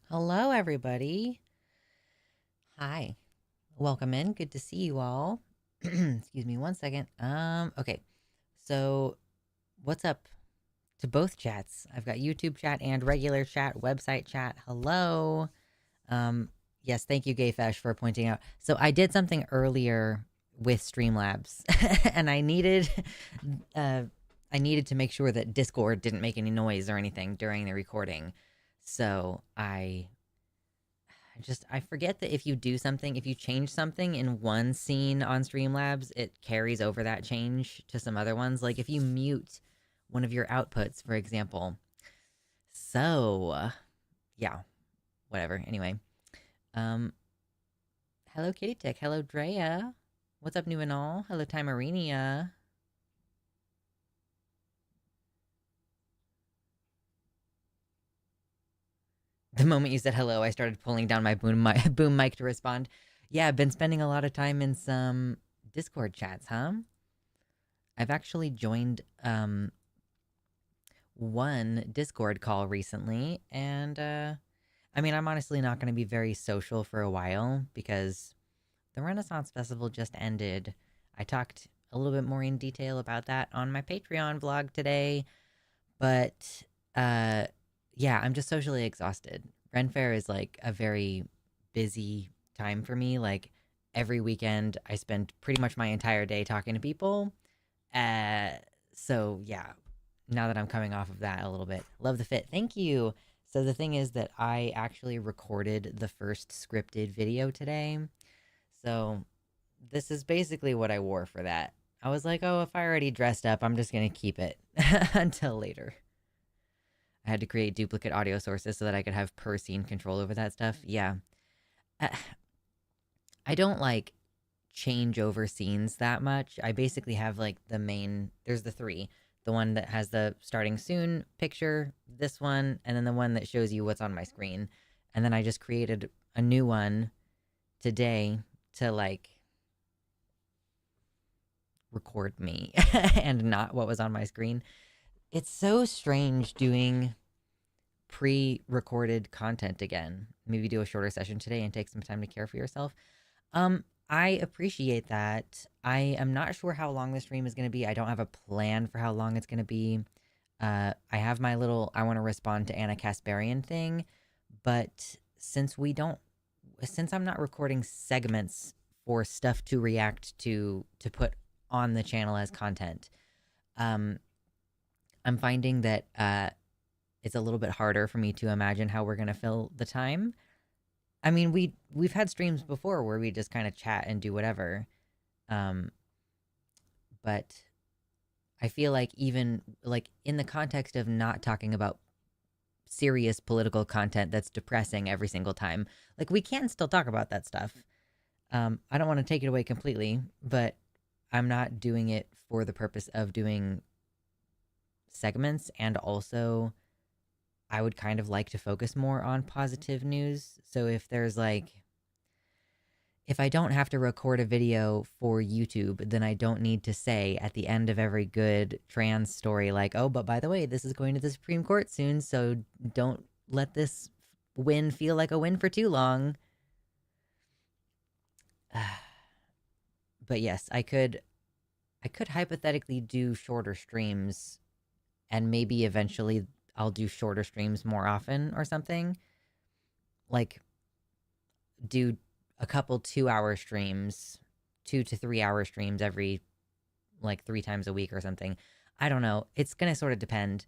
Hello, everybody. Hi. Welcome in. Good to see you all. Excuse me one second. Okay. So, what's up to both chats? I've got YouTube chat and regular chat, website chat. Hello. Um, yes, thank you, Gayfesh, for pointing out. So, I did something earlier with Streamlabs, and uh, I needed to make sure that Discord didn't make any noise or anything during the recording. So I forget that if you do something, if you change something in one scene on Streamlabs, it carries over that change to some other ones. Like if you mute one of your outputs, for example. So, yeah, whatever. Anyway, um, hello Kitty Tick. Hello Drea. What's up, new and all? Hello Timarinia. The moment you said hello, I started pulling down my boom mic to respond. Yeah, I've been spending a lot of time in some Discord chats, huh? I've actually joined one Discord call recently, and I mean, I'm honestly not going to be very social for a while because the Renaissance Festival just ended. I talked a little bit more in detail about that on my Patreon vlog today, but uh, yeah, I'm just socially exhausted. Ren Fair is like a very busy time for me. Like every weekend, I spend pretty much my entire day talking to people. Uh, so yeah, now that I'm coming off of that a little bit, love the fit. Thank you. So the thing is that I actually recorded the first scripted video today. So this is basically what I wore for that. I was like, oh, if I already dressed up, I'm just going to keep it until later. I had to create duplicate audio sources so that I could have per scene control over that stuff. Yeah. Uh, I don't like change over scenes that much. I basically have like there's the three. The one that has the starting soon picture, this one, and then the one that shows you what's on my screen. And then I just created a new one today to like record me and not what was on my screen. It's so strange doing pre-recorded content again. Maybe do a shorter session today and take some time to care for yourself. I appreciate that. I am not sure how long the stream is going to be. I don't have a plan for how long it's going to be. I have my little I want to respond to Anna Kasparian thing, but since I'm not recording segments for stuff to react to put on the channel as content, um, I'm finding that it's a little bit harder for me to imagine how we're going to fill the time. I mean, we've had streams before where we just kind of chat and do whatever. Um, but I feel like even like in the context of not talking about serious political content that's depressing every single time, like we can still talk about that stuff. I don't want to take it away completely, but I'm not doing it for the purpose of doing segments, and also I would kind of like to focus more on positive news. So if I don't have to record a video for YouTube, then I don't need to say at the end of every good trans story, like, oh, but by the way, this is going to the Supreme Court soon, so don't let this win feel like a win for too long. But yes, I could hypothetically do shorter streams, and maybe eventually I'll do shorter streams more often or something. Like do a couple 2-hour streams, 2 to 3 hour streams every like 3 times a week or something. I don't know. It's gonna sort of depend.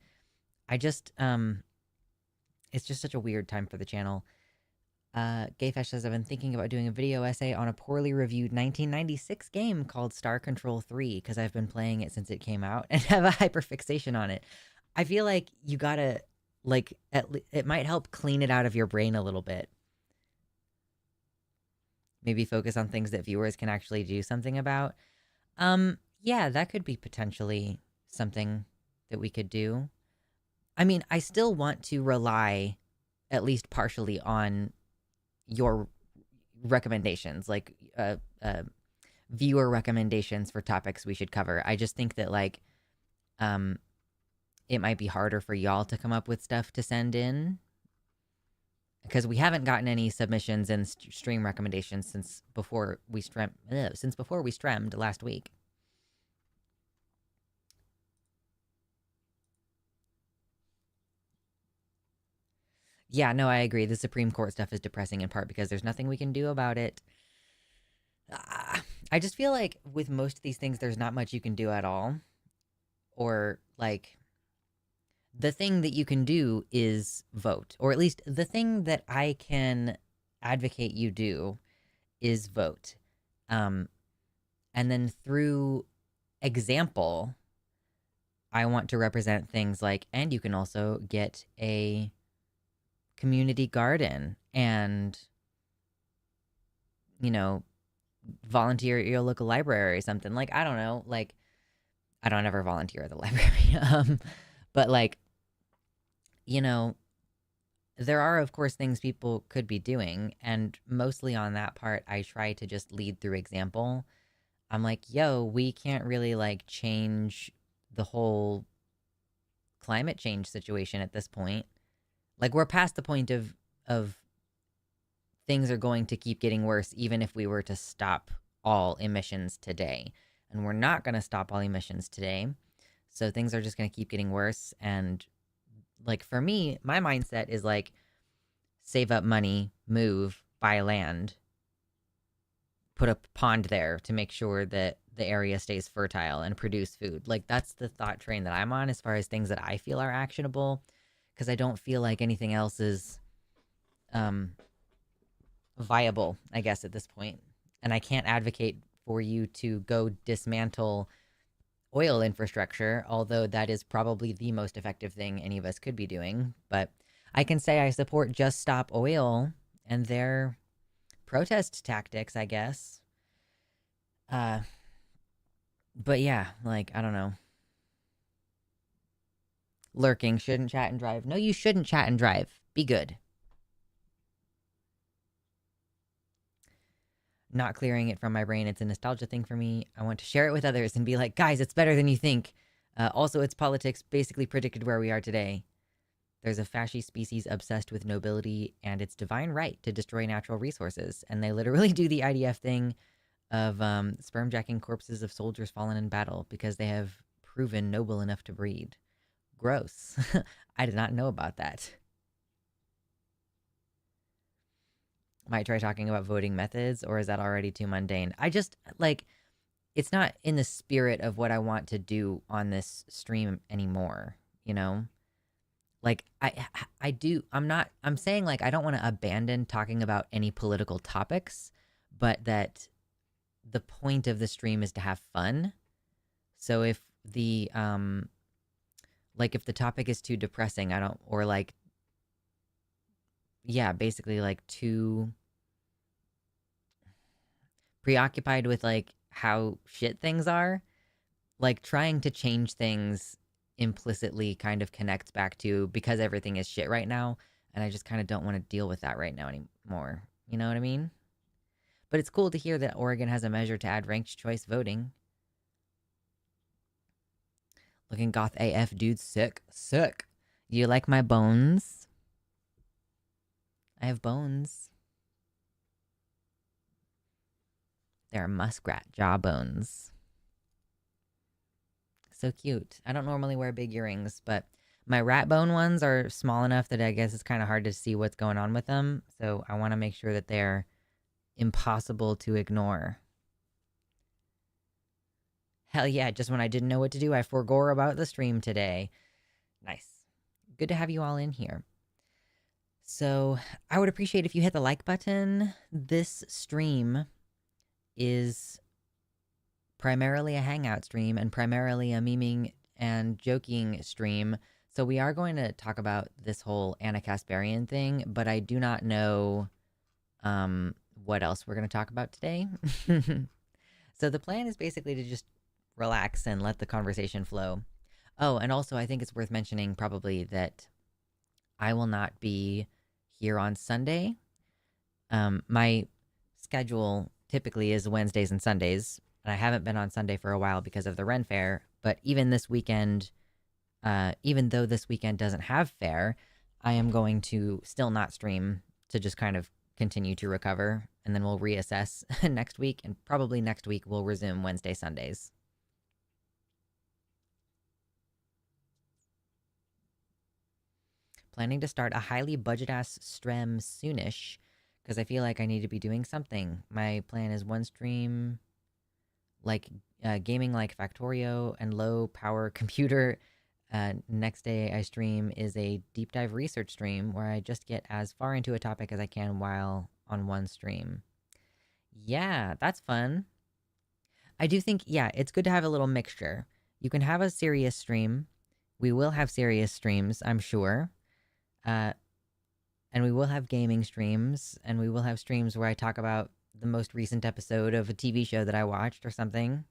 I just it's just such a weird time for the channel. Gayfesh says I've been thinking about doing a video essay on a poorly reviewed 1996 game called Star Control 3 because I've been playing it since it came out and have a hyperfixation on it. I feel like you gotta like it might help clean it out of your brain a little bit. Maybe focus on things that viewers can actually do something about. Yeah, that could be potentially something that we could do. I mean, I still want to rely at least partially on your recommendations, like viewer recommendations for topics we should cover. I just think that like it might be harder for y'all to come up with stuff to send in because we haven't gotten any submissions and stream recommendations since before we streamed last week. Yeah, no, I agree. The Supreme Court stuff is depressing in part because there's nothing we can do about it. I just feel like with most of these things, there's not much you can do at all. Or, like, the thing that you can do is vote. Or at least the thing that I can advocate you do is vote. And then through example, I want to represent things like, and you can also get a community garden and, you know, volunteer at your local library or something. Like, I don't know, like, I don't ever volunteer at the library. But like, you know, there are of course things people could be doing, and mostly on that part I try to just lead through example. I'm like, yo, we can't really like change the whole climate change situation at this point. Like, we're past the point of things are going to keep getting worse even if we were to stop all emissions today. And we're not going to stop all emissions today. So things are just going to keep getting worse. And like, for me, my mindset is like, save up money, move, buy land, put a pond there to make sure that the area stays fertile and produce food. Like, that's the thought train that I'm on as far as things that I feel are actionable, because I don't feel like anything else is viable, I guess, at this point. And I can't advocate for you to go dismantle oil infrastructure, although that is probably the most effective thing any of us could be doing. But I can say I support Just Stop Oil and their protest tactics, I guess. But yeah, like, I don't know. Lurking, shouldn't chat and drive. No, you shouldn't chat and drive. Be good. Not clearing it from my brain. It's a nostalgia thing for me. I want to share it with others and be like, guys, it's better than you think. Also, its politics basically predicted where we are today. There's a fascist species obsessed with nobility and its divine right to destroy natural resources. And they literally do the IDF thing of sperm jacking corpses of soldiers fallen in battle because they have proven noble enough to breed. Gross. I did not know about that. Might try talking about voting methods, or is that already too mundane? I just, like, it's not in the spirit of what I want to do on this stream anymore, you know? Like, I'm saying, like, I don't want to abandon talking about any political topics, but that the point of the stream is to have fun. So if the, like, if the topic is too depressing, or like, yeah, basically like too preoccupied with like how shit things are, like trying to change things implicitly kind of connects back to because everything is shit right now, and I just kind of don't want to deal with that right now anymore. You know what I mean? But it's cool to hear that Oregon has a measure to add ranked choice voting. Looking goth AF, dude. Sick. Sick. You like my bones? I have bones. They're muskrat jawbones. So cute. I don't normally wear big earrings, but my rat bone ones are small enough that I guess it's kind of hard to see what's going on with them. So I want to make sure that they're impossible to ignore. Hell yeah, just when I didn't know what to do, I forgot about the stream today. Nice. Good to have you all in here. So I would appreciate if you hit the like button. This stream is primarily a hangout stream and primarily a memeing and joking stream. So we are going to talk about this whole Anna Kasparian thing, but I do not know what else we're going to talk about today. So the plan is basically to just relax and let the conversation flow. Oh, and also I think it's worth mentioning probably that I will not be here on Sunday. My schedule typically is Wednesdays and Sundays, and I haven't been on Sunday for a while because of the Ren Fair, but even this weekend, even though this weekend doesn't have fair, I am going to still not stream to just kind of continue to recover, and then we'll reassess next week, and probably next week we'll resume Wednesday, Sundays. Planning to start a highly budget ass stream soonish because I feel like I need to be doing something. My plan is one stream, like gaming like Factorio and low power computer. Next day I stream is a deep dive research stream where I just get as far into a topic as I can while on one stream. Yeah, that's fun. I do think, yeah, it's good to have a little mixture. You can have a serious stream. We will have serious streams, I'm sure. Uh, and we will have gaming streams, and we will have streams where I talk about the most recent episode of a TV show that I watched or something.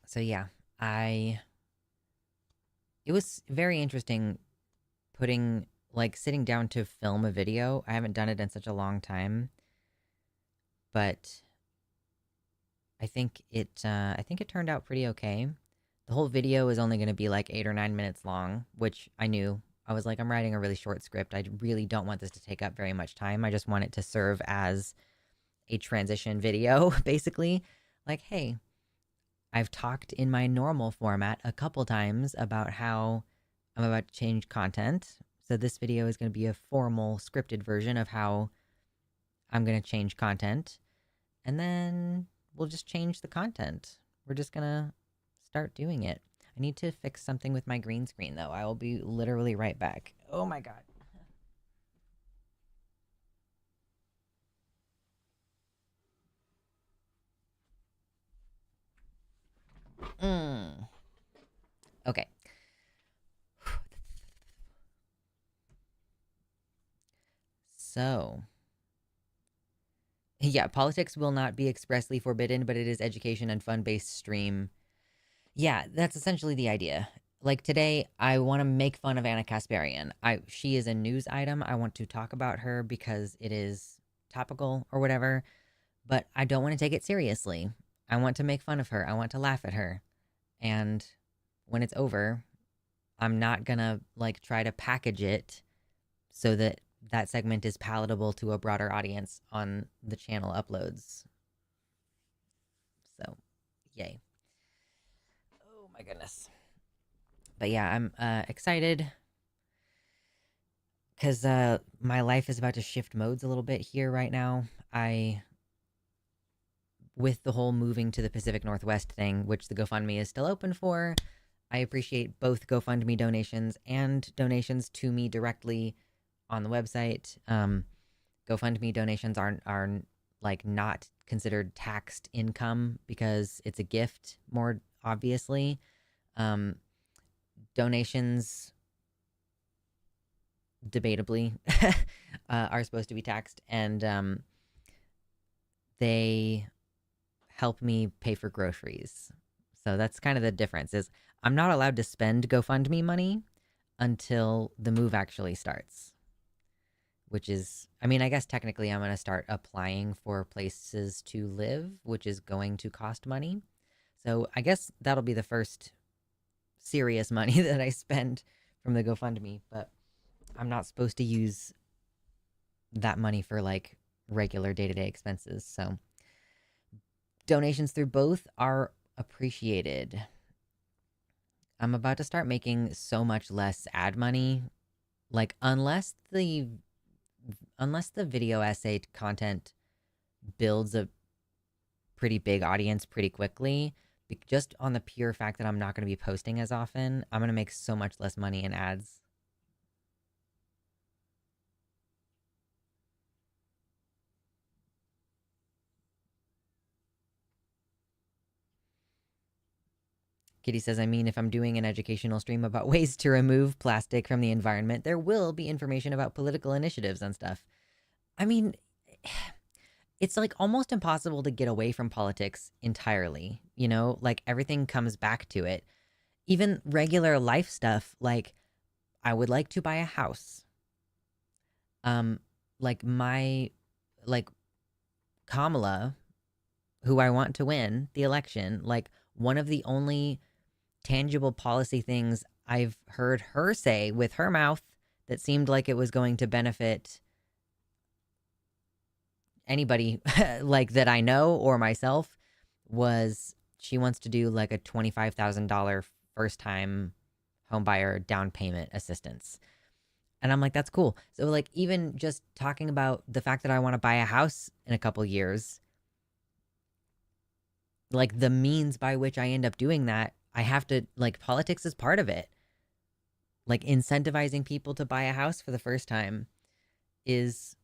So yeah, it was very interesting putting, like, sitting down to film a video. I haven't done it in such a long time, but I think it turned out pretty okay. The whole video is only going to be like 8 or 9 minutes long, which I knew. I was like, I'm writing a really short script. I really don't want this to take up very much time. I just want it to serve as a transition video, basically. Like, hey, I've talked in my normal format a couple times about how I'm about to change content. So this video is going to be a formal scripted version of how I'm going to change content. And then we'll just change the content. We're just going to start doing it. I need to fix something with my green screen, though. I will be literally right back. Oh my god. Okay. So, yeah, politics will not be expressly forbidden, but it is education and fun-based stream. Yeah, that's essentially the idea. Like today, I want to make fun of Anna Kasparian. She is a news item. I want to talk about her because it is topical or whatever, but I don't want to take it seriously. I want to make fun of her. I want to laugh at her. And when it's over, I'm not gonna like try to package it so that that segment is palatable to a broader audience on the channel uploads. So, yay. Oh my goodness. But yeah, I'm excited because my life is about to shift modes a little bit here right now. With the whole moving to the Pacific Northwest thing, which the GoFundMe is still open for, I appreciate both GoFundMe donations and donations to me directly on the website. GoFundMe donations are like not considered taxed income because it's a gift, more obviously. Donations, debatably, are supposed to be taxed, and they help me pay for groceries. So that's kind of the difference, is I'm not allowed to spend GoFundMe money until the move actually starts. Which is, I mean, I guess technically I'm going to start applying for places to live, which is going to cost money. So I guess that'll be the first serious money that I spend from the GoFundMe, but I'm not supposed to use that money for like regular day-to-day expenses. So donations through both are appreciated. I'm about to start making so much less ad money. Like, unless the video essay content builds a pretty big audience pretty quickly, just on the pure fact that I'm not going to be posting as often, I'm going to make so much less money in ads. Kitty says, I mean, if I'm doing an educational stream about ways to remove plastic from the environment, there will be information about political initiatives and stuff. I mean, it's like almost impossible to get away from politics entirely, you know? Like everything comes back to it. Even regular life stuff, like I would like to buy a house. Like Kamala, who I want to win the election. Like, one of the only tangible policy things I've heard her say with her mouth that seemed like it was going to benefit anybody like that I know or myself was she wants to do like a $25,000 first time home buyer down payment assistance. And I'm like, that's cool. So, like, even just talking about the fact that I want to buy a house in a couple years, like, the means by which I end up doing that, I have to, like, politics is part of it. Like, incentivizing people to buy a house for the first time is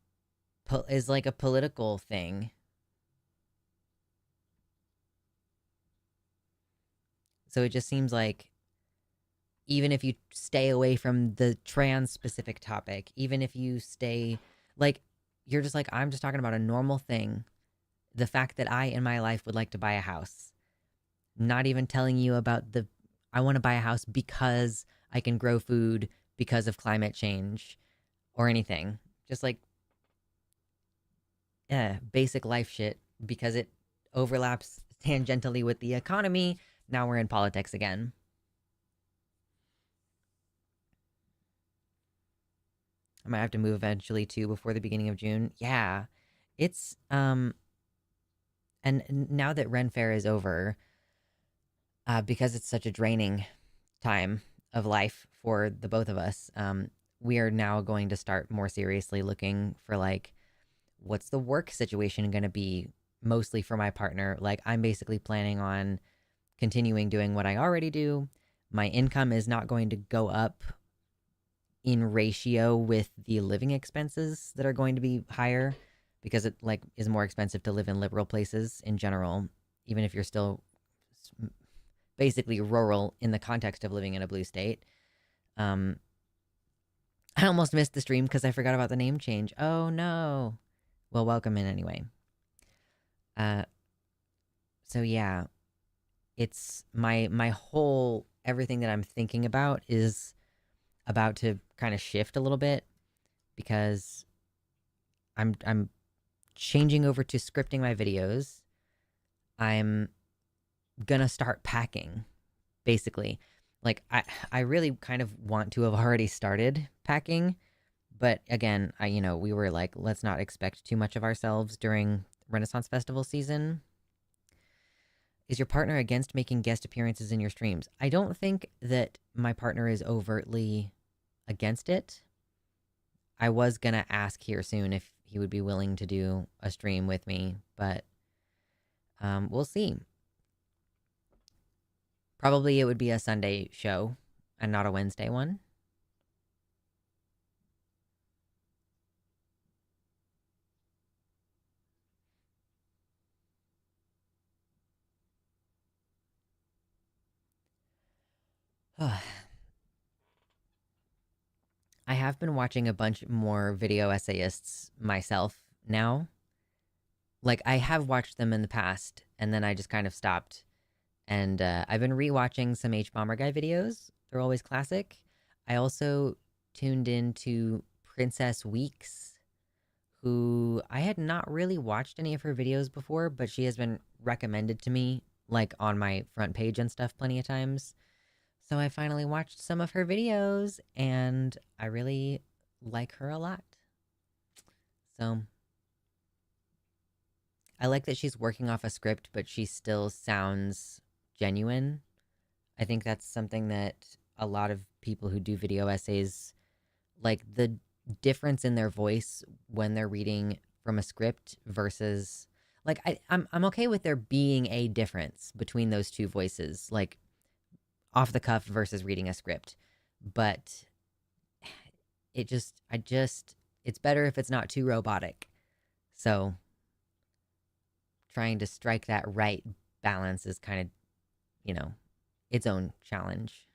like a political thing. So it just seems like even if you stay away from the trans specific topic, even if you stay like you're just like I'm just talking about a normal thing, the fact that I in my life would like to buy a house, not even telling you about the I want to buy a house because I can grow food because of climate change or anything. Just like yeah, basic life shit because it overlaps tangentially with the economy. Now we're in politics again. I might have to move eventually too before the beginning of June. Yeah. It's and now that Ren Fair is over, because it's such a draining time of life for the both of us, we are now going to start more seriously looking for like what's the work situation going to be mostly for my partner. Like I'm basically planning on continuing doing what I already do. My income is not going to go up in ratio with the living expenses that are going to be higher because it like is more expensive to live in liberal places in general, even if you're still basically rural in the context of living in a blue state. Um, I almost missed the stream because I forgot about the name change. Oh no. Well, welcome in anyway. Uh, so yeah, it's my whole everything that I'm thinking about is about to kind of shift a little bit because I'm changing over to scripting my videos. I'm gonna start packing, basically. Like I really kind of want to have already started packing, but again, we were like, let's not expect too much of ourselves during Renaissance Festival season. Is your partner against making guest appearances in your streams? I don't think that my partner is overtly against it. I was gonna ask here soon if he would be willing to do a stream with me, but we'll see. Probably it would be a Sunday show and not a Wednesday one. I have been watching a bunch more video essayists myself now. Like, I have watched them in the past, and then I just kind of stopped. And I've been rewatching some H Bomber Guy videos. They're always classic. I also tuned into Princess Weeks, who I had not really watched any of her videos before, but she has been recommended to me, like on my front page and stuff, plenty of times. So I finally watched some of her videos, and I really like her a lot. So I like that she's working off a script, but she still sounds genuine. I think that's something that a lot of people who do video essays, like the difference in their voice when they're reading from a script versus like I'm okay with there being a difference between those two voices, like off the cuff versus reading a script. But it's better if it's not too robotic. So trying to strike that right balance is kind of, its own challenge.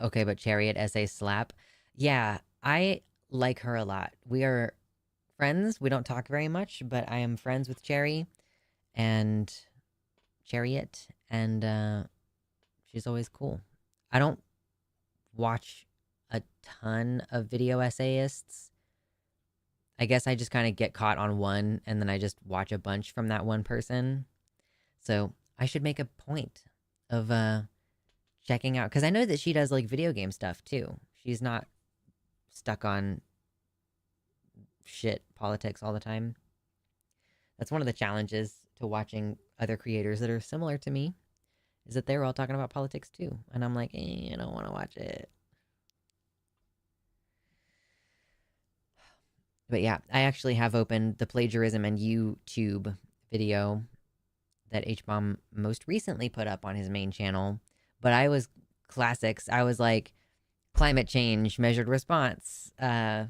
Okay, but Chariot essay slap. Yeah, I like her a lot. We are friends. We don't talk very much, but I am friends with Cherry and Chariot, and she's always cool. I don't watch a ton of video essayists. I guess I just kind of get caught on one and then I just watch a bunch from that one person. So I should make a point of checking out, because I know that she does like video game stuff too. She's not stuck on shit politics all the time. That's one of the challenges to watching other creators that are similar to me, is that they're all talking about politics too. And I'm like, I don't want to watch it. But yeah, I actually have opened the plagiarism and YouTube video that H-Bomb most recently put up on his main channel. But I was classics. I was like, climate change, measured response. Flat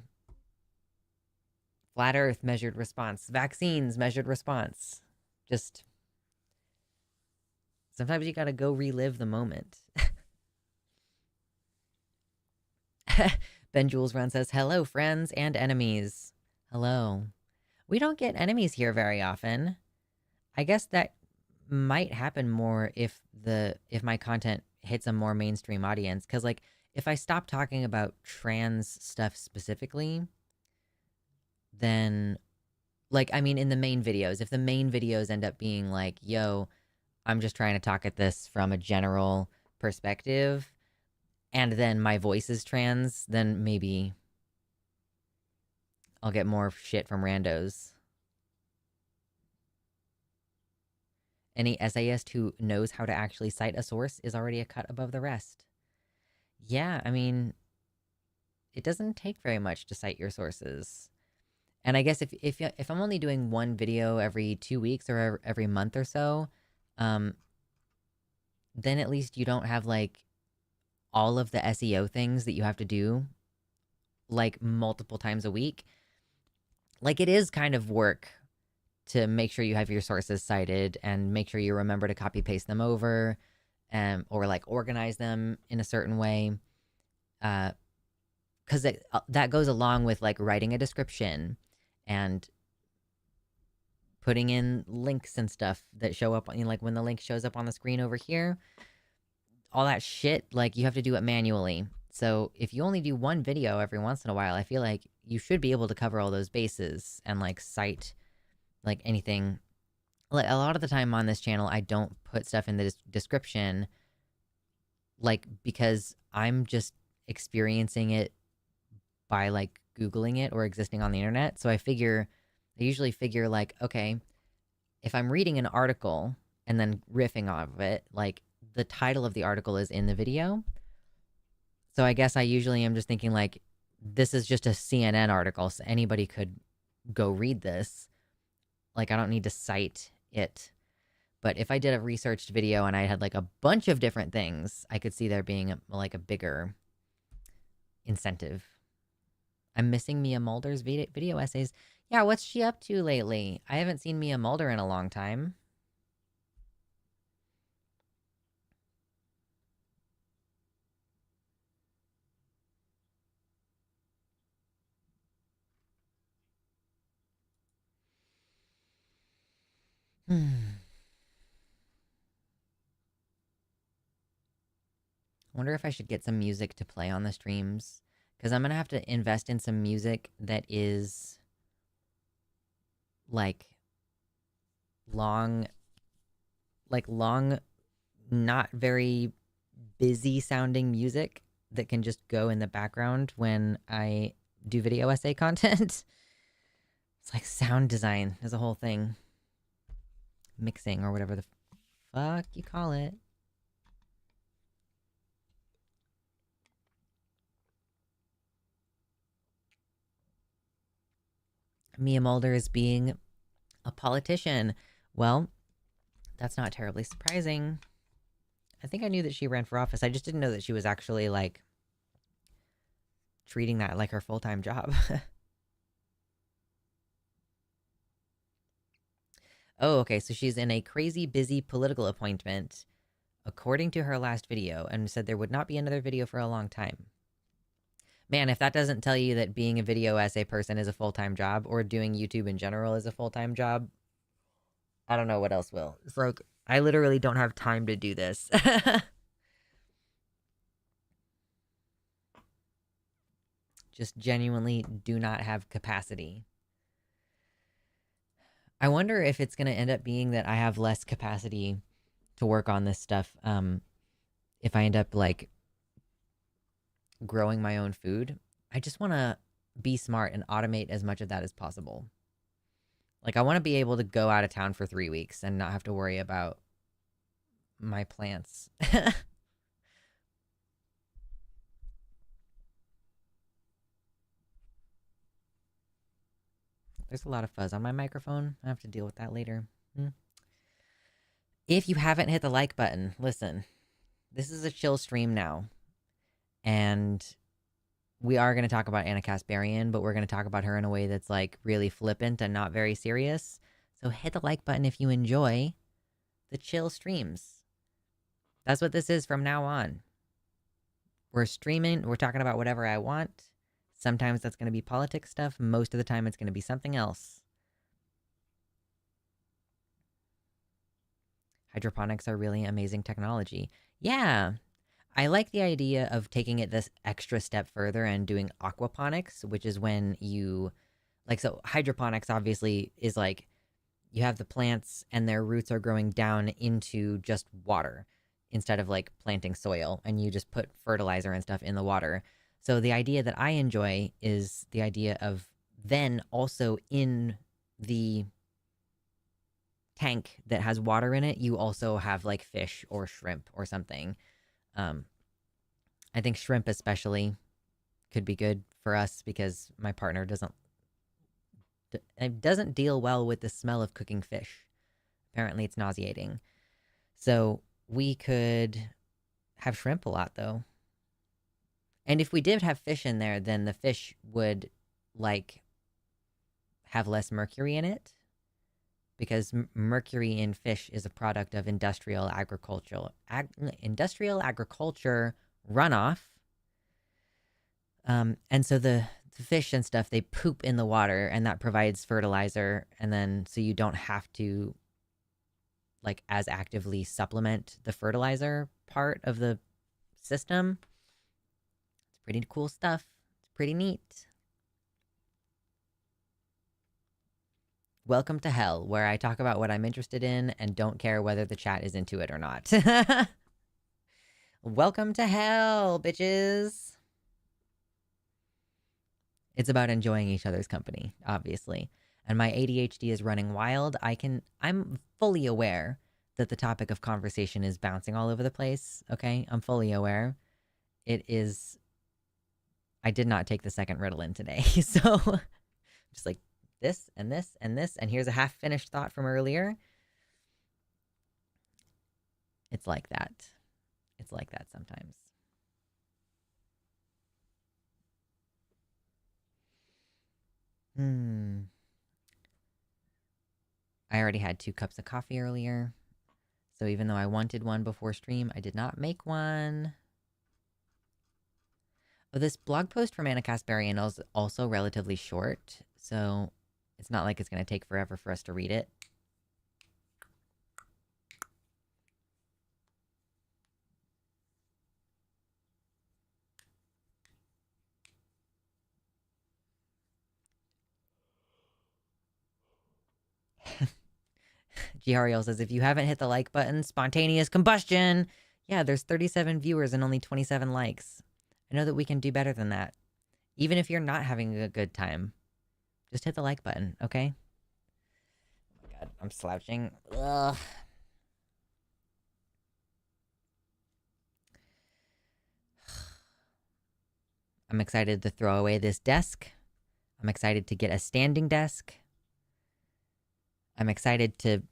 Earth, measured response. Vaccines, measured response. Just, sometimes you gotta go relive the moment. Ben Jules Run says, hello, friends and enemies. Hello. We don't get enemies here very often. I guess that might happen more if my content hits a more mainstream audience. Because, like, if I stop talking about trans stuff specifically, then, like, I mean, in the main videos, if the main videos end up being like, yo, I'm just trying to talk at this from a general perspective, and then my voice is trans, then maybe I'll get more shit from randos. Any essayist who knows how to actually cite a source is already a cut above the rest. Yeah, I mean, it doesn't take very much to cite your sources. And I guess if I'm only doing one video every 2 weeks or every month or so, then at least you don't have, like, all of the SEO things that you have to do, like, multiple times a week. Like, it is kind of work to make sure you have your sources cited and make sure you remember to copy paste them over, or like organize them in a certain way. Because that goes along with like writing a description and putting in links and stuff that show up, you know, like when the link shows up on the screen over here, all that shit, like you have to do it manually. So if you only do one video every once in a while, I feel like you should be able to cover all those bases and like cite like anything. Like a lot of the time on this channel, I don't put stuff in the description, like, because I'm just experiencing it by like Googling it or existing on the internet. So I usually figure like, okay, if I'm reading an article and then riffing off of it, like the title of the article is in the video. So I guess I usually am just thinking like, this is just a CNN article, so anybody could go read this. Like, I don't need to cite it. But if I did a researched video and I had like a bunch of different things, I could see there being like a bigger incentive. I'm missing Mia Mulder's video essays. Yeah, what's she up to lately? I haven't seen Mia Mulder in a long time. Wonder if I should get some music to play on the streams, because I'm gonna have to invest in some music that is like long, not very busy sounding music that can just go in the background when I do video essay content. It's like sound design as a whole thing. Mixing or whatever the fuck you call it. Mia Mulder is being a politician. Well, that's not terribly surprising. I think I knew that she ran for office. I just didn't know that she was actually, like, treating that like her full-time job. Oh, okay, so she's in a crazy busy political appointment, according to her last video, and said there would not be another video for a long time. Man, if that doesn't tell you that being a video essay person is a full-time job, or doing YouTube in general is a full-time job, I don't know what else will. It's like, I literally don't have time to do this. just genuinely do not have capacity. I wonder if it's going to end up being that I have less capacity to work on this stuff if I end up like growing my own food. I just want to be smart and automate as much of that as possible. Like, I want to be able to go out of town for 3 weeks and not have to worry about my plants. There's a lot of fuzz on my microphone. I have to deal with that later. If you haven't hit the like button, listen, this is a chill stream now. And we are going to talk about Anna Kasparian, but we're going to talk about her in a way that's like really flippant and not very serious. So hit the like button if you enjoy the chill streams. That's what this is from now on. We're streaming. We're talking about whatever I want. Sometimes that's going to be politics stuff. Most of the time it's going to be something else. Hydroponics are really amazing technology. Yeah. I like the idea of taking it this extra step further and doing aquaponics, which is when you, like, so hydroponics obviously is like you have the plants and their roots are growing down into just water instead of like planting soil, and you just put fertilizer and stuff in the water. So the idea that I enjoy is the idea of then also in the tank that has water in it, you also have like fish or shrimp or something. I think shrimp especially could be good for us because my partner doesn't deal well with the smell of cooking fish. Apparently it's nauseating. So we could have shrimp a lot though. And if we did have fish in there, then the fish would like have less mercury in it, because mercury in fish is a product of industrial agriculture runoff. And so the fish and stuff, they poop in the water, and that provides fertilizer, and then so you don't have to like as actively supplement the fertilizer part of the system. It's pretty cool stuff. It's pretty neat. Welcome to hell, where I talk about what I'm interested in and don't care whether the chat is into it or not. Welcome to hell, bitches. It's about enjoying each other's company, obviously. And my ADHD is running wild. I'm fully aware that the topic of conversation is bouncing all over the place, okay? I'm fully aware. It is... I did not take the second Ritalin today, so... just like, this, and this, and this, and here's a half-finished thought from earlier. It's like that. It's like that sometimes. I already had 2 cups of coffee earlier, so even though I wanted one before stream, I did not make one. Oh, this blog post from Anna Kasparian is also relatively short, so it's not like it's going to take forever for us to read it. Giariel says, if you haven't hit the like button, spontaneous combustion. Yeah, there's 37 viewers and only 27 likes. I know that we can do better than that. Even if you're not having a good time, just hit the like button, okay? Oh my god, I'm slouching. Ugh. I'm excited to throw away this desk. I'm excited to get a standing desk. I'm excited to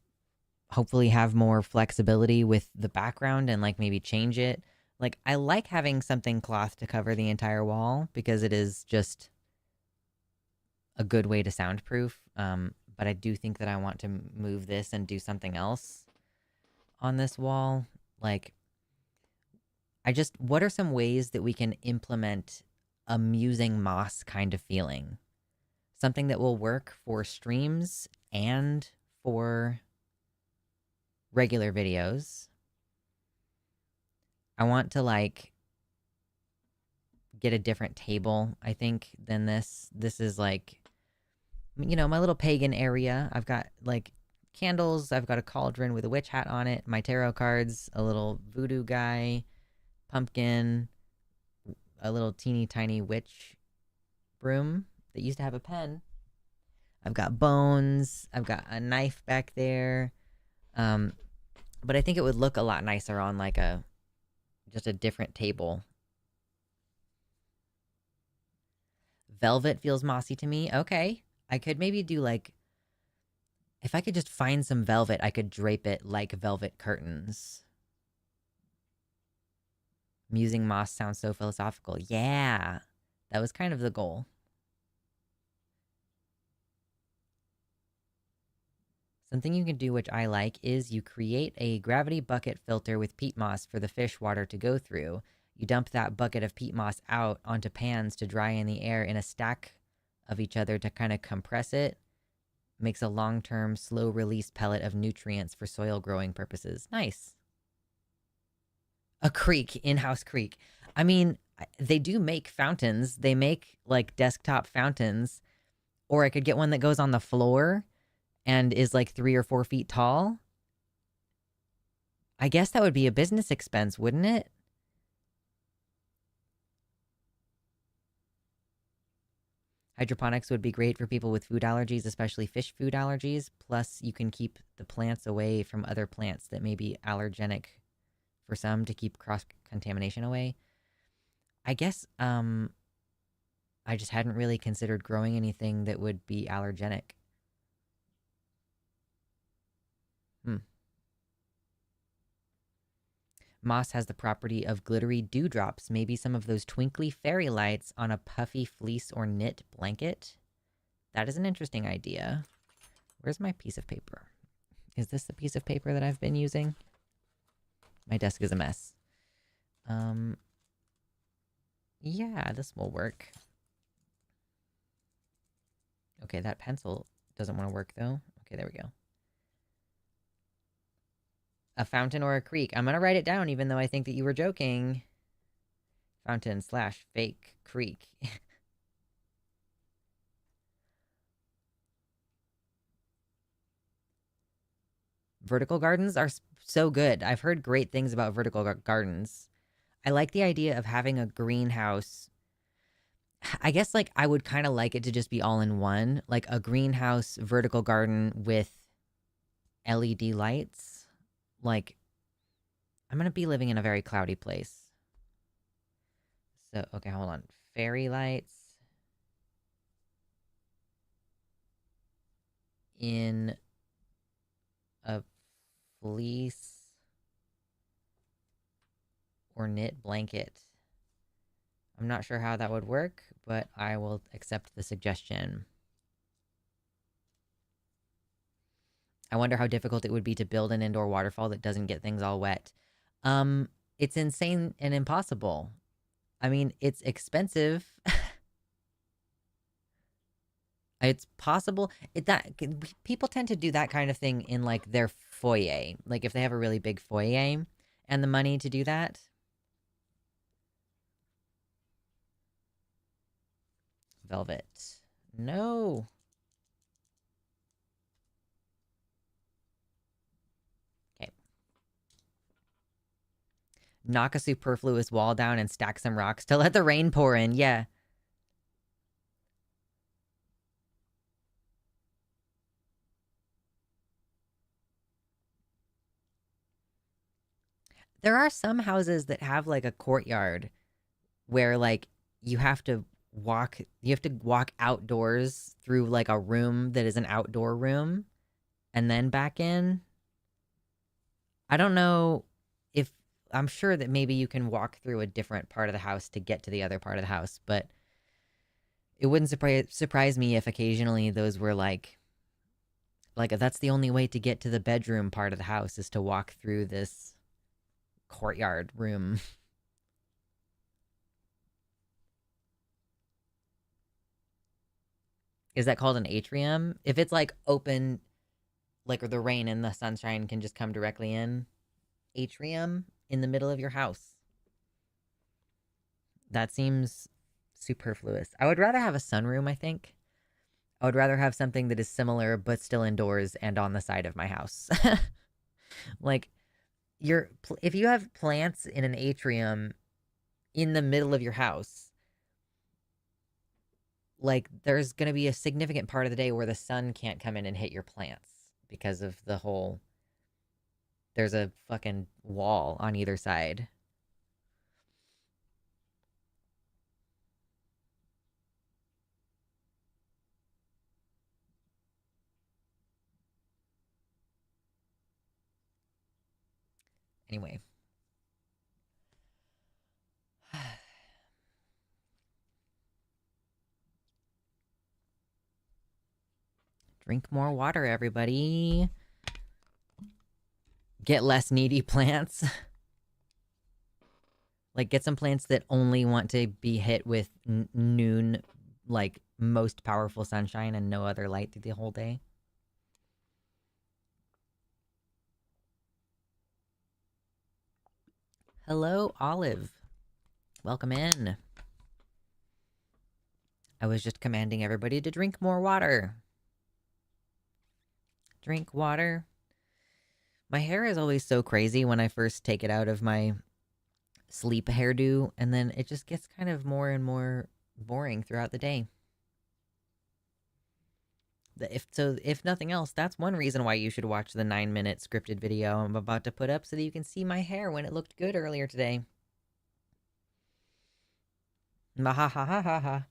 hopefully have more flexibility with the background and like maybe change it. Like, I like having something cloth to cover the entire wall because it is just a good way to soundproof. But I do think that I want to move this and do something else on this wall. Like, what are some ways that we can implement a musing moss kind of feeling? Something that will work for streams and for regular videos. I want to like get a different table, I think, than this. This is like, you know, my little pagan area. I've got like candles, I've got a cauldron with a witch hat on it, my tarot cards, a little voodoo guy, pumpkin, a little teeny tiny witch broom that used to have a pen. I've got bones, I've got a knife back there. Um, but I think it would look a lot nicer on like a just a different table. Velvet feels mossy to me. Okay. I could maybe do like, if I could just find some velvet, I could drape it like velvet curtains. Musing moss sounds so philosophical. Yeah. That was kind of the goal. Something you can do, which I like, is you create a gravity bucket filter with peat moss for the fish water to go through. You dump that bucket of peat moss out onto pans to dry in the air in a stack of each other to kind of compress it. Makes a long-term, slow-release pellet of nutrients for soil growing purposes. Nice. A creek, in-house creek. I mean, they do make fountains. They make, like, desktop fountains. Or I could get one that goes on the floor and is like 3 or 4 feet tall. I guess that would be a business expense, wouldn't it? Hydroponics would be great for people with food allergies, especially fish food allergies. Plus, you can keep the plants away from other plants that may be allergenic for some to keep cross-contamination away. I guess I just hadn't really considered growing anything that would be allergenic. Moss has the property of glittery dewdrops, maybe some of those twinkly fairy lights on a puffy fleece or knit blanket. That is an interesting idea. Where's my piece of paper? Is this the piece of paper that I've been using? My desk is a mess. Yeah, this will work. Okay, that pencil doesn't want to work though. Okay, there we go. A fountain or a creek. I'm gonna write it down even though I think that you were joking. Fountain / fake creek. Vertical gardens are so good. I've heard great things about vertical gardens. I like the idea of having a greenhouse. I guess like I would kind of like it to just be all in one, like a greenhouse vertical garden with LED lights. Like, I'm gonna be living in a very cloudy place. So, okay, hold on. Fairy lights in a fleece or knit blanket. I'm not sure how that would work, but I will accept the suggestion. I wonder how difficult it would be to build an indoor waterfall that doesn't get things all wet. It's insane and impossible. I mean, it's expensive. It's possible. People tend to do that kind of thing in like their foyer. Like if they have a really big foyer and the money to do that. Velvet. No. Okay. Knock a superfluous wall down and stack some rocks to let the rain pour in. Yeah. There are some houses that have like a courtyard where like you have to walk outdoors through like a room that is an outdoor room and then back in. I don't know if I'm sure that maybe you can walk through a different part of the house to get to the other part of the house, but it wouldn't surprise me if occasionally those were like that's the only way to get to the bedroom part of the house is to walk through this courtyard room. Is that called an atrium? If it's like open, like the rain and the sunshine can just come directly in. Atrium in the middle of your house. That seems superfluous. I would rather have a sunroom, I think. I would rather have something that is similar but still indoors and on the side of my house. Like if you have plants in an atrium in the middle of your house, like there's going to be a significant part of the day where the sun can't come in and hit your plants because of the whole there's a fucking wall on either side. Anyway. Drink more water, everybody. Get less needy plants. Like, get some plants that only want to be hit with noon, like, most powerful sunshine and no other light through the whole day. Hello, Olive. Welcome in. I was just commanding everybody to drink more water. Drink water. My hair is always so crazy when I first take it out of my sleep hairdo, and then it just gets kind of more and more boring throughout the day. If nothing else, that's one reason why you should watch the 9-minute scripted video I'm about to put up so that you can see my hair when it looked good earlier today. Mahahahaha.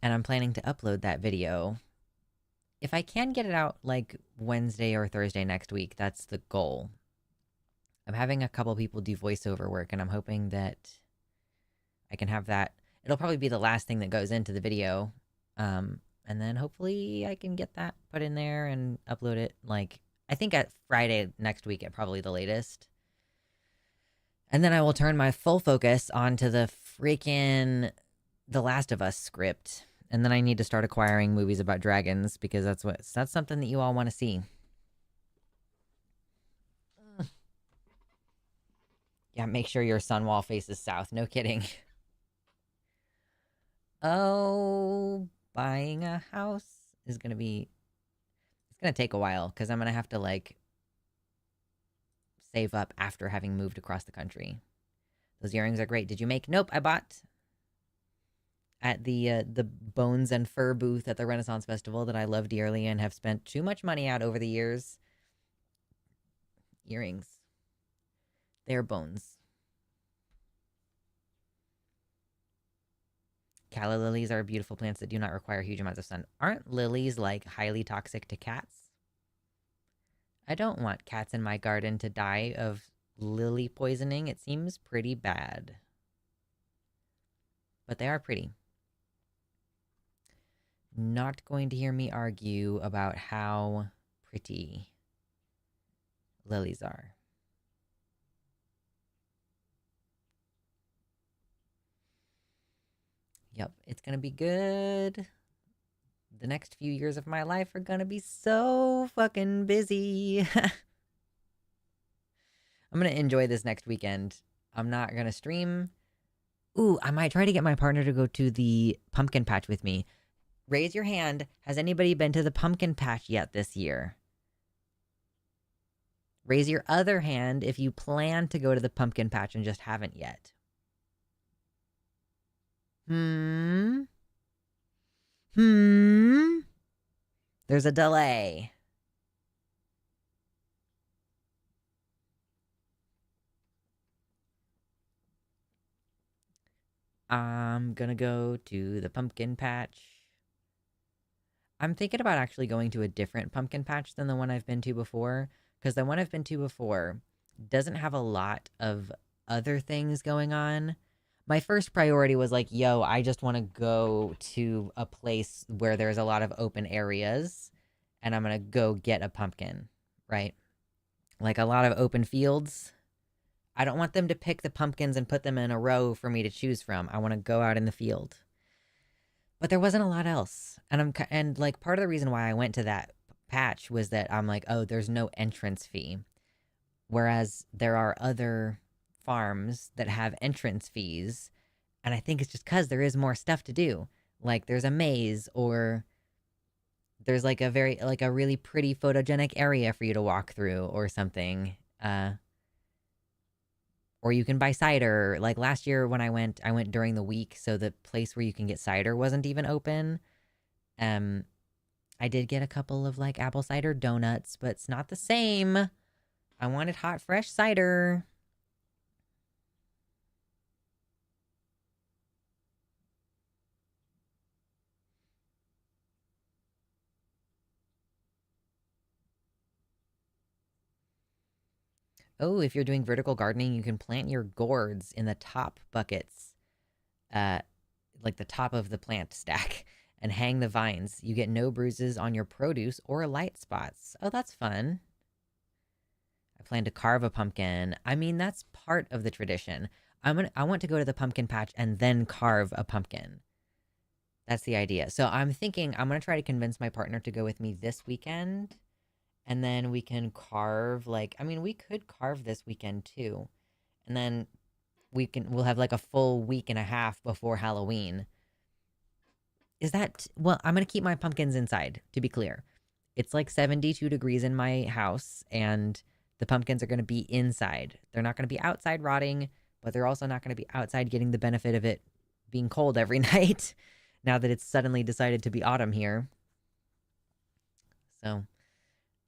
And I'm planning to upload that video. If I can get it out like Wednesday or Thursday next week, that's the goal. I'm having a couple people do voiceover work, and I'm hoping that I can have that. It'll probably be the last thing that goes into the video. And then hopefully I can get that put in there and upload it, like, I think at Friday next week at probably the latest. And then I will turn my full focus onto the freaking The Last of Us script. And then I need to start acquiring movies about dragons because that's something that you all want to see. Yeah, make sure your sun wall faces south. No kidding. Oh, buying a house is going to be... It's going to take a while because I'm going to have to, like, save up after having moved across the country. Those earrings are great. Did you make... Nope, I bought at the Bones and Fur booth at the Renaissance Festival that I love dearly and have spent too much money out over the years. Earrings. They're bones. Calla lilies are beautiful plants that do not require huge amounts of sun. Aren't lilies, like, highly toxic to cats? I don't want cats in my garden to die of lily poisoning. It seems pretty bad. But they are pretty. Not going to hear me argue about how pretty lilies are. Yep, it's going to be good. The next few years of my life are going to be so fucking busy. I'm going to enjoy this next weekend. I'm not going to stream. Ooh, I might try to get my partner to go to the pumpkin patch with me. Raise your hand. Has anybody been to the pumpkin patch yet this year? Raise your other hand if you plan to go to the pumpkin patch and just haven't yet. There's a delay. I'm gonna go to the pumpkin patch. I'm thinking about actually going to a different pumpkin patch than the one I've been to before, because the one I've been to before doesn't have a lot of other things going on. My first priority was like, yo, I just want to go to a place where there's a lot of open areas, and I'm going to go get a pumpkin, right? Like a lot of open fields. I don't want them to pick the pumpkins and put them in a row for me to choose from. I want to go out in the field. But there wasn't a lot else. And like part of the reason why I went to that patch was that I'm like, oh, there's no entrance fee. Whereas there are other farms that have entrance fees. And I think it's just because there is more stuff to do. Like there's a maze, or there's like a really pretty photogenic area for you to walk through or something. Or you can buy cider. Like last year when I went during the week, so the place where you can get cider wasn't even open. Um, I did get a couple of like apple cider donuts, but it's not the same. I wanted hot, fresh cider. Oh, if you're doing vertical gardening, you can plant your gourds in the top buckets, uh, like the top of the plant stack, and hang the vines. You get no bruises on your produce or light spots. Oh, that's fun. I plan to carve a pumpkin. I mean, that's part of the tradition. I want to go to the pumpkin patch and then carve a pumpkin. That's the idea. So I'm thinking I'm gonna try to convince my partner to go with me this weekend, and then we can carve. Like, I mean, we could carve this weekend too, and then we'll have like a full week and a half before Halloween. Is that well? I'm gonna keep my pumpkins inside. To be clear, it's like 72 degrees in my house, and the pumpkins are gonna be inside. They're not gonna be outside rotting, but they're also not gonna be outside getting the benefit of it being cold every night. Now that it's suddenly decided to be autumn here. So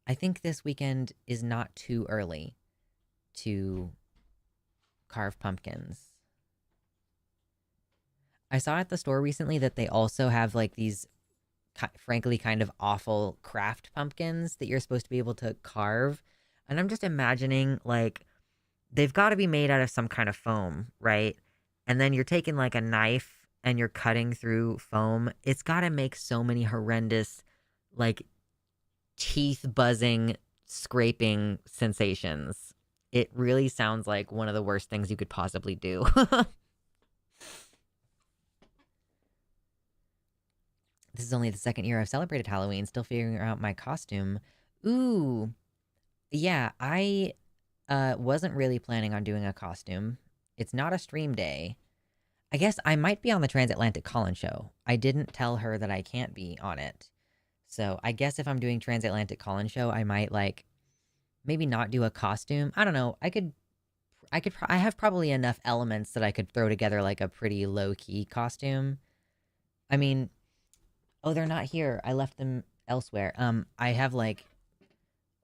I think this weekend is not too early to carve pumpkins. I saw at the store recently that they also have like these frankly kind of awful craft pumpkins that you're supposed to be able to carve. And I'm just imagining like they've got to be made out of some kind of foam, right? And then you're taking like a knife and you're cutting through foam. It's got to make so many horrendous, like teeth buzzing, scraping sensations. It really sounds like one of the worst things you could possibly do. This is only the second year I've celebrated Halloween, still figuring out my costume. Ooh, yeah, I wasn't really planning on doing a costume. It's not a stream day. I guess I might be on the Transatlantic Call-In show. I didn't tell her that I can't be on it. So I guess if I'm doing Transatlantic Call-In show, I might like maybe not do a costume. I don't know. I have probably enough elements that I could throw together like a pretty low-key costume. I mean, oh, they're not here. I left them elsewhere. I have like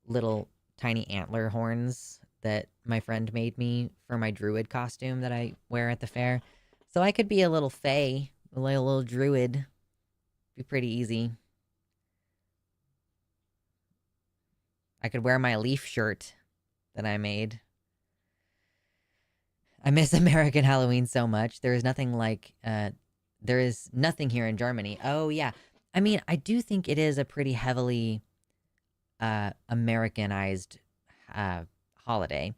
little tiny antler horns that my friend made me for my druid costume that I wear at the fair. So I could be a little fae, like a little druid. Be pretty easy. I could wear my leaf shirt that I made. I miss American Halloween so much. There is nothing here in Germany. Oh yeah. I mean, I do think it is a pretty heavily Americanized uh holiday.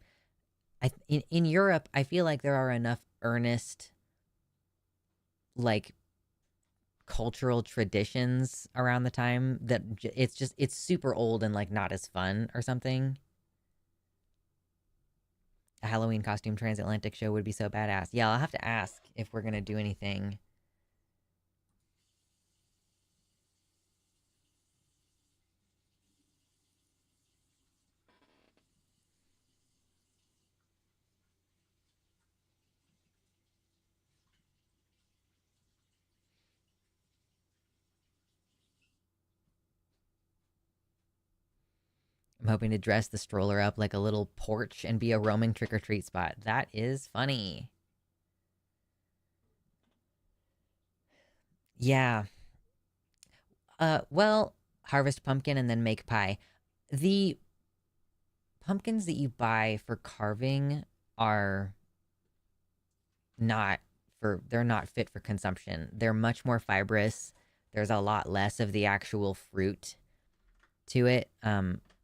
In Europe, I feel like there are enough earnest like cultural traditions around the time that it's super old and like not as fun or something. A Halloween costume transatlantic show would be so badass. Yeah, I'll have to ask if we're gonna do anything. I'm hoping to dress the stroller up like a little porch and be a roaming trick or treat spot. That is funny. Yeah. Well, harvest pumpkin and then make pie. The pumpkins that you buy for carving are not they're not fit for consumption. They're much more fibrous. There's a lot less of the actual fruit to it.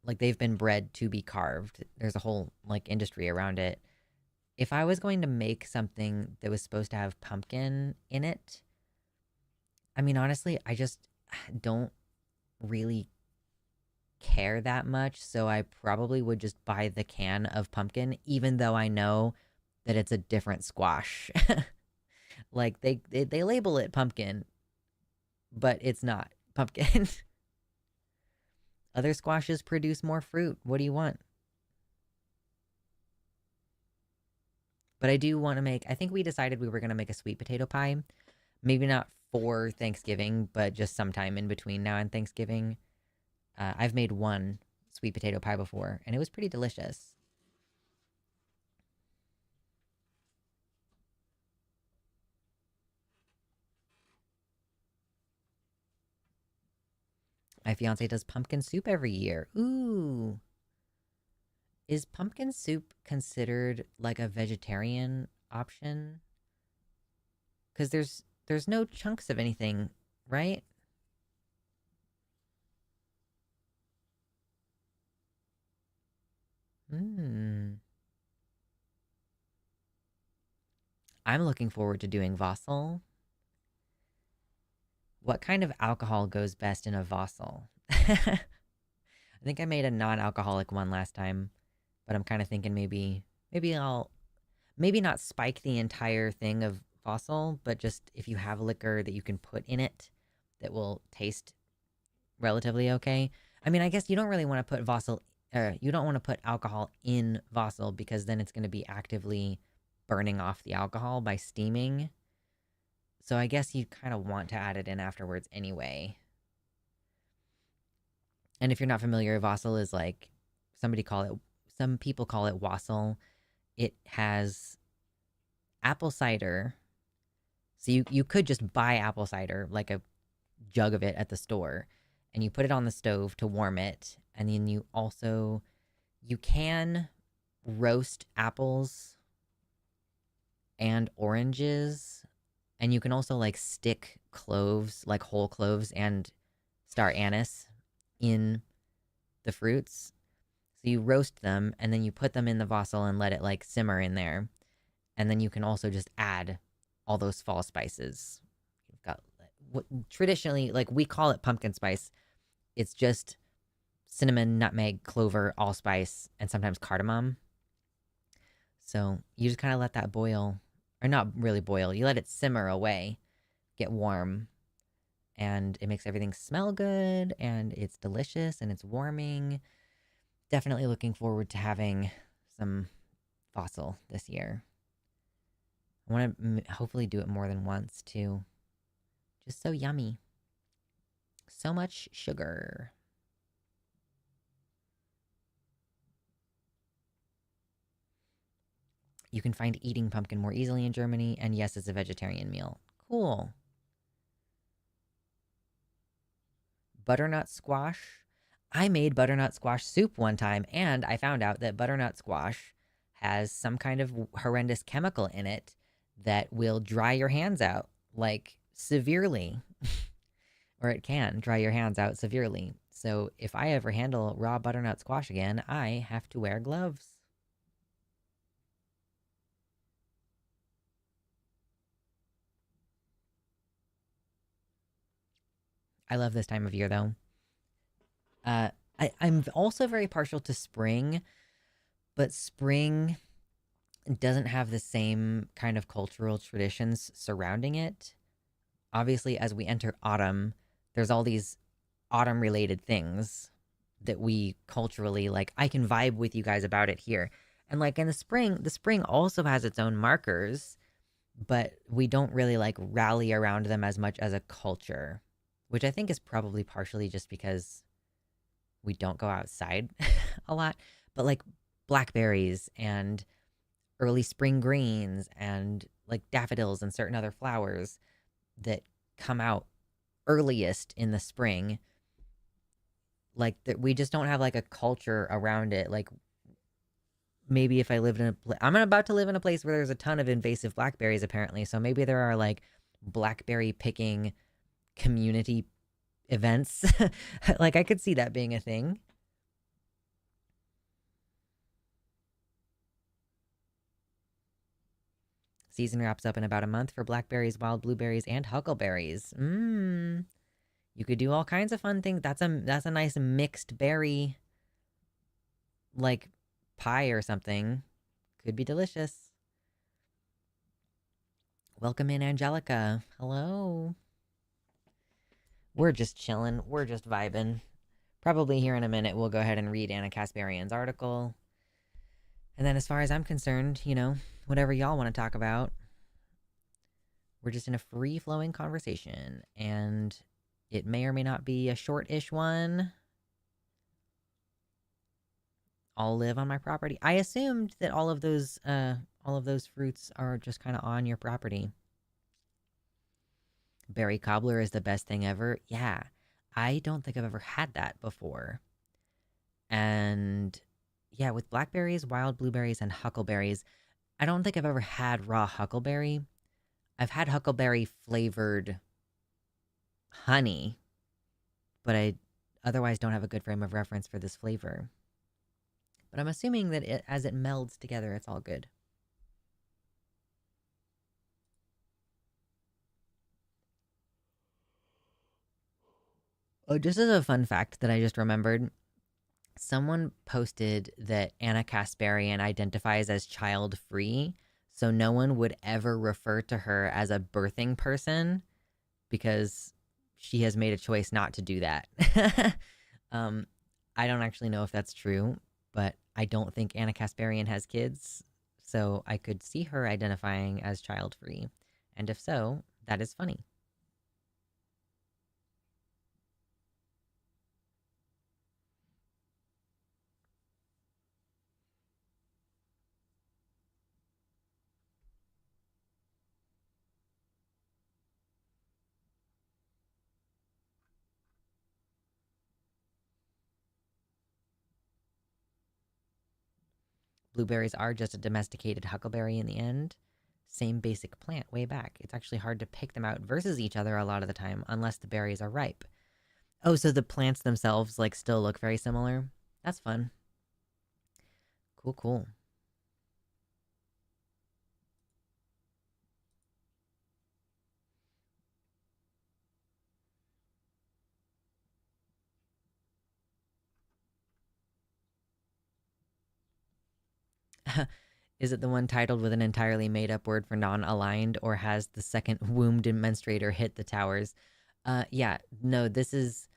Like they've been bred to be carved. There's a whole like industry around it. If I was going to make something that was supposed to have pumpkin in it, I mean honestly, I just don't really care that much, so I probably would just buy the can of pumpkin, even though I know that it's a different squash. Like they label it pumpkin, but it's not pumpkin. Other squashes produce more fruit. What do you want? But I do want to make, I think we decided we were going to make a sweet potato pie. Maybe not for Thanksgiving, but just sometime in between now and Thanksgiving. I've made one sweet potato pie before, and it was pretty delicious. My fiance does pumpkin soup every year. Ooh. Is pumpkin soup considered like a vegetarian option? Because there's no chunks of anything, right? Hmm. I'm looking forward to doing Vossel. What kind of alcohol goes best in a Vossel? I think I made a non-alcoholic one last time, but I'm kind of thinking maybe I'll maybe not spike the entire thing of Vossel, but just if you have liquor that you can put in it that will taste relatively okay. I mean, I guess you don't really want to put Vossel, you don't want to put alcohol in Vossel because then it's going to be actively burning off the alcohol by steaming. So I guess you kind of want to add it in afterwards anyway. And if you're not familiar, Vossel is like somebody call it, some people call it wassail. It has apple cider. So you could just buy apple cider, like a jug of it at the store, and you put it on the stove to warm it. And then you can roast apples and oranges. And you can also like stick cloves, like whole cloves and star anise in the fruits. So you roast them and then you put them in the Vossel and let it like simmer in there. And then you can also just add all those fall spices. You've got what traditionally, like we call it pumpkin spice. It's just cinnamon, nutmeg, clover, allspice, and sometimes cardamom. So you just kind of let that boil, or not really boil. You let it simmer away, get warm, and it makes everything smell good, and it's delicious, and it's warming. Definitely looking forward to having some Fossil this year. I want to hopefully do it more than once too. Just so yummy. So much sugar. You can find eating pumpkin more easily in Germany, and yes, it's a vegetarian meal. Cool. Butternut squash. I made butternut squash soup one time, and I found out that butternut squash has some kind of horrendous chemical in it that will dry your hands out, like severely. Or it can dry your hands out severely. So if I ever handle raw butternut squash again, I have to wear gloves. I love this time of year though. Uh, I'm also very partial to spring, but spring doesn't have the same kind of cultural traditions surrounding it. Obviously, as we enter autumn, there's all these autumn related things that we culturally like. I can vibe with you guys about it here. And like in the spring also has its own markers, but we don't really like rally around them as much as a culture, which I think is probably partially just because we don't go outside a lot. But like blackberries and early spring greens and like daffodils and certain other flowers that come out earliest in the spring, like that we just don't have like a culture around it. Like maybe if I lived in I'm about to live in a place where there's a ton of invasive blackberries apparently, so maybe there are like blackberry picking community events. Like I could see that being a thing. Season wraps up in about a month for blackberries, wild blueberries, and huckleberries. Mmm. You could do all kinds of fun things. That's a nice mixed berry like pie or something. Could be delicious. Welcome in, Angelica. Hello. We're just chilling. We're just vibing. Probably here in a minute, we'll go ahead and read Anna Kasparian's article. And then as far as I'm concerned, whatever y'all want to talk about, we're just in a free-flowing conversation. And it may or may not be a short-ish one. I'll live on my property. I assumed that all of those fruits are just kind of on your property. Berry cobbler is the best thing ever. Yeah, I don't think I've ever had that before. And yeah, with blackberries, wild blueberries, and huckleberries, I don't think I've ever had raw huckleberry. I've had huckleberry flavored honey, but I otherwise don't have a good frame of reference for this flavor. But I'm assuming that as it melds together, it's all good. Oh, just as a fun fact that I just remembered, someone posted that Anna Kasparian identifies as child-free, so no one would ever refer to her as a birthing person because she has made a choice not to do that. I don't actually know if that's true, but I don't think Anna Kasparian has kids, so I could see her identifying as child-free. And if so, that is funny. Blueberries are just a domesticated huckleberry in the end. Same basic plant way back. It's actually hard to pick them out versus each other a lot of the time unless the berries are ripe. Oh, so the plants themselves still look very similar? That's fun. Cool, cool. Is it the one titled with an entirely made-up word for non-aligned, or has the second wombed menstruator hit the towers? Yeah, no, this is...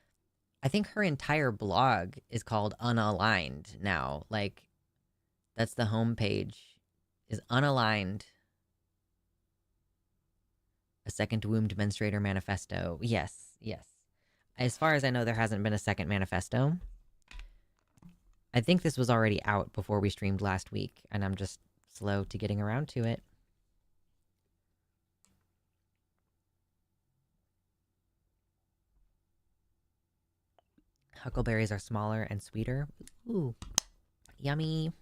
I think her entire blog is called Unaligned now. That's the homepage, is Unaligned. A second wombed menstruator manifesto. Yes, yes. As far as I know, there hasn't been a second manifesto. I think this was already out before we streamed last week, and I'm just slow to getting around to it. Huckleberries are smaller and sweeter. Ooh, yummy.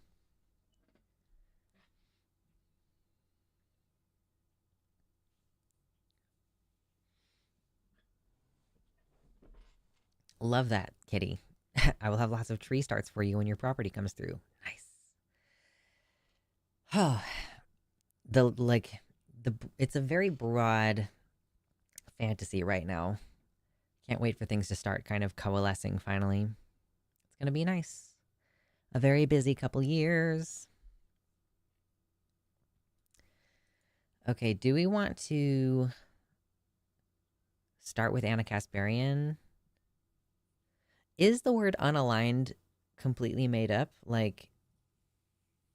Love that, kitty. I will have lots of tree starts for you when your property comes through. Nice. Oh, it's a very broad fantasy right now. Can't wait for things to start kind of coalescing finally. It's gonna be nice. A very busy couple years. Okay, do we want to start with Anna Kasparian? Is the word unaligned completely made up?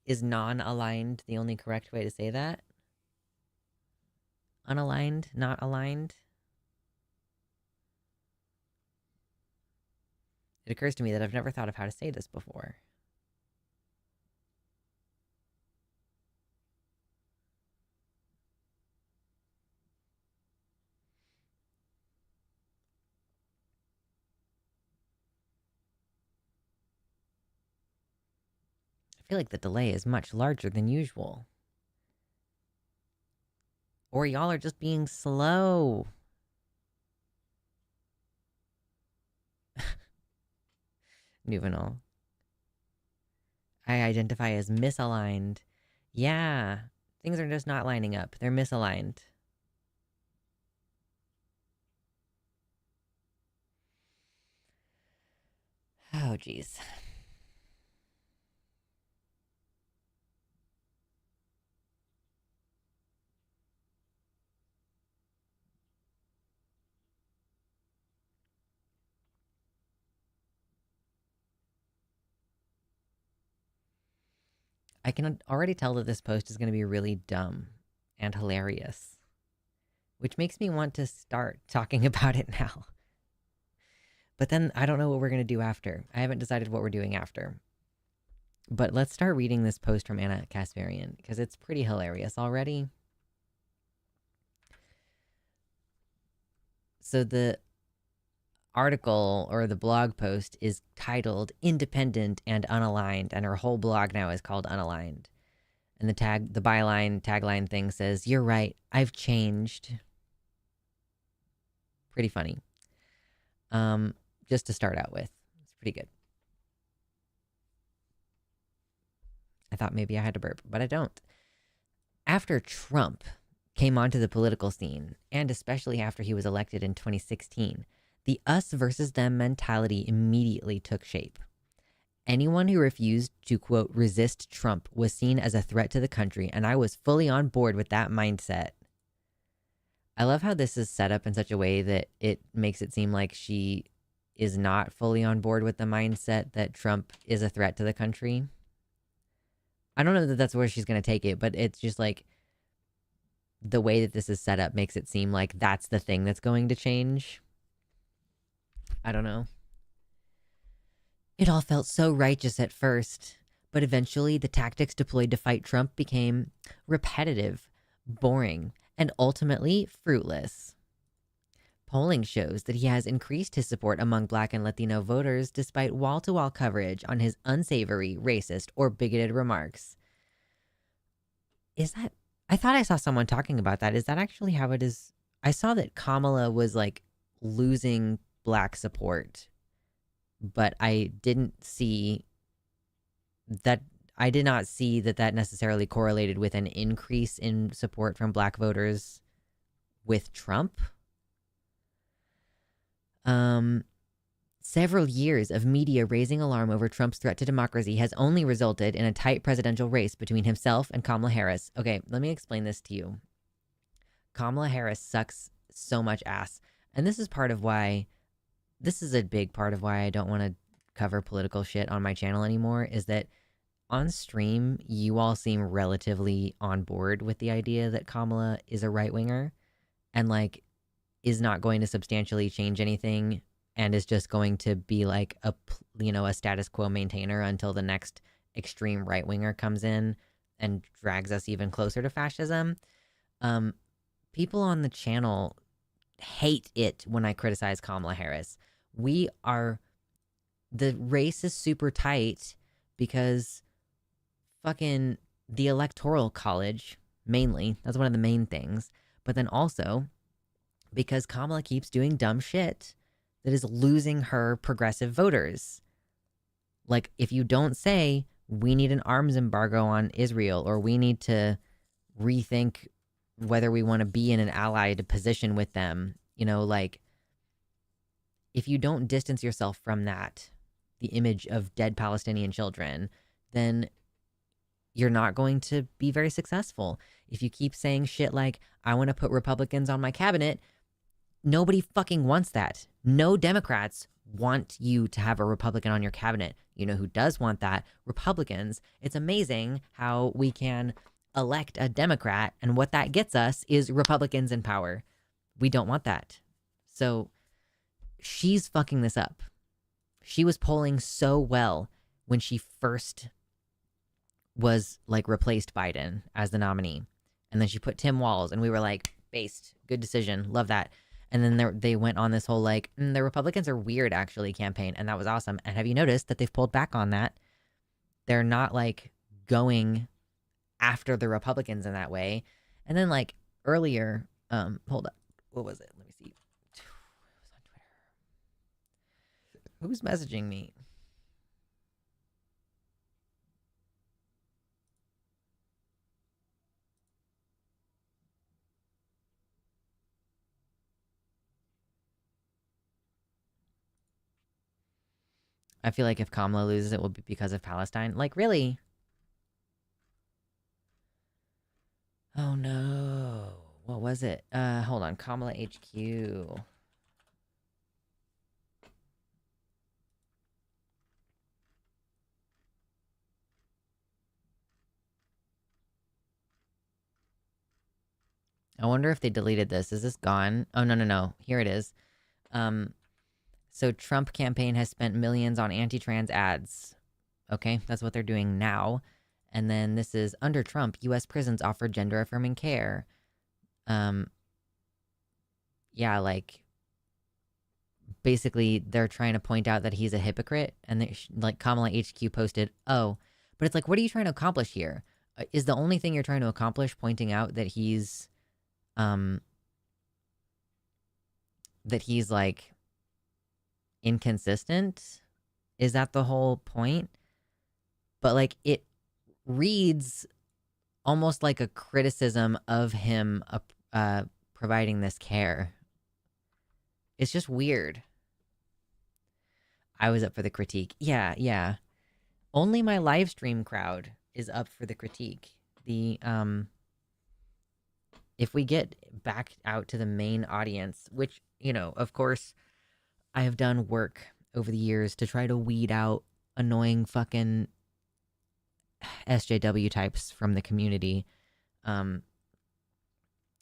Is non-aligned the only correct way to say that? Unaligned, not aligned? It occurs to me that I've never thought of how to say this before. I feel like the delay is much larger than usual. Or y'all are just being slow. Nuvenal. I identify as misaligned. Yeah, things are just not lining up. They're misaligned. Oh, geez. I can already tell that this post is going to be really dumb and hilarious, which makes me want to start talking about it now. But then I don't know what we're going to do after. I haven't decided what we're doing after. But let's start reading this post from Anna Kasparian because it's pretty hilarious already. So the article or the blog post is titled Independent and Unaligned, and her whole blog now is called Unaligned. And the tagline thing says, "You're right, I've changed." Pretty funny. Just to start out with. It's pretty good. I thought maybe I had to burp, but I don't. After Trump came onto the political scene, and especially after he was elected in 2016, the us versus them mentality immediately took shape. Anyone who refused to, quote, resist Trump was seen as a threat to the country, and I was fully on board with that mindset. I love how this is set up in such a way that it makes it seem like she is not fully on board with the mindset that Trump is a threat to the country. I don't know that that's where she's going to take it, but it's just like the way that this is set up makes it seem like that's the thing that's going to change. I don't know. It all felt so righteous at first, but eventually the tactics deployed to fight Trump became repetitive, boring, and ultimately fruitless. Polling shows that he has increased his support among Black and Latino voters despite wall-to-wall coverage on his unsavory, racist, or bigoted remarks. Is that... I thought I saw someone talking about that. Is that actually how it is? I saw that Kamala was, like, losing Black support, but I didn't see that... I did not see that that necessarily correlated with an increase in support from Black voters with Trump. Several years of media raising alarm over Trump's threat to democracy has only resulted in a tight presidential race between himself and Kamala Harris. Okay, let me explain this to you. Kamala Harris sucks so much ass. And this is part of why, this is a big part of why I don't want to cover political shit on my channel anymore, is that on stream, you all seem relatively on board with the idea that Kamala is a right-winger and, like, is not going to substantially change anything and is just going to be like a status quo maintainer until the next extreme right-winger comes in and drags us even closer to fascism. People on the channel hate it when I criticize Kamala Harris. The race is super tight because fucking the Electoral College, mainly, that's one of the main things, but then also because Kamala keeps doing dumb shit that is losing her progressive voters. Like, if you don't say, we need an arms embargo on Israel, or we need to rethink whether we want to be in an allied position with them, like, if you don't distance yourself from that, the image of dead Palestinian children, then you're not going to be very successful. If you keep saying shit like, I want to put Republicans on my cabinet, nobody fucking wants that. No Democrats want you to have a Republican on your cabinet. You know who does want that? Republicans. It's amazing how we can elect a Democrat, and what that gets us is Republicans in power. We don't want that. So she's fucking this up. She was polling so well when she first was, like, replaced Biden as the nominee. And then she put Tim Walz, and we were like, based. Good decision. Love that. And then they went on this whole, like, the Republicans are weird, actually, campaign. And that was awesome. And have you noticed that they've pulled back on that? They're not, like, going after the Republicans in that way. And then, like, earlier, hold up. What was it? Let me see. It was on Twitter. Who's messaging me? I feel like if Kamala loses, it will be because of Palestine. Like, really? Oh no. What was it? Hold on. Kamala HQ. I wonder if they deleted this. Is this gone? Oh, no, no, no. Here it is. So Trump campaign has spent millions on anti-trans ads. Okay, that's what they're doing now. And then this is under Trump, U.S. prisons offer gender-affirming care. Yeah, like basically they're trying to point out that he's a hypocrite, and like Kamala HQ posted, "Oh, but it's like, what are you trying to accomplish here? Is the only thing you're trying to accomplish pointing out that he's like inconsistent? Is that the whole point?" But like it reads almost like a criticism of him providing this care. It's just weird. I was up for the critique. Yeah, yeah. Only my live stream crowd is up for the critique. The if we get back out to the main audience, which, of course, I have done work over the years to try to weed out annoying fucking SJW types from the community.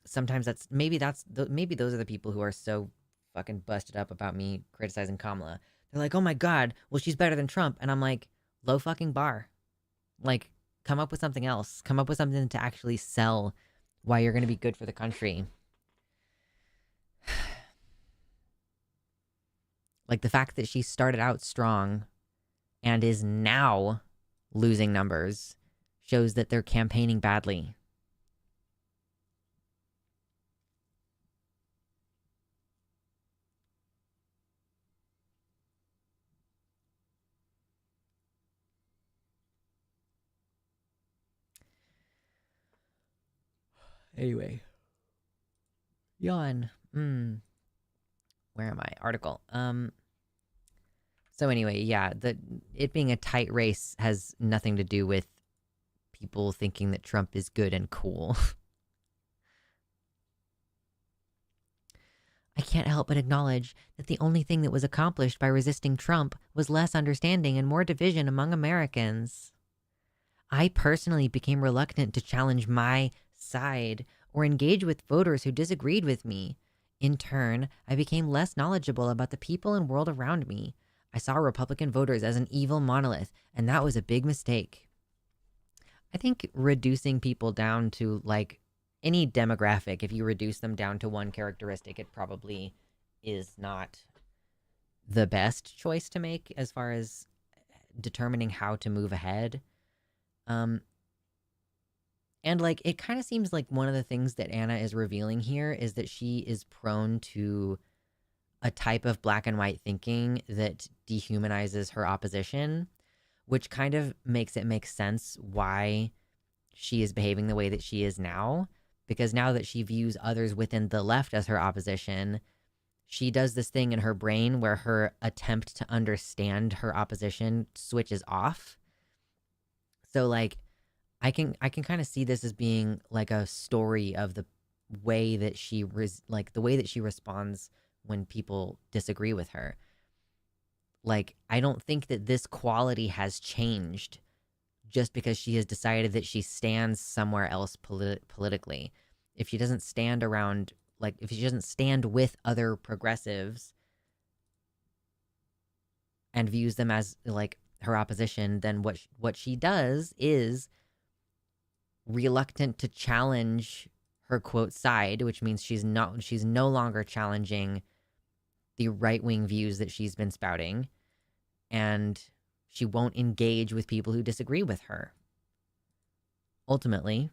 Sometimes maybe those are the people who are so fucking busted up about me criticizing Kamala. They're like, "Oh my god, well she's better than Trump," and I'm like, low fucking bar. Like, come up with something else. Come up with something to actually sell why you're going to be good for the country. Like the fact that she started out strong and is now losing numbers shows that they're campaigning badly. Anyway. Yawn. Where am I? Article. So anyway, yeah, it being a tight race has nothing to do with people thinking that Trump is good and cool. I can't help but acknowledge that the only thing that was accomplished by resisting Trump was less understanding and more division among Americans. I personally became reluctant to challenge my side or engage with voters who disagreed with me. In turn, I became less knowledgeable about the people and world around me. I saw Republican voters as an evil monolith, and that was a big mistake. I think reducing people down to, like, any demographic, if you reduce them down to one characteristic, it probably is not the best choice to make as far as determining how to move ahead. And like it kind of seems like one of the things that Anna is revealing here is that she is prone to a type of black and white thinking that dehumanizes her opposition, which kind of makes it make sense why she is behaving the way that she is now. Because now that she views others within the left as her opposition, she does this thing in her brain where her attempt to understand her opposition switches off. So like I can kind of see this as being like a story of the way that the way that she responds when people disagree with her. Like, I don't think that this quality has changed just because she has decided that she stands somewhere else politically. If she doesn't stand around, like, if she doesn't stand with other progressives and views them as, like, her opposition, then what she does is reluctant to challenge her quote side, which means she's no longer challenging the right-wing views that she's been spouting, and she won't engage with people who disagree with her. Ultimately,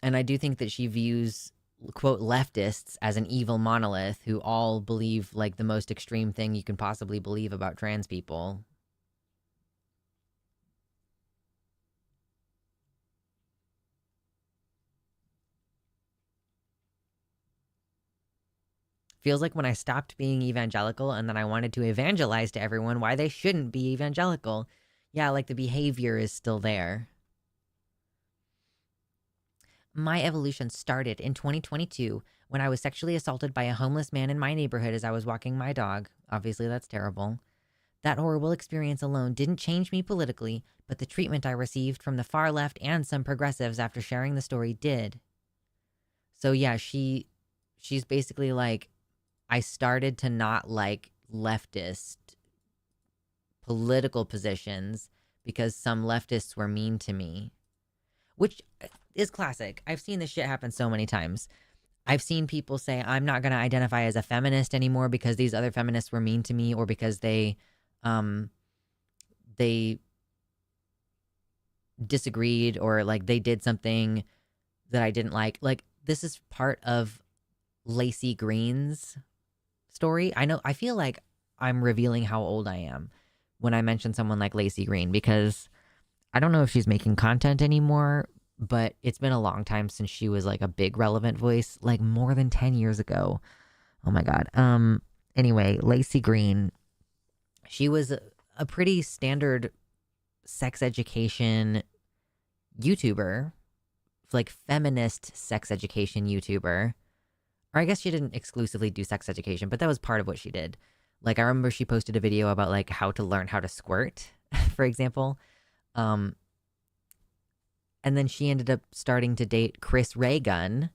and I do think that she views quote leftists as an evil monolith who all believe like the most extreme thing you can possibly believe about trans people. Feels like when I stopped being evangelical and then I wanted to evangelize to everyone why they shouldn't be evangelical. Yeah, like the behavior is still there. My evolution started in 2022 when I was sexually assaulted by a homeless man in my neighborhood as I was walking my dog. Obviously, that's terrible. That horrible experience alone didn't change me politically, but the treatment I received from the far left and some progressives after sharing the story did. So yeah, she's basically like, I started to not like leftist political positions because some leftists were mean to me, which is classic. I've seen this shit happen so many times. I've seen people say, I'm not going to identify as a feminist anymore because these other feminists were mean to me, or because they disagreed, or like they did something that I didn't like. Like, this is part of Lacey Green's story. I feel like I'm revealing how old I am when I mention someone like Lacey Green, because I don't know if she's making content anymore, but it's been a long time since she was like a big relevant voice, like more than 10 years ago. Oh my God. Anyway, Lacey Green, she was a pretty standard sex education YouTuber, like feminist sex education YouTuber. Or I guess she didn't exclusively do sex education, but that was part of what she did. Like, I remember she posted a video about like how to learn how to squirt, for example. And then she ended up starting to date Chris Ray Gun,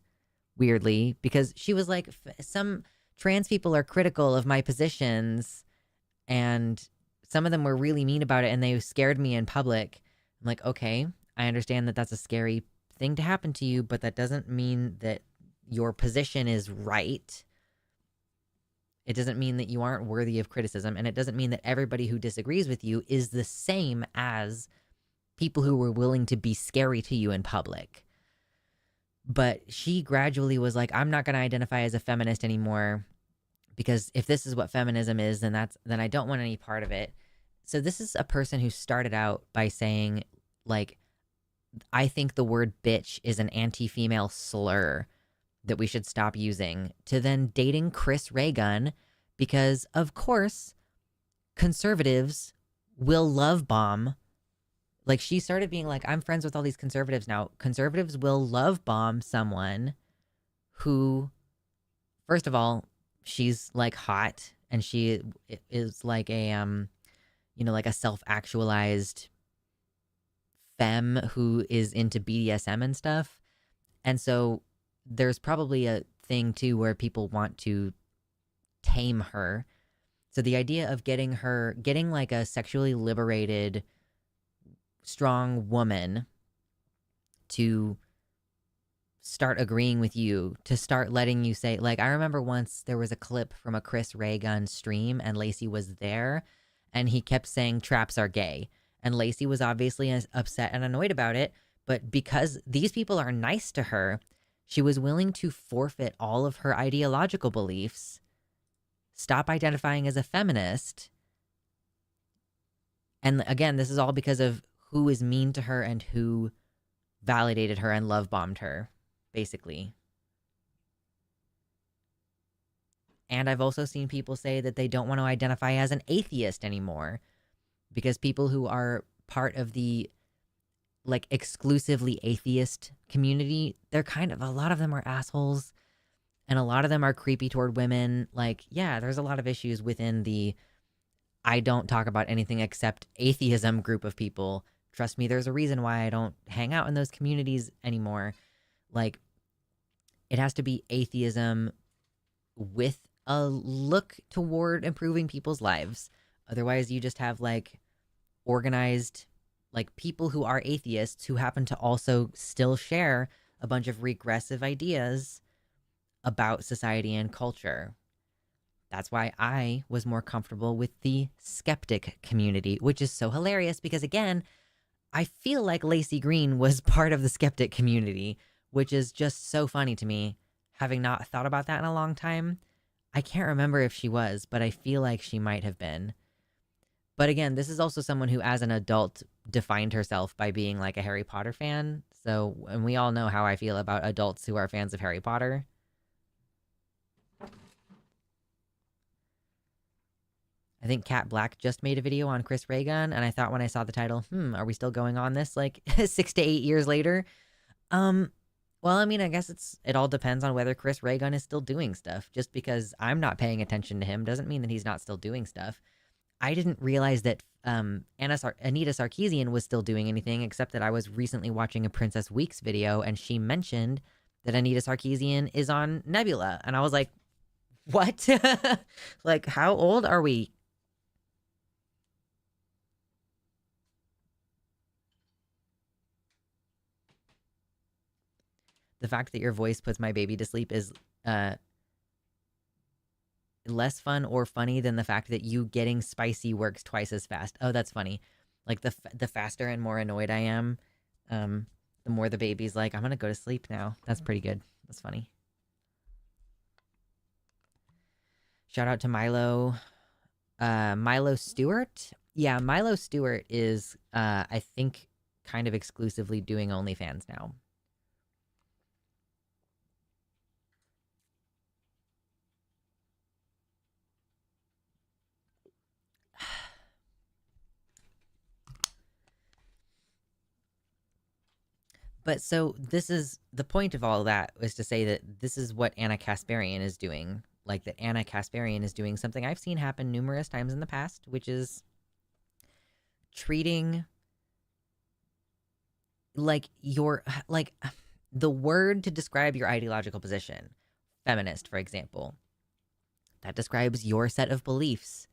weirdly, because she was like, some trans people are critical of my positions, and some of them were really mean about it, and they scared me in public. I'm like, okay, I understand that that's a scary thing to happen to you, but that doesn't mean that your position is right. It doesn't mean that you aren't worthy of criticism, and it doesn't mean that everybody who disagrees with you is the same as people who were willing to be scary to you in public. But she gradually was like, I'm not going to identify as a feminist anymore, because if this is what feminism is, then I don't want any part of it. So this is a person who started out by saying, like, I think the word bitch is an anti-female slur that we should stop using, to then dating Chris Ray Gun, because of course conservatives will love bomb. Like, she started being like, I'm friends with all these conservatives now. Conservatives will love bomb someone who, first of all, she's like hot, and she is like a like a self-actualized femme who is into BDSM and stuff. And so there's probably a thing too where people want to tame her. So the idea of getting like a sexually liberated, strong woman to start agreeing with you, to start letting you say, like, I remember once there was a clip from a Chris Ray Gun stream and Lacey was there, and he kept saying traps are gay. And Lacey was obviously upset and annoyed about it, but because these people are nice to her, she was willing to forfeit all of her ideological beliefs, stop identifying as a feminist. And again, this is all because of who is mean to her and who validated her and love bombed her, basically. And I've also seen people say that they don't want to identify as an atheist anymore, because people who are part of the like exclusively atheist community, they're kind of, a lot of them are assholes, and a lot of them are creepy toward women. Like, yeah, there's a lot of issues within the I don't talk about anything except atheism group of people. Trust me, there's a reason why I don't hang out in those communities anymore. Like, it has to be atheism with a look toward improving people's lives. Otherwise, you just have like organized, like, people who are atheists who happen to also still share a bunch of regressive ideas about society and culture. That's why I was more comfortable with the skeptic community, which is so hilarious because, again, I feel like Lacey Green was part of the skeptic community, which is just so funny to me, having not thought about that in a long time. I can't remember if she was, but I feel like she might have been. But again, this is also someone who, as an adult, defined herself by being like a Harry Potter fan. So, and we all know how I feel about adults who are fans of Harry Potter. I think Kat Black just made a video on Chris Ray Gun, and I thought when I saw the title, are we still going on this like 6 to 8 years later? Um, well, I mean, I guess it all depends on whether Chris Ray Gun is still doing stuff. Just because I'm not paying attention to him doesn't mean that he's not still doing stuff. I didn't realize that Anita Sarkeesian was still doing anything, except that I was recently watching a Princess Weeks video, and she mentioned that Anita Sarkeesian is on Nebula, and I was like, what? Like, how old are we? The fact that your voice puts my baby to sleep is uh less fun or funny than the fact that you getting spicy works twice as fast. Oh, that's funny. Like the faster and more annoyed I am, the more the baby's like, I'm gonna go to sleep now. That's pretty good. That's funny. Shout out to Milo. Milo Stewart. Yeah, Milo Stewart is I think kind of exclusively doing OnlyFans now. But so this is the point of all that, was to say that this is what Anna Kasparian is doing. Like, that Anna Kasparian is doing something I've seen happen numerous times in the past, which is treating like your like the word to describe your ideological position, feminist, for example, that describes your set of beliefs.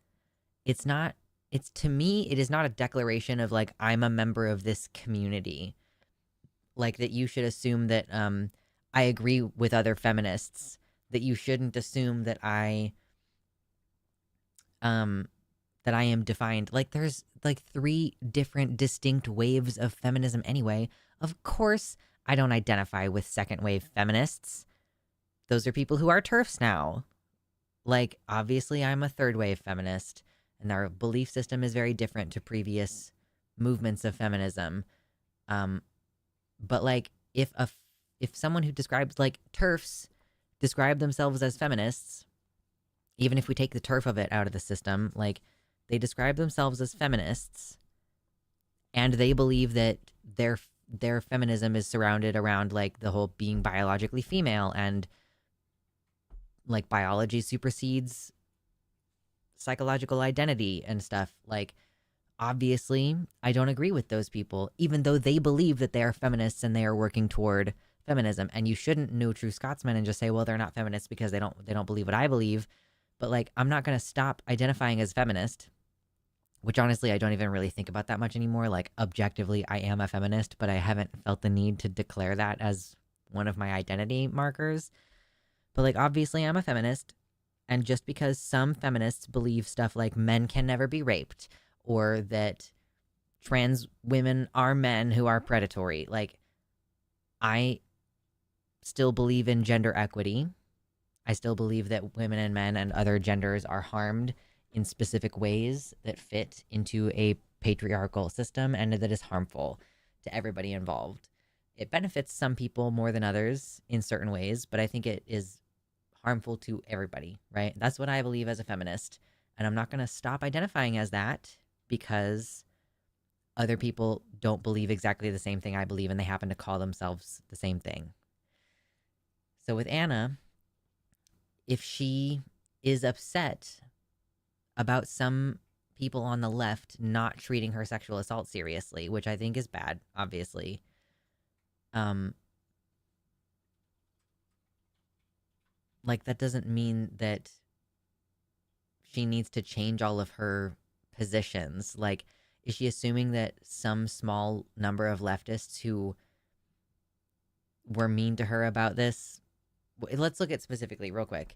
It's not, it's, to me, it is not a declaration of like, I'm a member of this community. Like, that you should assume that I agree with other feminists, that you shouldn't assume that I am defined. Like, there's like 3 different distinct waves of feminism anyway. Of course, I don't identify with second wave feminists. Those are people who are TERFs now. Like, obviously, I'm a third wave feminist, and our belief system is very different to previous movements of feminism. But like, if someone who describes, like, TERFs describe themselves as feminists, even if we take the TERF of it out of the system, like, they describe themselves as feminists, and they believe that their feminism is surrounded around like the whole being biologically female, and like biology supersedes psychological identity and stuff. Like, obviously, I don't agree with those people, even though they believe that they are feminists and they are working toward feminism. And you shouldn't know true Scotsman and just say, well, they're not feminists because they don't believe what I believe. But like, I'm not going to stop identifying as feminist, which honestly, I don't even really think about that much anymore. Like, objectively, I am a feminist, but I haven't felt the need to declare that as one of my identity markers. But like, obviously, I'm a feminist. And just because some feminists believe stuff like men can never be raped, or that trans women are men who are predatory, like, I still believe in gender equity. I still believe that women and men and other genders are harmed in specific ways that fit into a patriarchal system and that is harmful to everybody involved. It benefits some people more than others in certain ways, but I think it is harmful to everybody, right? That's what I believe as a feminist. And I'm not going to stop identifying as that because other people don't believe exactly the same thing I believe, and they happen to call themselves the same thing. So with Anna, if she is upset about some people on the left not treating her sexual assault seriously, which I think is bad, obviously, like, that doesn't mean that she needs to change all of her positions. Like, is she assuming that some small number of leftists who were mean to her about this? Let's look at specifically real quick.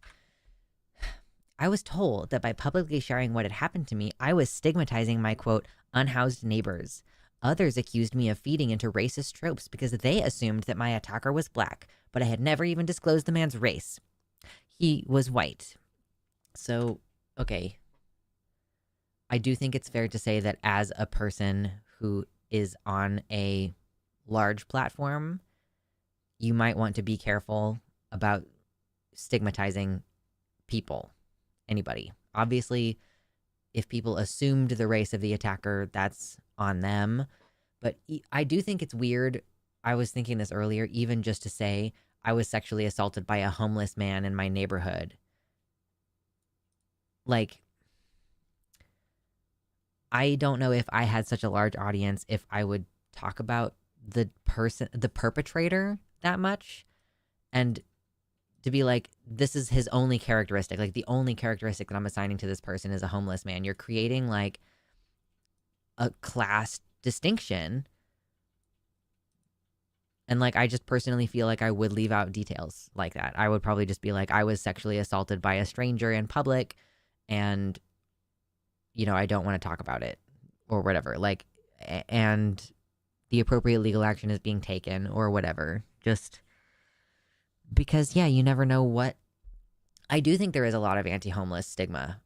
I was told that by publicly sharing what had happened to me, I was stigmatizing my, quote, unhoused neighbors. Others accused me of feeding into racist tropes because they assumed that my attacker was black, but I had never even disclosed the man's race. He was white. So, okay. I do think it's fair to say that as a person who is on a large platform, you might want to be careful about stigmatizing people, anybody. Obviously, if people assumed the race of the attacker, that's on them. But I do think it's weird. I was thinking this earlier, even just to say I was sexually assaulted by a homeless man in my neighborhood. Like, I don't know if I had such a large audience if I would talk about the perpetrator that much, and to be like, this is his only characteristic. Like, the only characteristic that I'm assigning to this person is a homeless man. You're creating like a class distinction. And like, I just personally feel like I would leave out details like that. I would probably just be like, I was sexually assaulted by a stranger in public, and I don't want to talk about it or whatever. Like, and the appropriate legal action is being taken or whatever. Just because, yeah, you never know what. I do think there is a lot of anti-homeless stigma,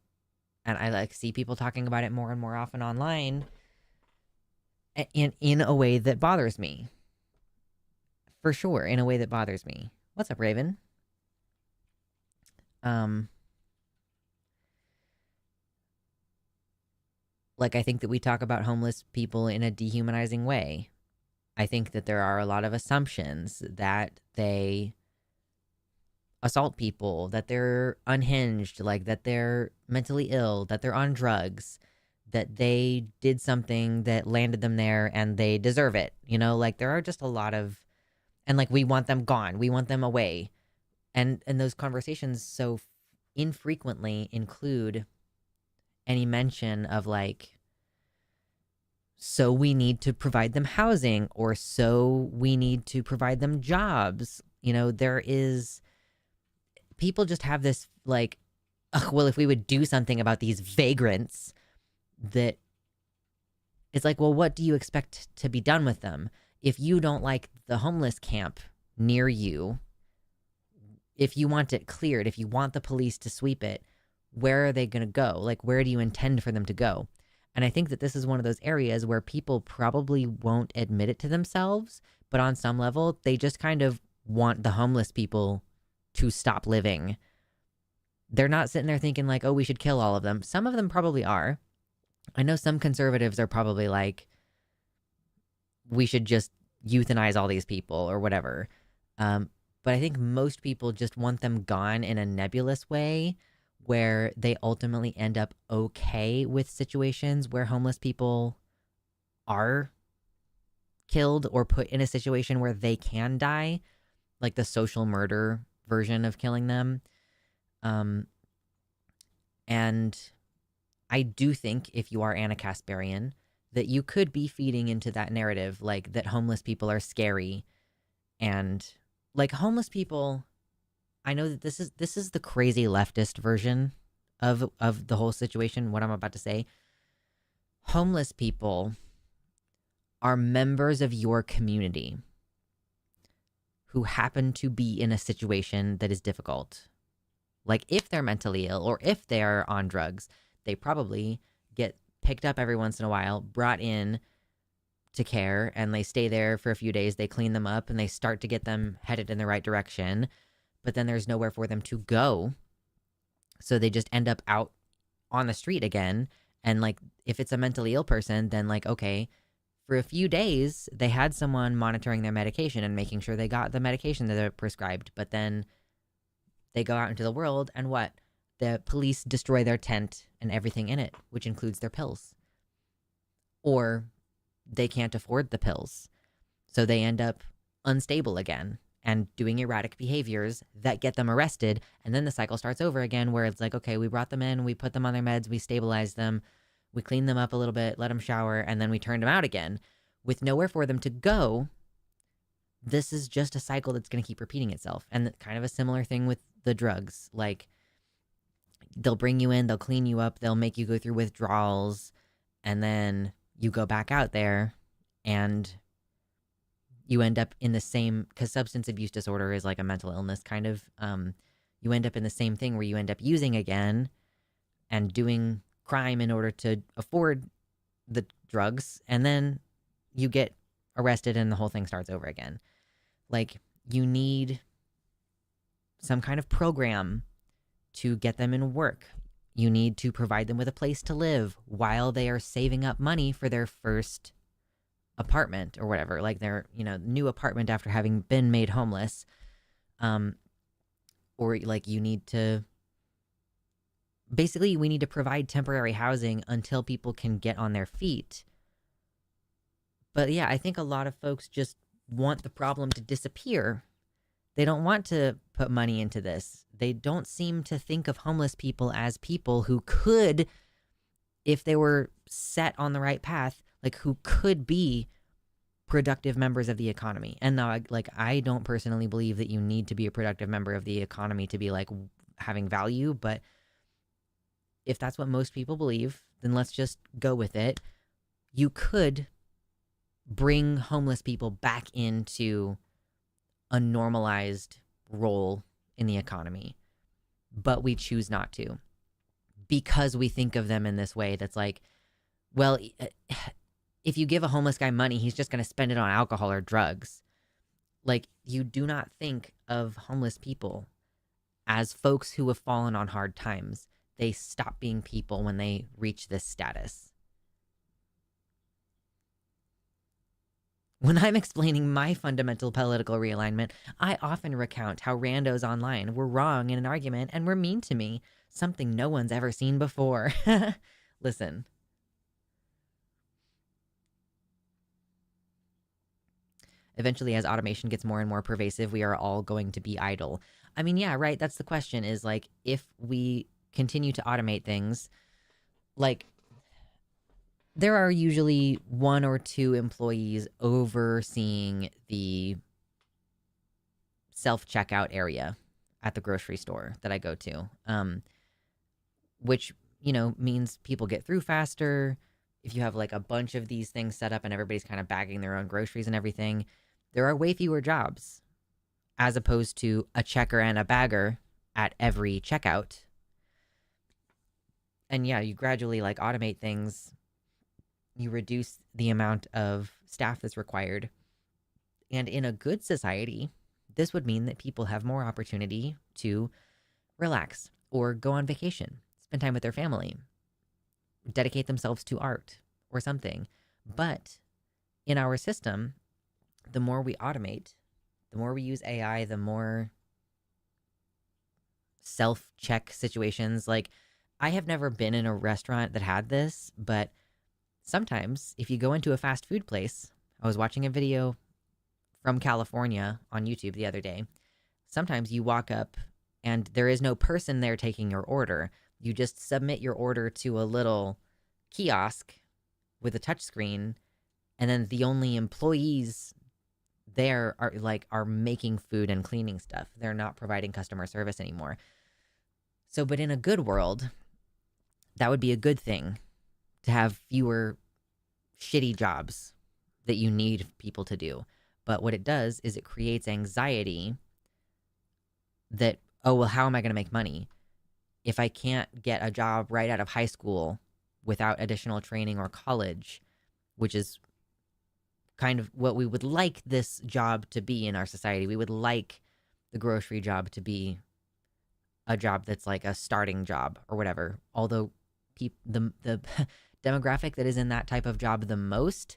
and I like see people talking about it more and more often online in a way that bothers me. For sure, in a way that bothers me. What's up, Raven? Like, I think that we talk about homeless people in a dehumanizing way. I think that there are a lot of assumptions that they assault people, that they're unhinged, like that they're mentally ill, that they're on drugs, that they did something that landed them there and they deserve it. Like, there are just a lot of, and like, we want them gone, we want them away. And those conversations so infrequently include any mention of like, so we need to provide them housing, or so we need to provide them jobs. There is, people just have this like, well, if we would do something about these vagrants, that it's like, well, what do you expect to be done with them? If you don't like the homeless camp near you, if you want it cleared, if you want the police to sweep it, where are they going to go? Like, where do you intend for them to go? And I think that this is one of those areas where people probably won't admit it to themselves, but on some level, they just kind of want the homeless people to stop living. They're not sitting there thinking like, oh, we should kill all of them. Some of them probably are. I know some conservatives are probably like, we should just euthanize all these people or whatever. But I think most people just want them gone in a nebulous way, where they ultimately end up okay with situations where homeless people are killed or put in a situation where they can die, like the social murder version of killing them. And I do think, if you are Anna Kasparian, that you could be feeding into that narrative, like that homeless people are scary, and like homeless people, I know that this is the crazy leftist version of the whole situation, what I'm about to say. Homeless people are members of your community who happen to be in a situation that is difficult. Like, if they're mentally ill or if they are on drugs, they probably get picked up every once in a while, brought in to care, and they stay there for a few days. They clean them up and they start to get them headed in the right direction. But then there's nowhere for them to go. So they just end up out on the street again. And like, if it's a mentally ill person, then like, okay, for a few days, they had someone monitoring their medication and making sure they got the medication that they're prescribed. But then they go out into the world, and what? The police destroy their tent and everything in it, which includes their pills. Or they can't afford the pills. So they end up unstable again and doing erratic behaviors that get them arrested. And then the cycle starts over again, where it's like, okay, we brought them in, we put them on their meds, we stabilized them, we cleaned them up a little bit, let them shower, and then we turned them out again with nowhere for them to go. This is just a cycle that's going to keep repeating itself. And kind of a similar thing with the drugs. Like, they'll bring you in, they'll clean you up, they'll make you go through withdrawals, and then you go back out there and you end up in the same, because substance abuse disorder is like a mental illness kind of, you end up in the same thing where you end up using again and doing crime in order to afford the drugs, and then you get arrested and the whole thing starts over again. Like, you need some kind of program to get them in work. you need to provide them with a place to live while they are saving up money for their first apartment or whatever, like their, new apartment after having been made homeless. Um, or like you need to basically we need to provide temporary housing until people can get on their feet. But yeah, I think a lot of folks just want the problem to disappear. They don't want to put money into this. They don't seem to think of homeless people as people who could, if they were set on the right path, like who could be productive members of the economy. And now, like, I don't personally believe that you need to be a productive member of the economy to be like having value. But if that's what most people believe, then let's just go with it. You could bring homeless people back into a normalized role in the economy, but we choose not to because we think of them in this way that's like, well, if you give a homeless guy money, he's just going to spend it on alcohol or drugs. Like, you do not think of homeless people as folks who have fallen on hard times. They stop being people when they reach this status. When I'm explaining my fundamental political realignment, I often recount how randos online were wrong in an argument and were mean to me, something no one's ever seen before. Listen. Eventually, as automation gets more and more pervasive, we are all going to be idle. I mean, yeah, right. That's the question is like, if we continue to automate things, like, there are usually 1 or 2 employees overseeing the self-checkout area at the grocery store that I go to, which, means people get through faster. If you have like a bunch of these things set up and everybody's kind of bagging their own groceries and everything, there are way fewer jobs as opposed to a checker and a bagger at every checkout. And yeah, you gradually like automate things. You reduce the amount of staff that's required. And in a good society, this would mean that people have more opportunity to relax or go on vacation, spend time with their family, dedicate themselves to art or something. But in our system, the more we automate, the more we use AI, the more self-check situations. Like, I have never been in a restaurant that had this, but sometimes if you go into a fast food place, I was watching a video from California on YouTube the other day. Sometimes you walk up and there is no person there taking your order. You just submit your order to a little kiosk with a touch screen, and then the only employees there are making food and cleaning stuff. They're not providing customer service anymore. So, but in a good world, that would be a good thing, to have fewer shitty jobs that you need people to do. But what it does is it creates anxiety that, oh, well, how am I going to make money if I can't get a job right out of high school without additional training or college, which is kind of what we would like this job to be in our society. We would like the grocery job to be a job that's like a starting job or whatever. Although the demographic that is in that type of job the most,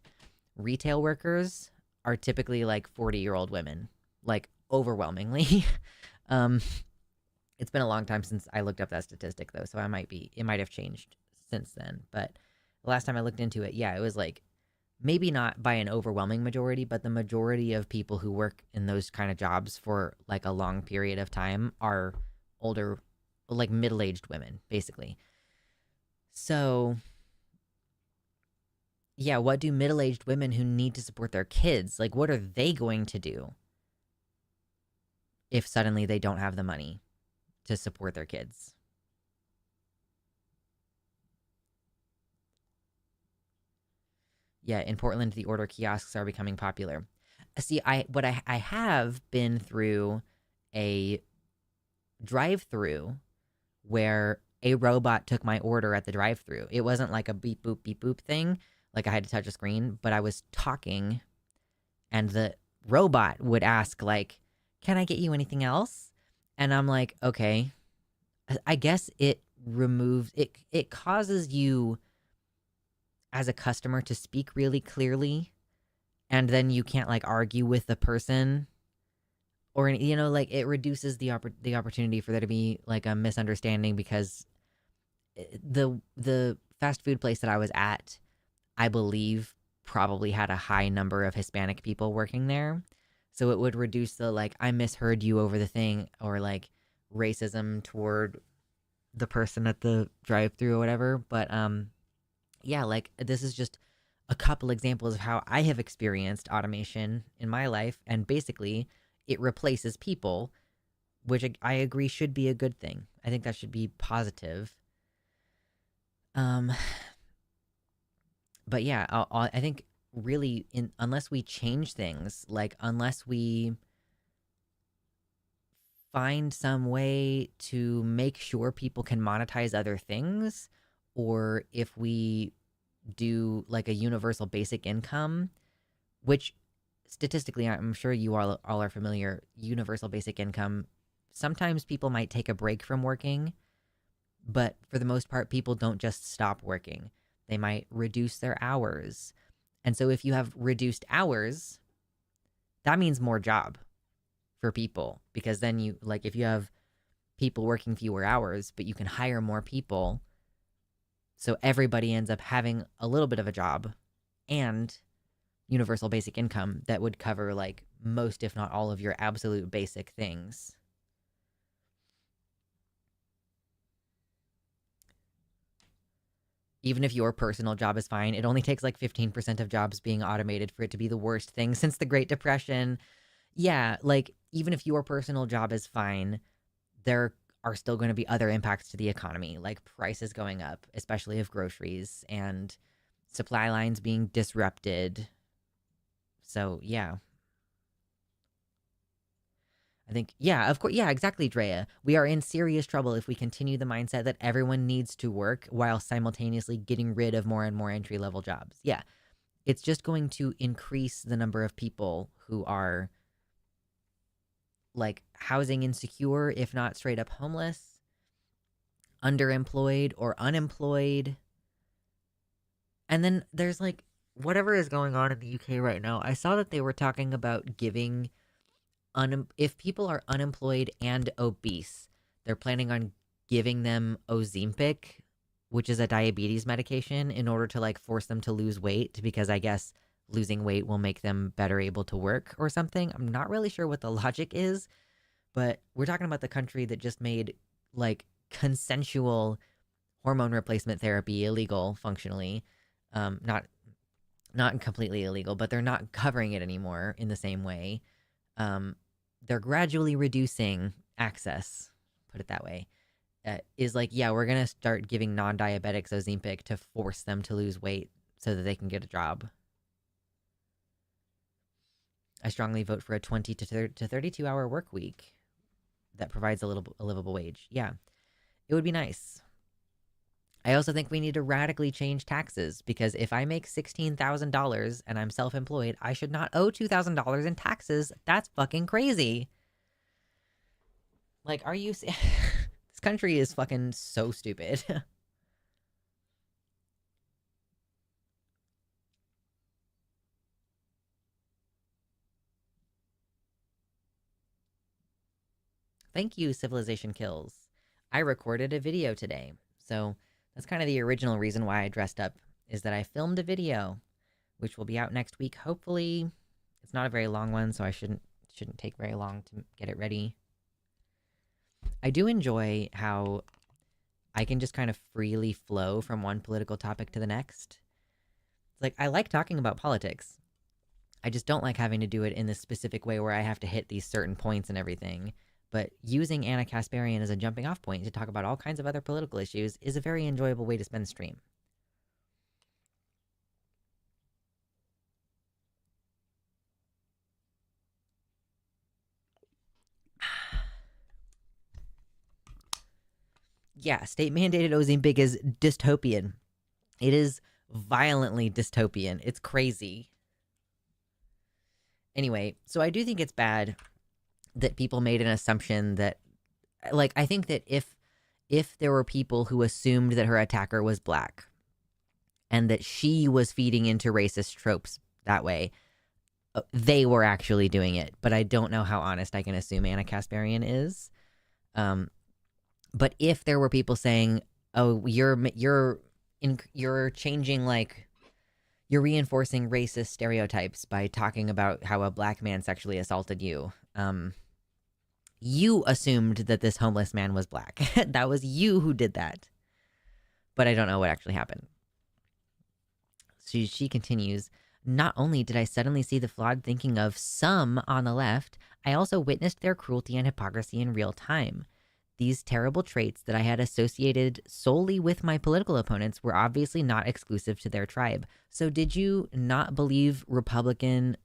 retail workers, are typically like 40-year-old women, like overwhelmingly. It's been a long time since I looked up that statistic though, so it might have changed since then. But the last time I looked into it, yeah, it was like maybe not by an overwhelming majority, but the majority of people who work in those kind of jobs for like a long period of time are older, like middle-aged women, basically. So yeah, what do middle-aged women who need to support their kids, like what are they going to do if suddenly they don't have the money to support their kids? Yeah, in Portland, the order kiosks are becoming popular. See, I have been through a drive-through where a robot took my order at the drive-through. It wasn't like a beep boop thing, like I had to touch a screen, but I was talking and the robot would ask like, "Can I get you anything else?" And I'm like, "Okay." I guess it removes it causes you as a customer to speak really clearly, and then you can't like argue with the person, or like it reduces the opportunity for there to be like a misunderstanding, because the fast food place that I was at, I believe, probably had a high number of Hispanic people working there. So it would reduce the like, I misheard you over the thing, or like racism toward the person at the drive through or whatever. But yeah, like this is just a couple examples of how I have experienced automation in my life, and basically it replaces people, which I agree should be a good thing. I think that should be positive. Um, but yeah, I think really, unless we change things, like unless we find some way to make sure people can monetize other things, or if we do like a universal basic income, which statistically, I'm sure you all are familiar, universal basic income, sometimes people might take a break from working, but for the most part, people don't just stop working. They might reduce their hours. And so if you have reduced hours, that means more job for people, because then you like, if you have people working fewer hours, but you can hire more people, so everybody ends up having a little bit of a job and universal basic income that would cover like most, if not all, of your absolute basic things. Even if your personal job is fine, it only takes like 15% of jobs being automated for it to be the worst thing since the Great Depression. Yeah, like even if your personal job is fine, there are still going to be other impacts to the economy, like prices going up, especially of groceries, and supply lines being disrupted. So, yeah. I think, yeah, of course, yeah, exactly, Drea. We are in serious trouble if we continue the mindset that everyone needs to work while simultaneously getting rid of more and more entry level jobs. Yeah, it's just going to increase the number of people who are like housing insecure, if not straight up homeless, underemployed, or unemployed. And then there's like whatever is going on in the UK right now. I saw that they were talking about giving if people are unemployed and obese, they're planning on giving them Ozempic, which is a diabetes medication, in order to like force them to lose weight, because I guess losing weight will make them better able to work or something. I'm not really sure what the logic is, but we're talking about the country that just made like consensual hormone replacement therapy illegal functionally. Not completely illegal, but they're not covering it anymore in the same way. Um, they're gradually reducing access, put it that way. Is like, yeah, we're gonna start giving non-diabetics Ozempic to force them to lose weight so that they can get a job. I strongly vote for a 20 to 32 hour work week that provides a livable wage. Yeah, it would be nice. I also think we need to radically change taxes, because if I make $16,000 and I'm self employed, I should not owe $2,000 in taxes. That's fucking crazy. Like, are you. This country is fucking so stupid. Thank you, Civilization Kills. I recorded a video today. So that's kind of the original reason why I dressed up, is that I filmed a video, which will be out next week. Hopefully, it's not a very long one, so I shouldn't take very long to get it ready. I do enjoy how I can just kind of freely flow from one political topic to the next. It's like, I like talking about politics. I just don't like having to do it in this specific way where I have to hit these certain points and everything. But using Anna Kasparian as a jumping off point to talk about all kinds of other political issues is a very enjoyable way to spend the stream. Yeah, state mandated Ozempic is dystopian. It is violently dystopian. It's crazy. Anyway, so I do think it's bad that people made an assumption that, like, I think that if if there were people who assumed that her attacker was black and that she was feeding into racist tropes that way, they were actually doing it. But I don't know how honest I can assume Anna Kasparian is. But if there were people saying, "Oh, you're changing, like, you're reinforcing racist stereotypes by talking about how a black man sexually assaulted you," you assumed that this homeless man was black. That was you who did that. But I don't know what actually happened. She continues, "Not only did I suddenly see the flawed thinking of some on the left, I also witnessed their cruelty and hypocrisy in real time. These terrible traits that I had associated solely with my political opponents were obviously not exclusive to their tribe." So did you not believe Republican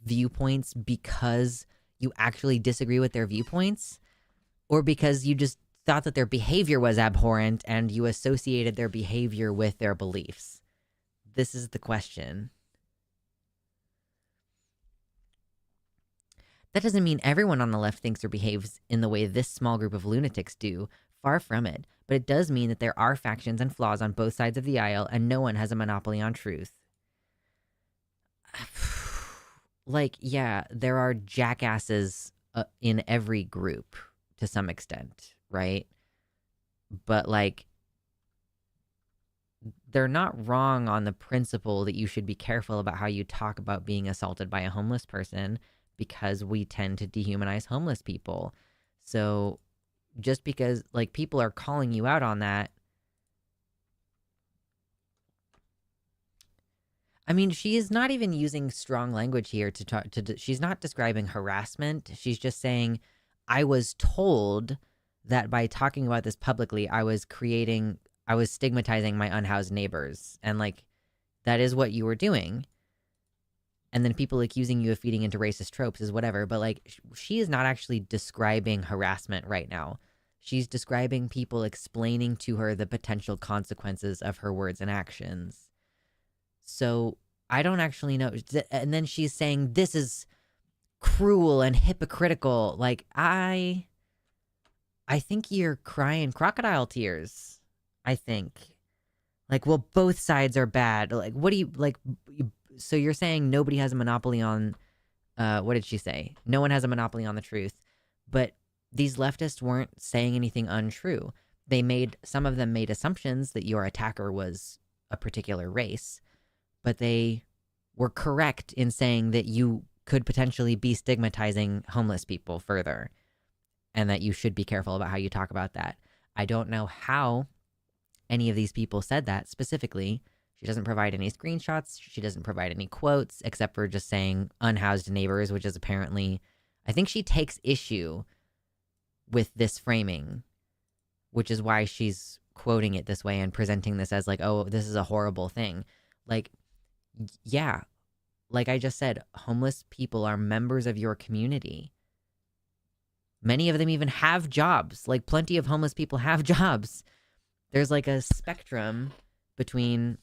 viewpoints because you actually disagree with their viewpoints? Or because you just thought that their behavior was abhorrent and you associated their behavior with their beliefs? This is the question. That doesn't mean everyone on the left thinks or behaves in the way this small group of lunatics do. Far from it. But it does mean that there are factions and flaws on both sides of the aisle, and no one has a monopoly on truth. Like, yeah, there are jackasses in every group to some extent, right? But, like, they're not wrong on the principle that you should be careful about how you talk about being assaulted by a homeless person, because we tend to dehumanize homeless people. So just because, like, people are calling you out on that, I mean, she is not even using strong language here to talk to. She's not describing harassment. She's just saying, I was told that by talking about this publicly, I was stigmatizing my unhoused neighbors. And, like, that is what you were doing. And then people accusing you of feeding into racist tropes is whatever. But, like, she is not actually describing harassment right now. She's describing people explaining to her the potential consequences of her words and actions. So I don't actually know. And then she's saying this is cruel and hypocritical. Like, I think you're crying crocodile tears. I think. Like, well, both sides are bad. Like, what do you, like, so you're saying nobody has a monopoly on, what did she say? No one has a monopoly on the truth. But these leftists weren't saying anything untrue. Some of them made assumptions that your attacker was a particular race, but they were correct in saying that you could potentially be stigmatizing homeless people further, and that you should be careful about how you talk about that. I don't know how any of these people said that specifically. She doesn't provide any screenshots. She doesn't provide any quotes, except for just saying unhoused neighbors, which is apparently, I think she takes issue with this framing, which is why she's quoting it this way and presenting this as like, oh, this is a horrible thing. Like, yeah, like I just said, homeless people are members of your community. Many of them even have jobs. Like, plenty of homeless people have jobs. There's like a spectrum between,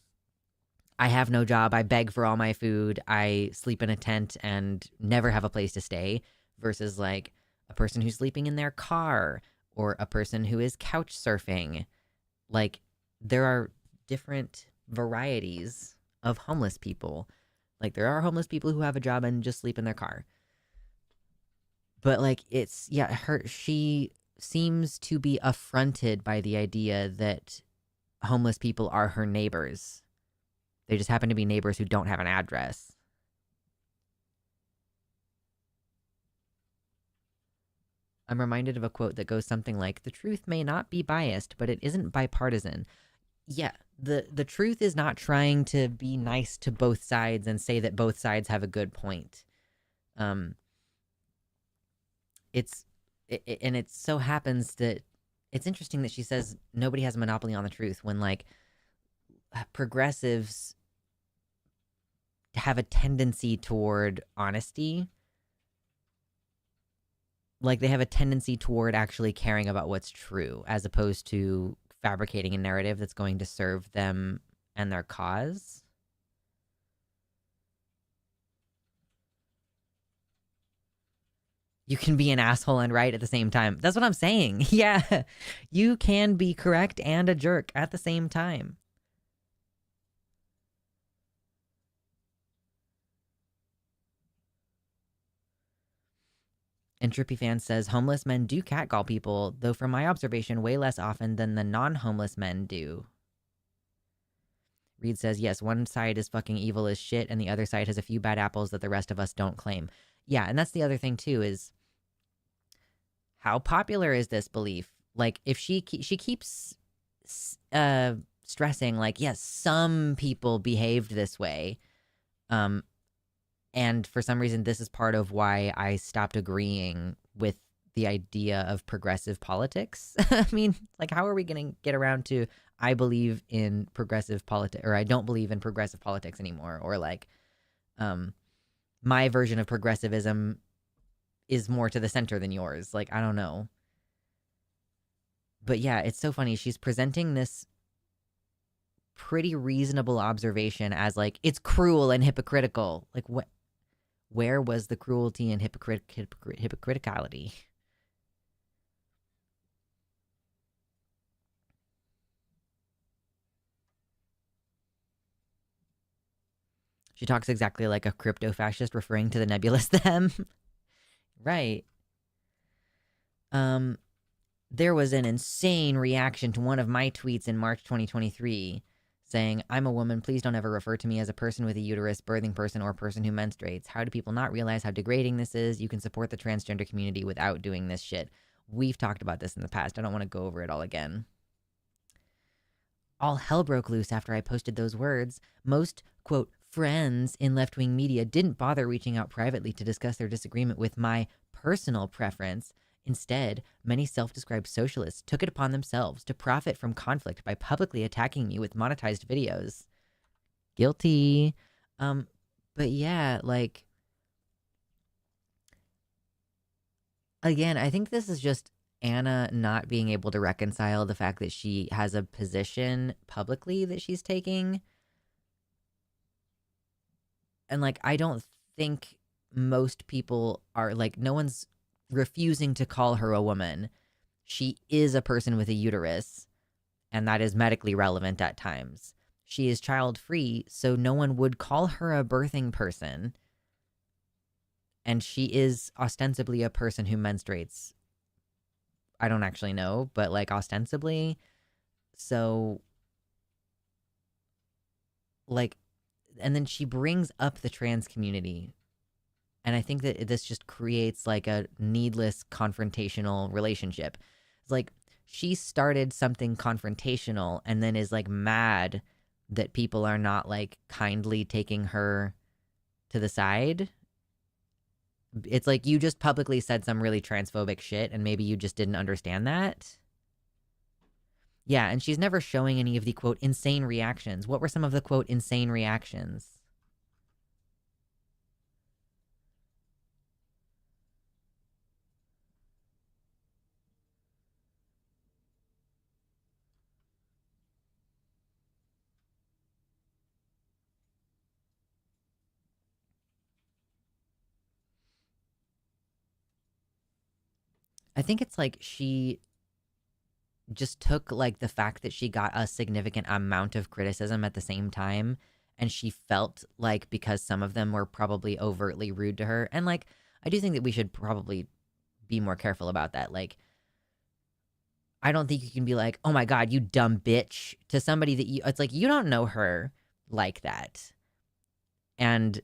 I have no job, I beg for all my food, I sleep in a tent and never have a place to stay, versus like a person who's sleeping in their car, or a person who is couch surfing. Like, there are different varieties of homeless people. Like, there are homeless people who have a job and just sleep in their car. But like, it's, yeah, she seems to be affronted by the idea that homeless people are her neighbors. They just happen to be neighbors who don't have an address. I'm reminded of a quote that goes something like, "The truth may not be biased, but it isn't bipartisan." Yeah, the truth is not trying to be nice to both sides and say that both sides have a good point. And it so happens that it's interesting that she says nobody has a monopoly on the truth, when like progressives have a tendency toward honesty. Like, they have a tendency toward actually caring about what's true, as opposed to fabricating a narrative that's going to serve them and their cause. You can be an asshole and right at the same time. That's what I'm saying. Yeah. You can be correct and a jerk at the same time. And Trippy Fan says homeless men do catcall people, though from my observation, way less often than the non-homeless men do. Reed says, yes, one side is fucking evil as shit, and the other side has a few bad apples that the rest of us don't claim. Yeah, and that's the other thing too, is how popular is this belief? Like, if she keeps stressing, like, yes, some people behaved this way, and for some reason, this is part of why I stopped agreeing with the idea of progressive politics. I mean, like, how are we going to get around to I believe in progressive politics, or I don't believe in progressive politics anymore, or like, my version of progressivism is more to the center than yours. Like, I don't know. But yeah, it's so funny. She's presenting this pretty reasonable observation as like, it's cruel and hypocritical. Like, what? Where was the cruelty and hypocriticality? She talks exactly like a crypto-fascist referring to the nebulous them. Right. There was an insane reaction to one of my tweets in March 2023 saying, I'm a woman, please don't ever refer to me as a person with a uterus, birthing person, or person who menstruates. How do people not realize how degrading this is? You can support the transgender community without doing this shit. We've talked about this in the past. I don't want to go over it all again. All hell broke loose after I posted those words. Most, quote, friends in left-wing media didn't bother reaching out privately to discuss their disagreement with my personal preference. Instead, many self-described socialists took it upon themselves to profit from conflict by publicly attacking me with monetized videos. Guilty. But yeah, like, again, I think this is just Anna not being able to reconcile the fact that she has a position publicly that she's taking. And like, I don't think most people are like, no one's refusing to call her a woman. She is a person with a uterus, and that is medically relevant at times. She is child free, so no one would call her a birthing person. And she is ostensibly a person who menstruates. I don't actually know, but like ostensibly. So, like, and then she brings up the trans community. And I think that this just creates like a needless confrontational relationship. It's like she started something confrontational and then is like mad that people are not like kindly taking her to the side. It's like you just publicly said some really transphobic shit and maybe you just didn't understand that. Yeah, and she's never showing any of the, quote, insane reactions. What were some of the, quote, insane reactions? I think it's like she just took like the fact that she got a significant amount of criticism at the same time, and she felt like because some of them were probably overtly rude to her, and like I do think that we should probably be more careful about that. Like, I don't think you can be like, oh my god, you dumb bitch, to somebody that you, it's like you don't know her like that, and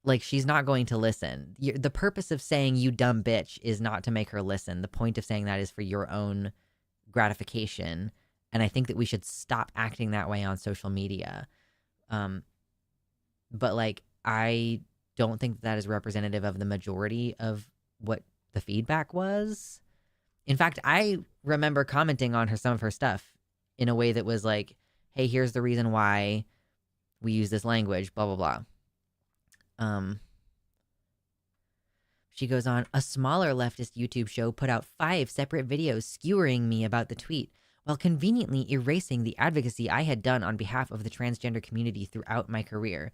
like she's not going to listen. The purpose of saying you dumb bitch is not to make her listen. The point of saying that is for your own gratification. And I think that we should stop acting that way on social media. But like, I don't think that is representative of the majority of what the feedback was. In fact, I remember commenting on some of her stuff in a way that was like, hey, here's the reason why we use this language, blah, blah, blah. She goes on, a smaller leftist YouTube show put out 5 separate videos skewering me about the tweet, while conveniently erasing the advocacy I had done on behalf of the transgender community throughout my career.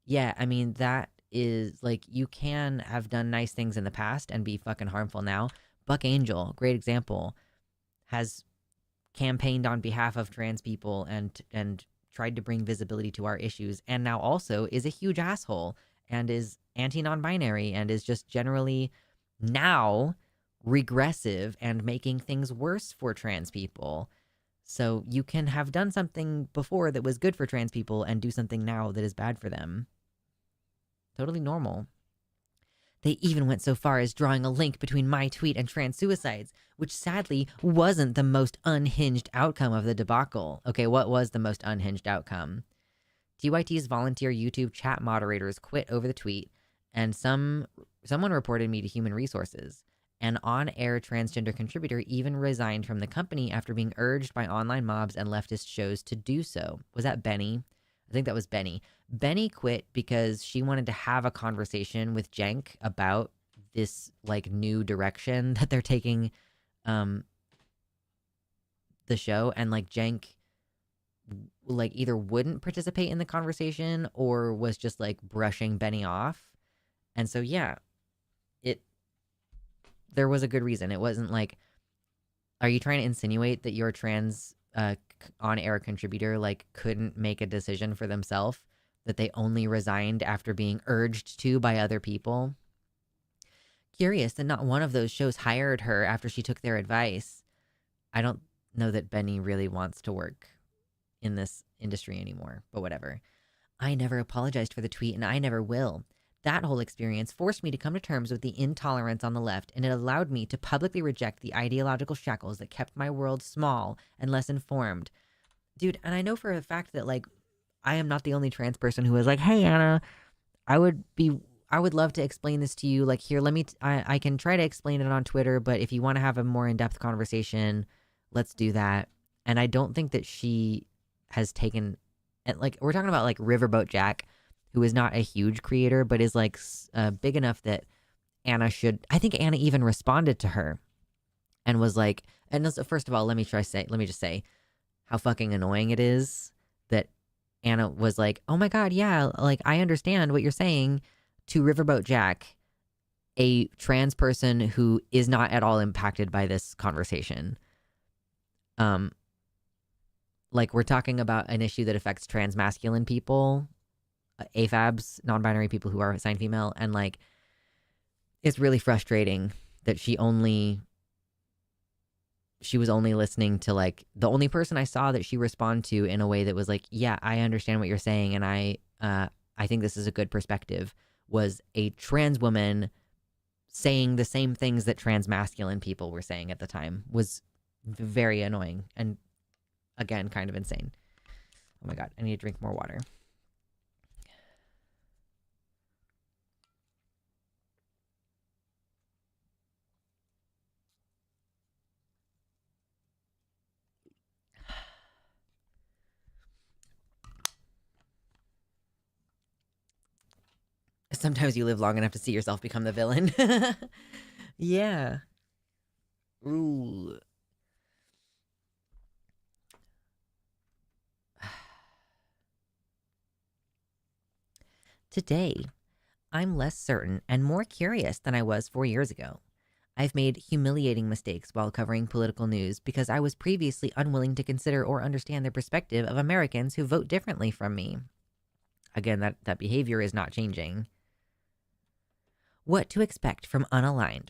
Yeah, I mean, that is like you can have done nice things in the past and be fucking harmful now. Buck Angel, great example, has campaigned on behalf of trans people and tried to bring visibility to our issues, and now also is a huge asshole and is anti-non-binary and is just generally now regressive and making things worse for trans people. So you can have done something before that was good for trans people and do something now that is bad for them. Totally normal. They even went so far as drawing a link between my tweet and trans suicides, which sadly wasn't the most unhinged outcome of the debacle. Okay, what was the most unhinged outcome? TYT's volunteer YouTube chat moderators quit over the tweet, and someone reported me to Human Resources. An on-air transgender contributor even resigned from the company after being urged by online mobs and leftist shows to do so. Was that Benny? I think that was Benny. Benny quit because she wanted to have a conversation with Jenk about this like new direction that they're taking the show, and like Jenk like either wouldn't participate in the conversation or was just like brushing Benny off. And so yeah, there was a good reason. It wasn't like, are you trying to insinuate that your trans on-air contributor like couldn't make a decision for themselves, that they only resigned after being urged to by other people? Curious that not one of those shows hired her after she took their advice. I don't know that Benny really wants to work in this industry anymore, but whatever. I never apologized for the tweet, and I never will. That whole experience forced me to come to terms with the intolerance on the left, and it allowed me to publicly reject the ideological shackles that kept my world small and less informed. Dude, and I know for a fact that, like, I am not the only trans person who is like, hey, Anna, I would love to explain this to you. Like, here, I can try to explain it on Twitter, but if you want to have a more in-depth conversation, let's do that. And I don't think that she has taken, like, we're talking about, like, Riverboat Jack, who is not a huge creator, but is like big enough that Anna should, I think Anna even responded to her and was like, and this, first of all, let me just say how fucking annoying it is that Anna was like, oh my God, yeah, like I understand what you're saying, to Riverboat Jack, a trans person who is not at all impacted by this conversation. Like we're talking about an issue that affects trans masculine people, AFABs, non-binary people who are assigned female, and like it's really frustrating that she was only listening to like the only person I saw that she responded to in a way that was like, yeah, I understand what you're saying, and I think this is a good perspective, was a trans woman saying the same things that trans masculine people were saying at the time. Was very annoying and again kind of insane. Oh my God, I need to drink more water. Sometimes you live long enough to see yourself become the villain. Yeah. Ooh. Today, I'm less certain and more curious than I was 4 years ago. I've made humiliating mistakes while covering political news because I was previously unwilling to consider or understand the perspective of Americans who vote differently from me. Again, that behavior is not changing. What to expect from Unaligned.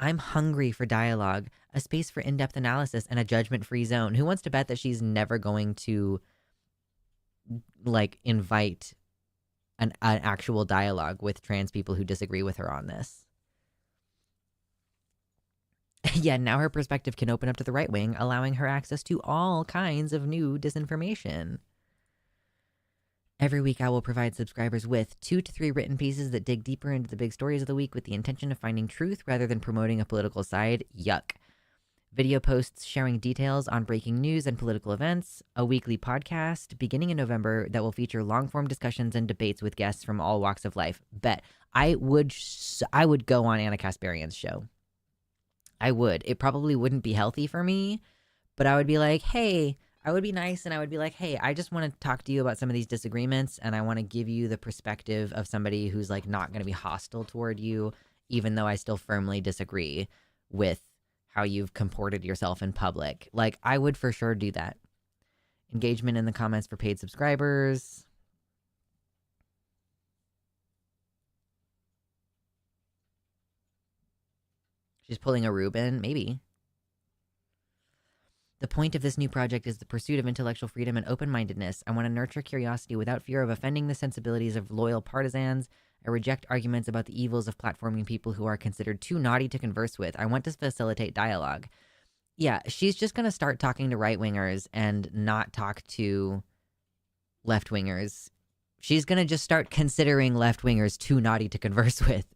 I'm hungry for dialogue, a space for in-depth analysis, and a judgment-free zone. Who wants to bet that she's never going to, like, invite an actual dialogue with trans people who disagree with her on this? Yeah, now her perspective can open up to the right wing, allowing her access to all kinds of new disinformation. Every week, I will provide subscribers with 2 to 3 written pieces that dig deeper into the big stories of the week with the intention of finding truth rather than promoting a political side. Yuck. Video posts sharing details on breaking news and political events. A weekly podcast beginning in November that will feature long-form discussions and debates with guests from all walks of life. Bet. I would go on Anna Kasparian's show. I would. It probably wouldn't be healthy for me, but I would be like, hey, I would be nice and I would be like, hey, I just want to talk to you about some of these disagreements and I want to give you the perspective of somebody who's like not going to be hostile toward you, even though I still firmly disagree with how you've comported yourself in public. Like, I would for sure do that. Engagement in the comments for paid subscribers. She's pulling a Reuben, maybe. The point of this new project is the pursuit of intellectual freedom and open-mindedness. I want to nurture curiosity without fear of offending the sensibilities of loyal partisans. I reject arguments about the evils of platforming people who are considered too naughty to converse with. I want to facilitate dialogue. Yeah, she's just going to start talking to right-wingers and not talk to left-wingers. She's going to just start considering left-wingers too naughty to converse with,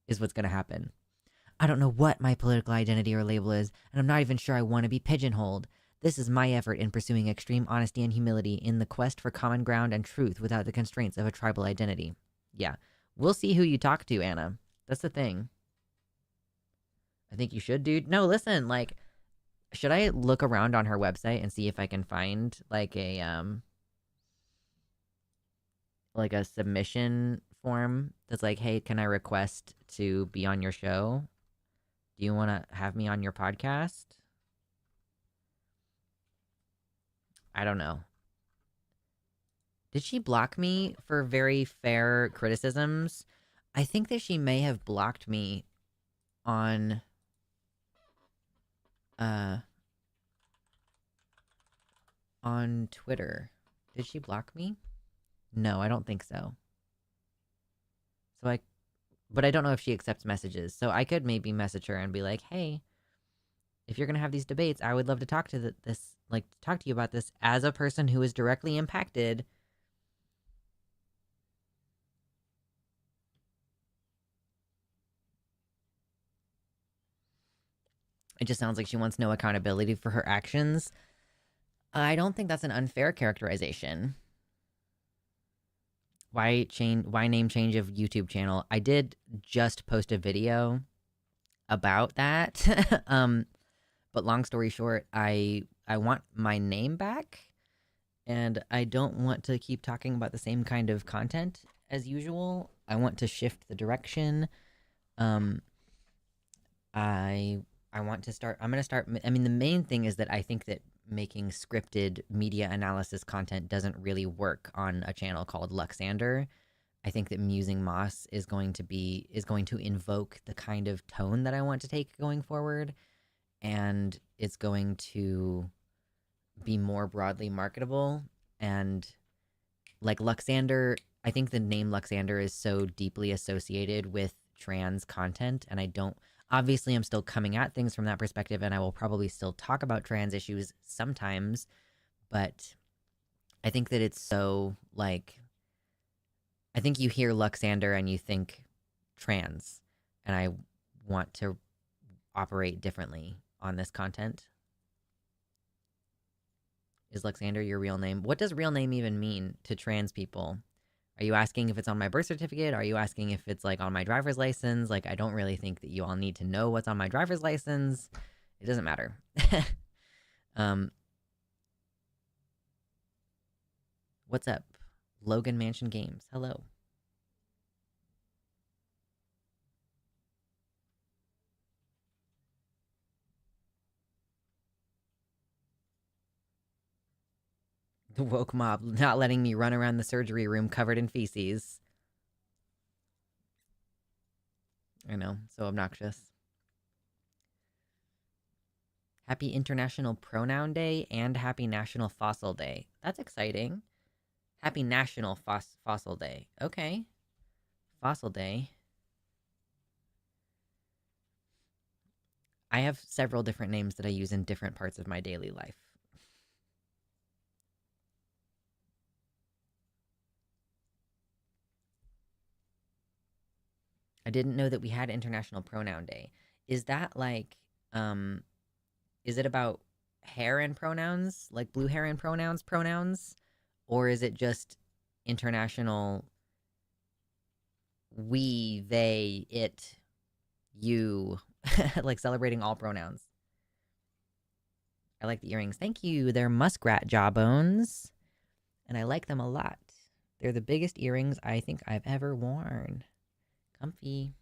is what's going to happen. I don't know what my political identity or label is, and I'm not even sure I want to be pigeonholed. This is my effort in pursuing extreme honesty and humility in the quest for common ground and truth without the constraints of a tribal identity. Yeah, we'll see who you talk to, Anna. That's the thing. I think you should, dude. No, listen, like, should I look around on her website and see if I can find, like, a submission form that's like, hey, can I request to be on your show? Do you want to have me on your podcast? I don't know. Did she block me for very fair criticisms? I think that she may have blocked me on on Twitter. Did she block me? No, I don't think so. But I don't know if she accepts messages. So I could maybe message her and be like, hey, if you're going to have these debates, I would love to talk to talk to you about this as a person who is directly impacted. It just sounds like she wants no accountability for her actions. I don't think that's an unfair characterization. Why name change of YouTube channel? I did just post a video about that. But long story short, I want my name back, and I don't want to keep talking about the same kind of content as usual. I want to shift the direction. I want to start. I'm gonna start. I mean, the main thing is that I think that making scripted media analysis content doesn't really work on a channel called Luxander. I think that Musing Moss is going to invoke the kind of tone that I want to take going forward, and it's going to be more broadly marketable. And like Luxander, I think the name Luxander is so deeply associated with trans content, and I don't obviously I'm still coming at things from that perspective, and I will probably still talk about trans issues sometimes, but I think that it's so like I think you hear Luxander and you think trans, and I want to operate differently on this content. Is Luxander your real name? What does real name even mean to trans people? Are you asking if it's on my birth certificate? Are you asking if it's like on my driver's license? Like, I don't really think that you all need to know what's on my driver's license. It doesn't matter. What's up? Logan Mansion Games. Hello. The woke mob not letting me run around the surgery room covered in feces. I know, so obnoxious. Happy International Pronoun Day and Happy National Fossil Day. That's exciting. Happy National Fossil Day. Okay. Fossil Day. I have several different names that I use in different parts of my daily life. I didn't know that we had International Pronoun Day. Is that like, is it about hair and pronouns, like blue hair and pronouns? Or is it just international we, they, it, you, like celebrating all pronouns? I like the earrings. Thank you. They're muskrat jawbones, and I like them a lot. They're the biggest earrings I think I've ever worn. Comfy.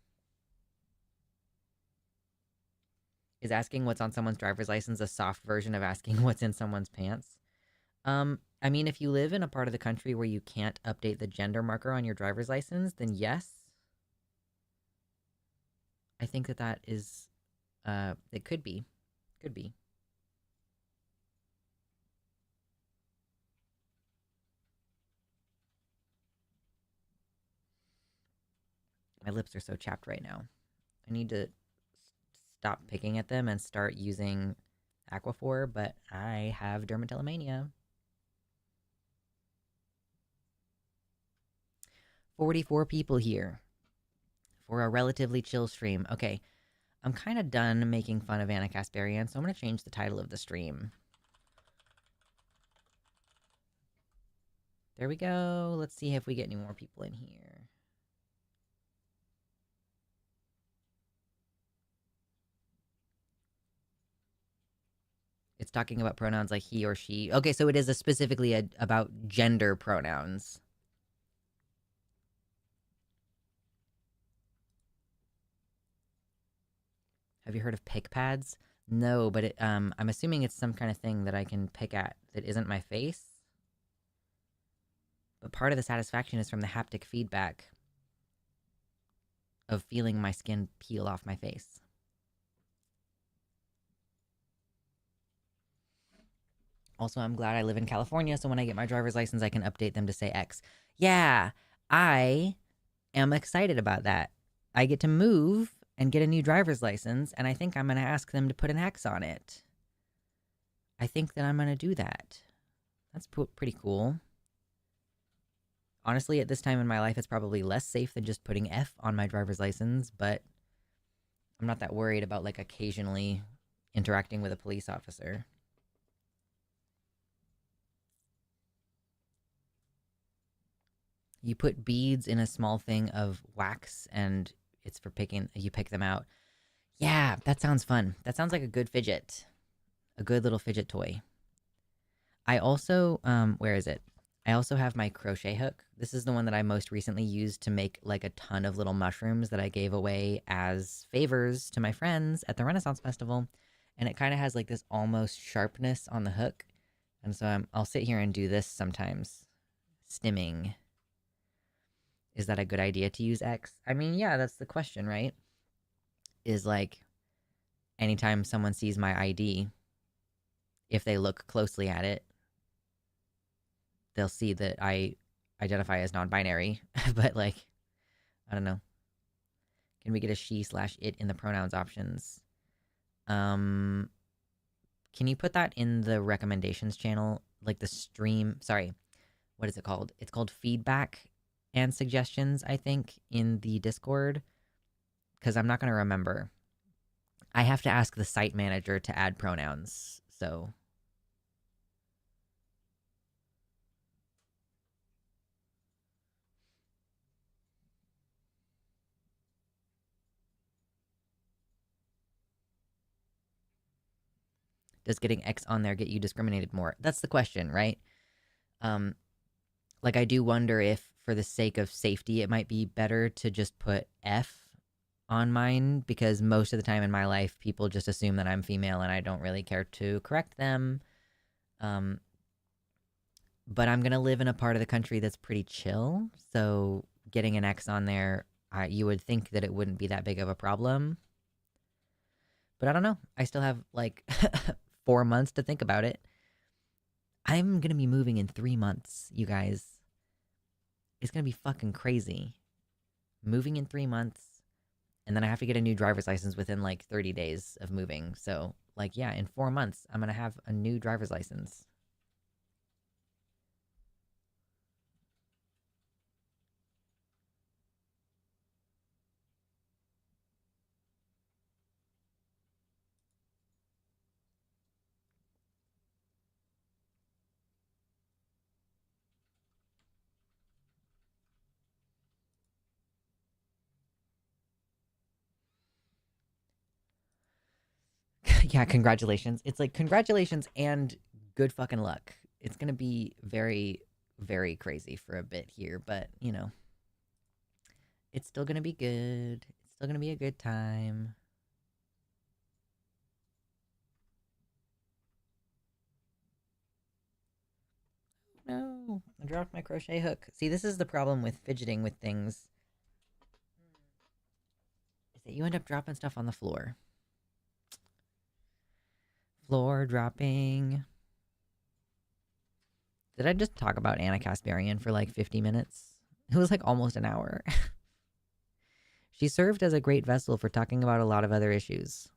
Is asking what's on someone's driver's license a soft version of asking what's in someone's pants? I mean, if you live in a part of the country where you can't update the gender marker on your driver's license, then yes. I think that is, it could be. Could be. My lips are so chapped right now. I need to stop picking at them and start using Aquaphor, but I have dermatillomania. 44 people here for a relatively chill stream. Okay, I'm kind of done making fun of Anna Kasparian, so I'm going to change the title of the stream. There we go. Let's see if we get any more people in here. It's talking about pronouns like he or she. Okay, so it is specifically about gender pronouns. Have you heard of pick pads? No, but I'm assuming it's some kind of thing that I can pick at that isn't my face. But part of the satisfaction is from the haptic feedback of feeling my skin peel off my face. Also, I'm glad I live in California, so when I get my driver's license, I can update them to say X. Yeah, I am excited about that. I get to move and get a new driver's license, and I think I'm going to ask them to put an X on it. I think that I'm going to do that. That's pretty cool. Honestly, at this time in my life, it's probably less safe than just putting F on my driver's license, but I'm not that worried about, like, occasionally interacting with a police officer. You put beads in a small thing of wax, and it's for picking, you pick them out. Yeah, that sounds fun. That sounds like a good fidget. A good little fidget toy. I also, where is it? I also have my crochet hook. This is the one that I most recently used to make like a ton of little mushrooms that I gave away as favors to my friends at the Renaissance Festival. And it kind of has like this almost sharpness on the hook. And so I'll sit here and do this sometimes. Stimming. Is that a good idea to use X? I mean, yeah, that's the question, right? Is like, anytime someone sees my ID, if they look closely at it, they'll see that I identify as non-binary. But like, I don't know. Can we get a she/it in the pronouns options? Can you put that in the recommendations channel? Like the stream, sorry, what is it called? It's called feedback and suggestions, I think, in the Discord. Because I'm not going to remember. I have to ask the site manager to add pronouns, so... Does getting X on there get you discriminated more? That's the question, right? Like, I do wonder if, for the sake of safety, it might be better to just put F on mine, because most of the time in my life, people just assume that I'm female and I don't really care to correct them. But I'm going to live in a part of the country that's pretty chill, so getting an X on there, you would think that it wouldn't be that big of a problem. But I don't know. I still have, like, 4 months to think about it. I'm going to be moving in 3 months, you guys. It's going to be fucking crazy. Moving in 3 months, and then I have to get a new driver's license within, like, 30 days of moving. So, like, yeah, in 4 months, I'm going to have a new driver's license. Yeah, congratulations. It's like congratulations and good fucking luck. It's gonna be very, very crazy for a bit here, but you know, it's still gonna be good. It's still gonna be a good time. No, I dropped my crochet hook. See, this is the problem with fidgeting with things, is that you end up dropping stuff on the floor. Floor dropping. Did I just talk about Anna Kasparian for like 50 minutes? It was like almost an hour. She served as a great vessel for talking about a lot of other issues.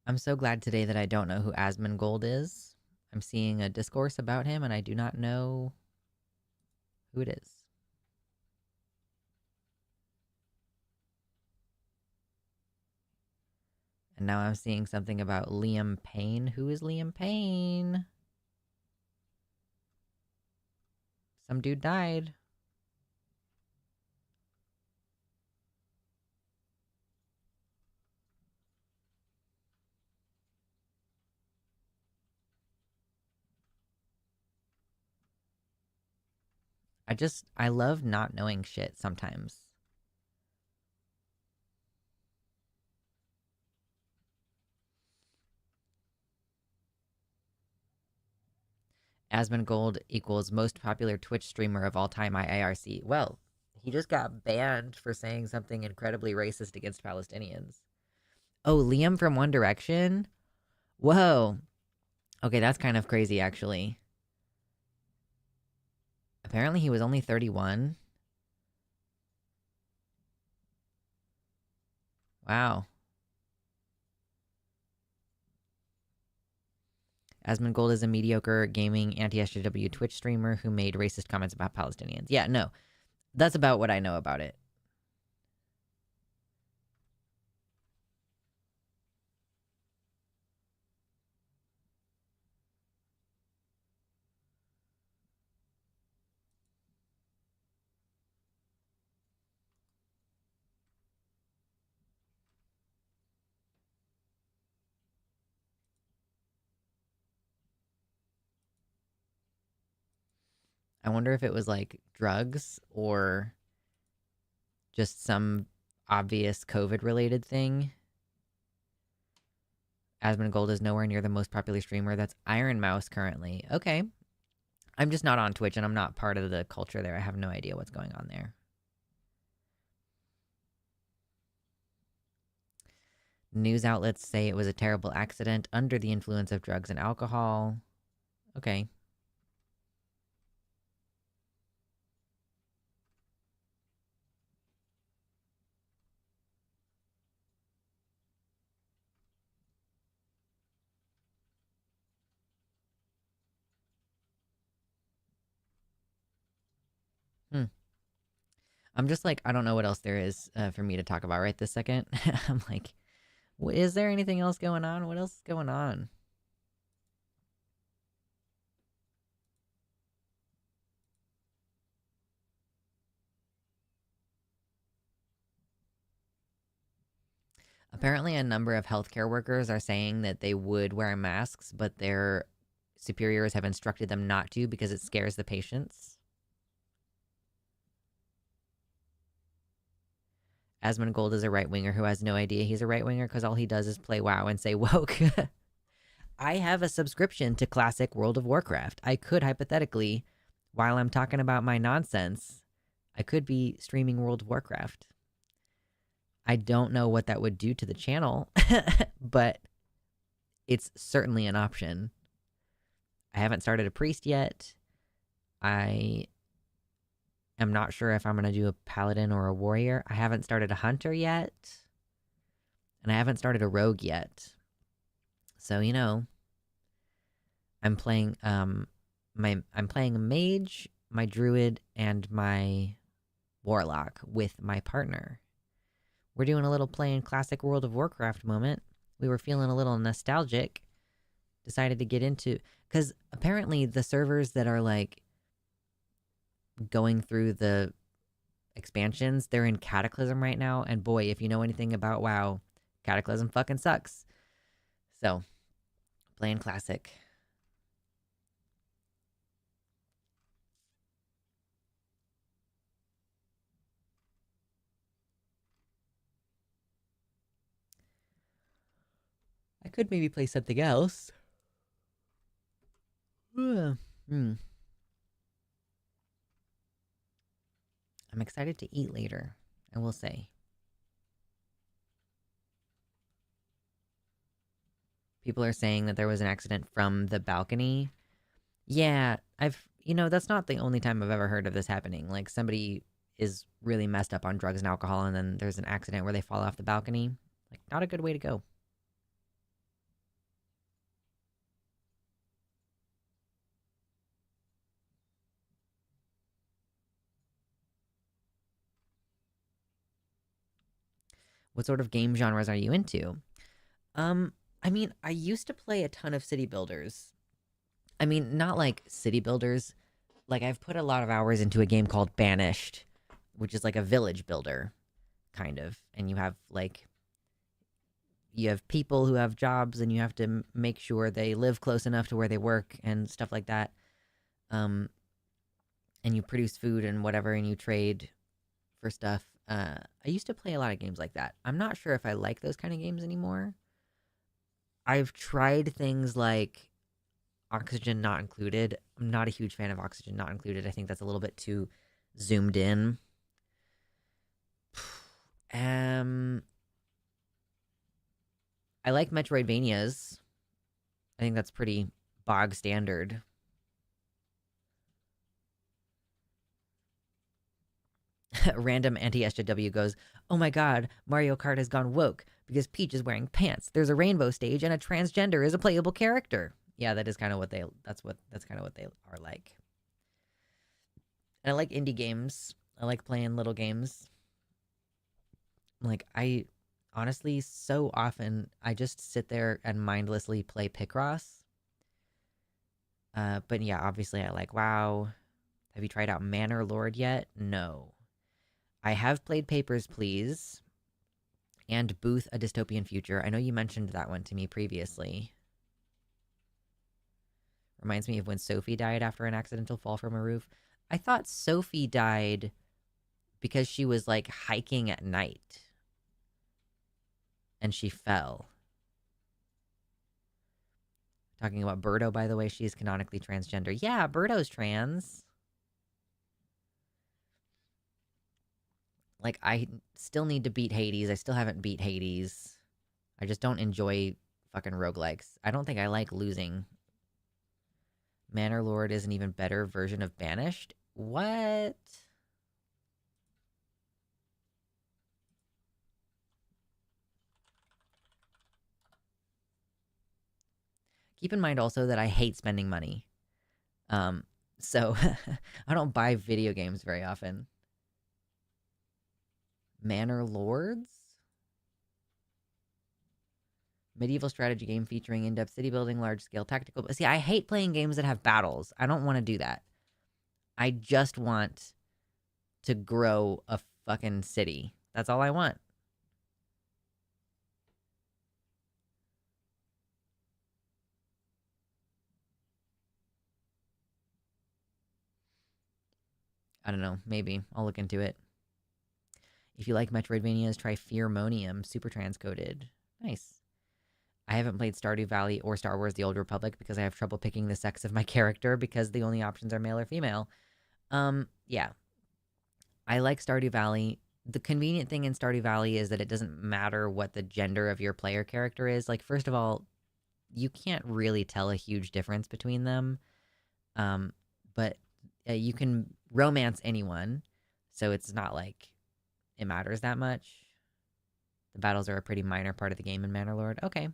I'm so glad today that I don't know who Asmongold is. I'm seeing a discourse about him and I do not know who it is. And now I'm seeing something about Liam Payne. Who is Liam Payne? Some dude died. I love not knowing shit sometimes. Asmongold equals most popular Twitch streamer of all time, IARC. Well, he just got banned for saying something incredibly racist against Palestinians. Oh, Liam from One Direction? Whoa. Okay, that's kind of crazy, actually. Apparently he was only 31. Wow. Asmongold is a mediocre gaming anti-SJW Twitch streamer who made racist comments about Palestinians. Yeah, no. That's about what I know about it. I wonder if it was like drugs or just some obvious COVID related thing. Asmongold is nowhere near the most popular streamer. That's Iron Mouse currently. Okay. I'm just not on Twitch and I'm not part of the culture there. I have no idea what's going on there. News outlets say it was a terrible accident under the influence of drugs and alcohol. Okay. Hmm. I'm just like, I don't know what else there is for me to talk about right this second. I'm like, is there anything else going on? What else is going on? Apparently, a number of healthcare workers are saying that they would wear masks, but their superiors have instructed them not to because it scares the patients. Asmongold is a right winger who has no idea he's a right winger because all he does is play WoW and say woke. I have a subscription to Classic World of Warcraft. I could hypothetically, while I'm talking about my nonsense, I could be streaming World of Warcraft. I don't know what that would do to the channel, but it's certainly an option. I haven't started a priest yet. I am not sure if I'm going to do a paladin or a warrior. I haven't started a hunter yet. And I haven't started a rogue yet. So, you know, I'm playing I'm playing a mage, my druid, and my warlock with my partner. We're doing a little playing classic World of Warcraft moment. We were feeling a little nostalgic. Decided to get into, because apparently the servers that are like going through the expansions, they're in Cataclysm right now, and boy, if you know anything about WoW, Cataclysm fucking sucks. So, playing classic. I could maybe play something else. I'm excited to eat later, I will say. People are saying that there was an accident from the balcony. Yeah, that's not the only time I've ever heard of this happening. Like, somebody is really messed up on drugs and alcohol, and then there's an accident where they fall off the balcony. Like, not a good way to go. What sort of game genres are you into? I mean, I used to play a ton of city builders. I mean, not like city builders. Like, I've put a lot of hours into a game called Banished, which is like a village builder, kind of. And you have people who have jobs, and you have to make sure they live close enough to where they work and stuff like that. And you produce food and whatever, and you trade for stuff. I used to play a lot of games like that. I'm not sure if I like those kind of games anymore. I've tried things like Oxygen Not Included. I'm not a huge fan of Oxygen Not Included. I think that's a little bit too zoomed in. I like Metroidvanias. I think that's pretty bog standard. Random anti-SJW goes, "Oh my god, Mario Kart has gone woke because Peach is wearing pants. There's a rainbow stage and a transgender is a playable character." Yeah, that is kind of what that's kind of what they are like. And I like indie games. I like playing little games. Like, I honestly, so often I just sit there and mindlessly play Picross. But yeah, obviously I like WoW. Have you tried out Manor Lord yet? No. I have played Papers, Please, and Booth, A Dystopian Future. I know you mentioned that one to me previously. Reminds me of when Sophie died after an accidental fall from a roof. I thought Sophie died because she was, like, hiking at night. And she fell. Talking about Birdo, by the way, she's canonically transgender. Yeah, Birdo's trans. Like, I still need to beat Hades. I still haven't beat Hades. I just don't enjoy fucking roguelikes. I don't think I like losing. Manor Lord is an even better version of Banished? What? Keep in mind also that I hate spending money. So I don't buy video games very often. Manor Lords? Medieval strategy game featuring in-depth city building, large-scale tactical... See, I hate playing games that have battles. I don't want to do that. I just want to grow a fucking city. That's all I want. I don't know. Maybe. I'll look into it. If you like Metroidvanias, try Fearmonium, super transcoded. Nice. I haven't played Stardew Valley or Star Wars The Old Republic because I have trouble picking the sex of my character because the only options are male or female. Yeah. I like Stardew Valley. The convenient thing in Stardew Valley is that it doesn't matter what the gender of your player character is. Like, first of all, you can't really tell a huge difference between them. But you can romance anyone, so it's not like it matters that much. The battles are a pretty minor part of the game in Manor Lord. Okay.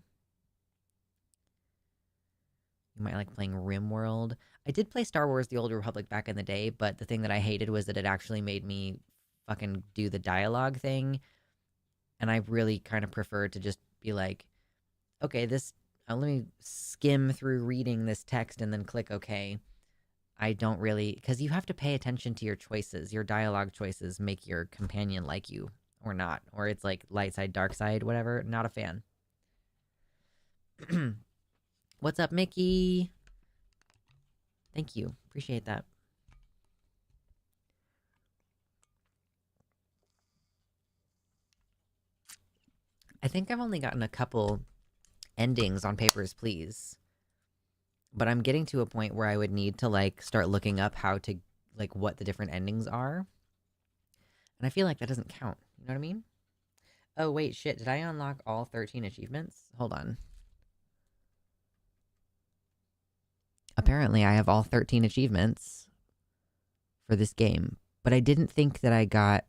You might like playing RimWorld. I did play Star Wars The Old Republic back in the day, but the thing that I hated was that it actually made me fucking do the dialogue thing. And I really kind of prefer to just be like, okay, this, let me skim through reading this text and then click OK. I don't really, because you have to pay attention to your choices. Your dialogue choices make your companion like you or not. Or it's like light side, dark side, whatever. Not a fan. What's up, Mickey? Thank you. Appreciate that. I think I've only gotten a couple endings on Papers, Please. But I'm getting to a point where I would need to, like, start looking up how to, like, what the different endings are. And I feel like that doesn't count. You know what I mean? Oh, wait, shit. Did I unlock all 13 achievements? Hold on. Apparently, I have all 13 achievements for this game. But I didn't think that I got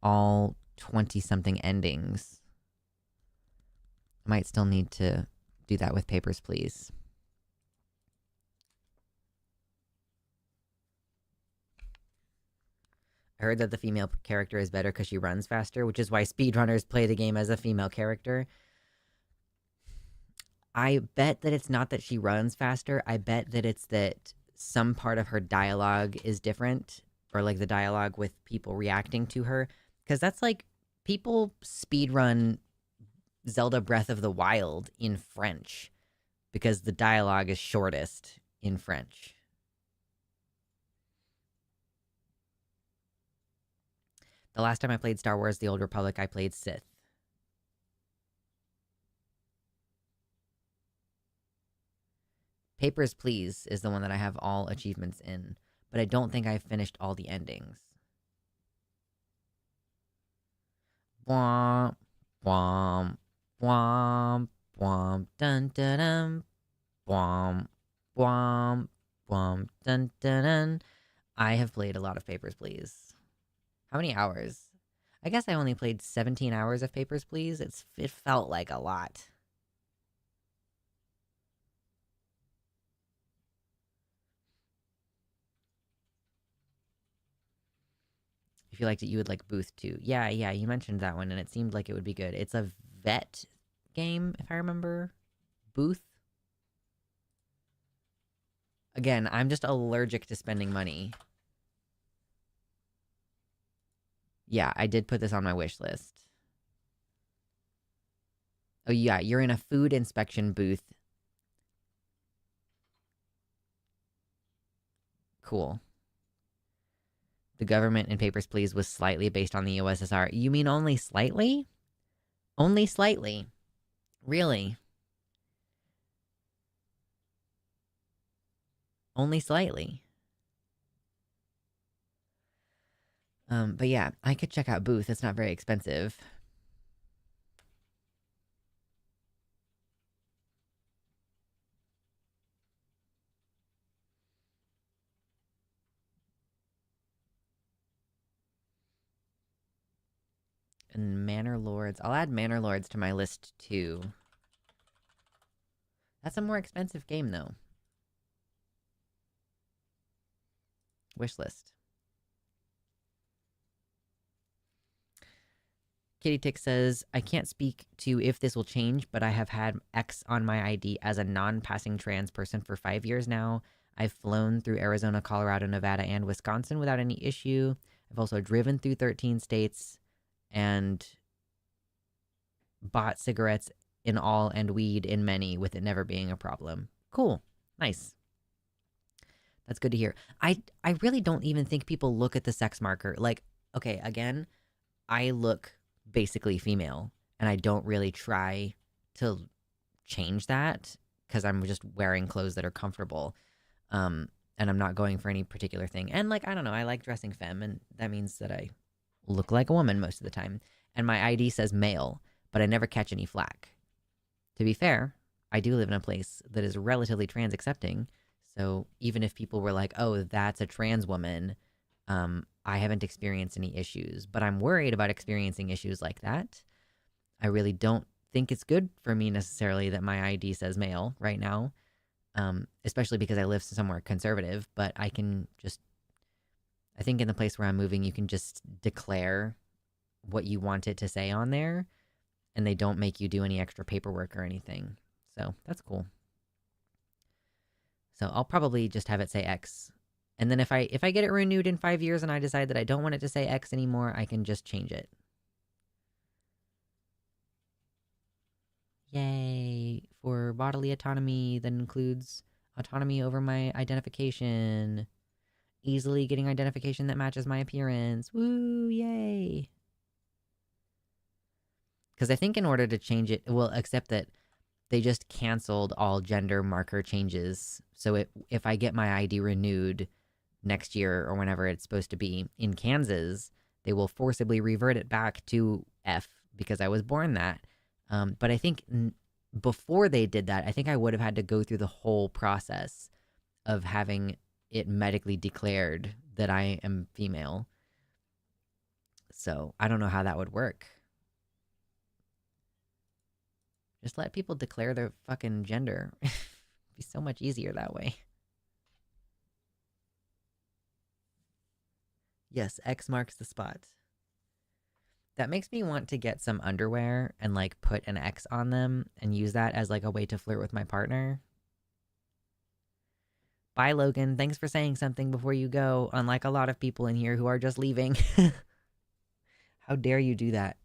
all 20-something endings. I might still need to do that with Papers, Please. I heard that the female character is better because she runs faster, which is why speedrunners play the game as a female character. I bet that it's not that she runs faster. I bet that it's that some part of her dialogue is different, or like the dialogue with people reacting to her. Because that's like, people speedrun Zelda Breath of the Wild in French because the dialogue is shortest in French. The last time I played Star Wars The Old Republic, I played Sith. Papers, Please is the one that I have all achievements in, but I don't think I've finished all the endings. Womp, womp, womp, womp, dun dun dun, womp, womp, womp, dun dun dun. I have played a lot of Papers, Please. How many hours? I guess I only played 17 hours of Papers, Please. It felt like a lot. If you liked it, you would like Booth too. Yeah, you mentioned that one, and it seemed like it would be good. It's a vet game, if I remember. Booth? Again, I'm just allergic to spending money. Yeah, I did put this on my wish list. Oh yeah, you're in a food inspection booth. Cool. The government in Papers, Please was slightly based on the USSR. You mean only slightly? Only slightly. Really? Only slightly. But yeah, I could check out Booth. It's not very expensive. And Manor Lords. I'll add Manor Lords to my list too. That's a more expensive game though. Wish list. Kitty Tick says, I can't speak to if this will change, but I have had X on my ID as a non-passing trans person for 5 years now. I've flown through Arizona, Colorado, Nevada, and Wisconsin without any issue. I've also driven through 13 states and bought cigarettes in all and weed in many, with it never being a problem. Cool. Nice. That's good to hear. I really don't even think people look at the sex marker. Like, okay, again, I look basically female, and I don't really try to change that because I'm just wearing clothes that are comfortable. And I'm not going for any particular thing. And like, I don't know, I like dressing femme, and that means that I look like a woman most of the time. And my ID says male, but I never catch any flack. To be fair, I do live in a place that is relatively trans accepting. So even if people were like, oh, that's a trans woman, I haven't experienced any issues. But I'm worried about experiencing issues like that. I really don't think it's good for me necessarily that my ID says male right now, especially because I live somewhere conservative. But I think in the place where I'm moving, you can just declare what you want it to say on there, and they don't make you do any extra paperwork or anything. So that's cool. So I'll probably just have it say X. And then if I get it renewed in 5 years and I decide that I don't want it to say X anymore, I can just change it. Yay! For bodily autonomy that includes autonomy over my identification. Easily getting identification that matches my appearance. Woo! Yay! Because I think in order to change it, well, except that they just canceled all gender marker changes. So if I get my ID renewed next year or whenever it's supposed to be in Kansas, they will forcibly revert it back to F because I was born that. But I think before they did that, I think I would have had to go through the whole process of having it medically declared that I am female. So I don't know how that would work. Just let people declare their fucking gender. It'd be so much easier that way. Yes, X marks the spot. That makes me want to get some underwear and like put an X on them and use that as like a way to flirt with my partner. Bye, Logan. Thanks for saying something before you go, unlike a lot of people in here who are just leaving. How dare you do that?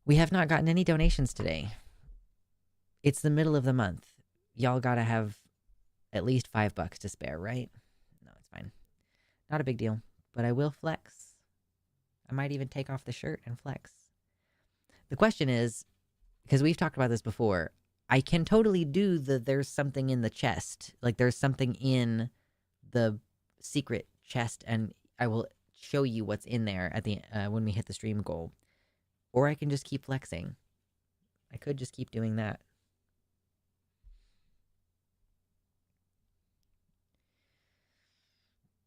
We have not gotten any donations today. It's the middle of the month. Y'all gotta have at least $5 to spare, right? No, it's fine. Not a big deal. But I will flex. I might even take off the shirt and flex. The question is, because we've talked about this before, I can totally do there's something in the chest. Like there's something in the secret chest, and I will show you what's in there at the when we hit the stream goal. Or I can just keep flexing. I could just keep doing that.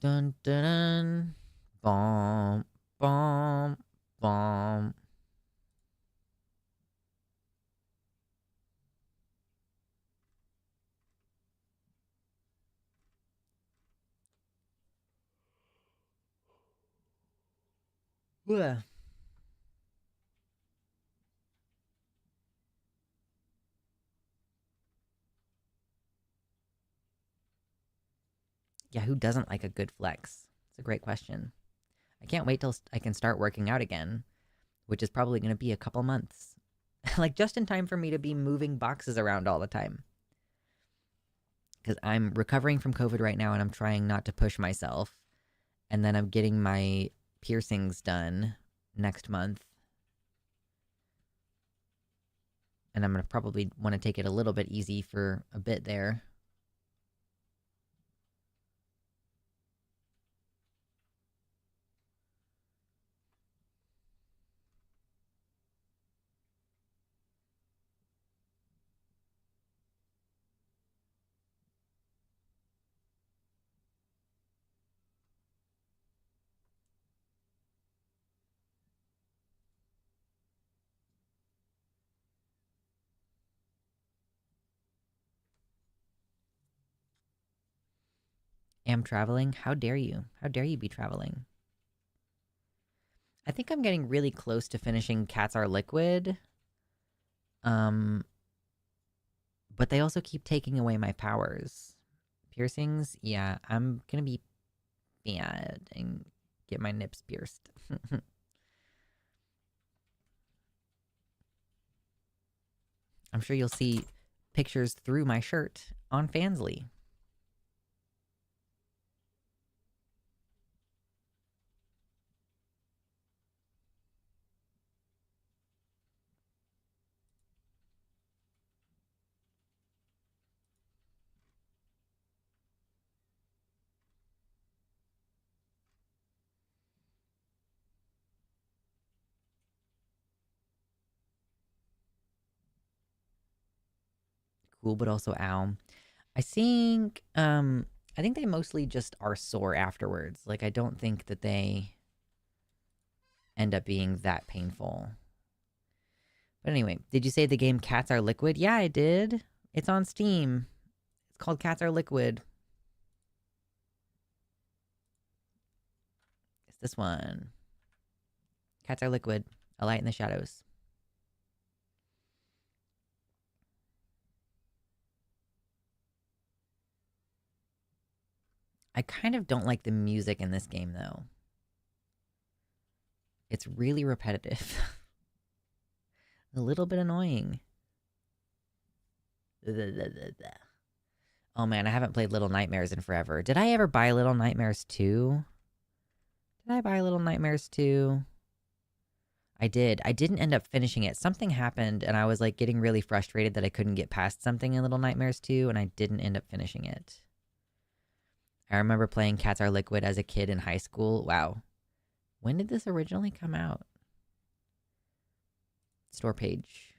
Dun dun dun. Bomb. Bomb. Bomb. Ugh. Yeah, who doesn't like a good flex? It's a great question. I can't wait till I can start working out again, which is probably going to be a couple months. Like just in time for me to be moving boxes around all the time. Because I'm recovering from COVID right now and I'm trying not to push myself. And then I'm getting my piercings done next month. And I'm going to probably want to take it a little bit easy for a bit there. Am traveling? How dare you? How dare you be traveling? I think I'm getting really close to finishing Cats Are Liquid. But they also keep taking away my powers. Piercings? Yeah, I'm gonna be bad and get my nips pierced. I'm sure you'll see pictures through my shirt on Fansly. cool, but also ow. I I think they mostly just are sore afterwards. Like I don't think that they end up being that painful. But anyway, did you say the game Cats Are Liquid? Yeah, I did. It's on Steam. It's called Cats Are Liquid. It's this one. Cats Are Liquid. A Light in the Shadows. I kind of don't like the music in this game, though. It's really repetitive. A little bit annoying. Oh man, I haven't played Little Nightmares in forever. Did I ever buy Little Nightmares 2? Did I buy Little Nightmares 2? I did. I didn't end up finishing it. Something happened and I was like getting really frustrated that I couldn't get past something in Little Nightmares 2 and I didn't end up finishing it. I remember playing Cats Are Liquid as a kid in high school. Wow. When did this originally come out? Store page.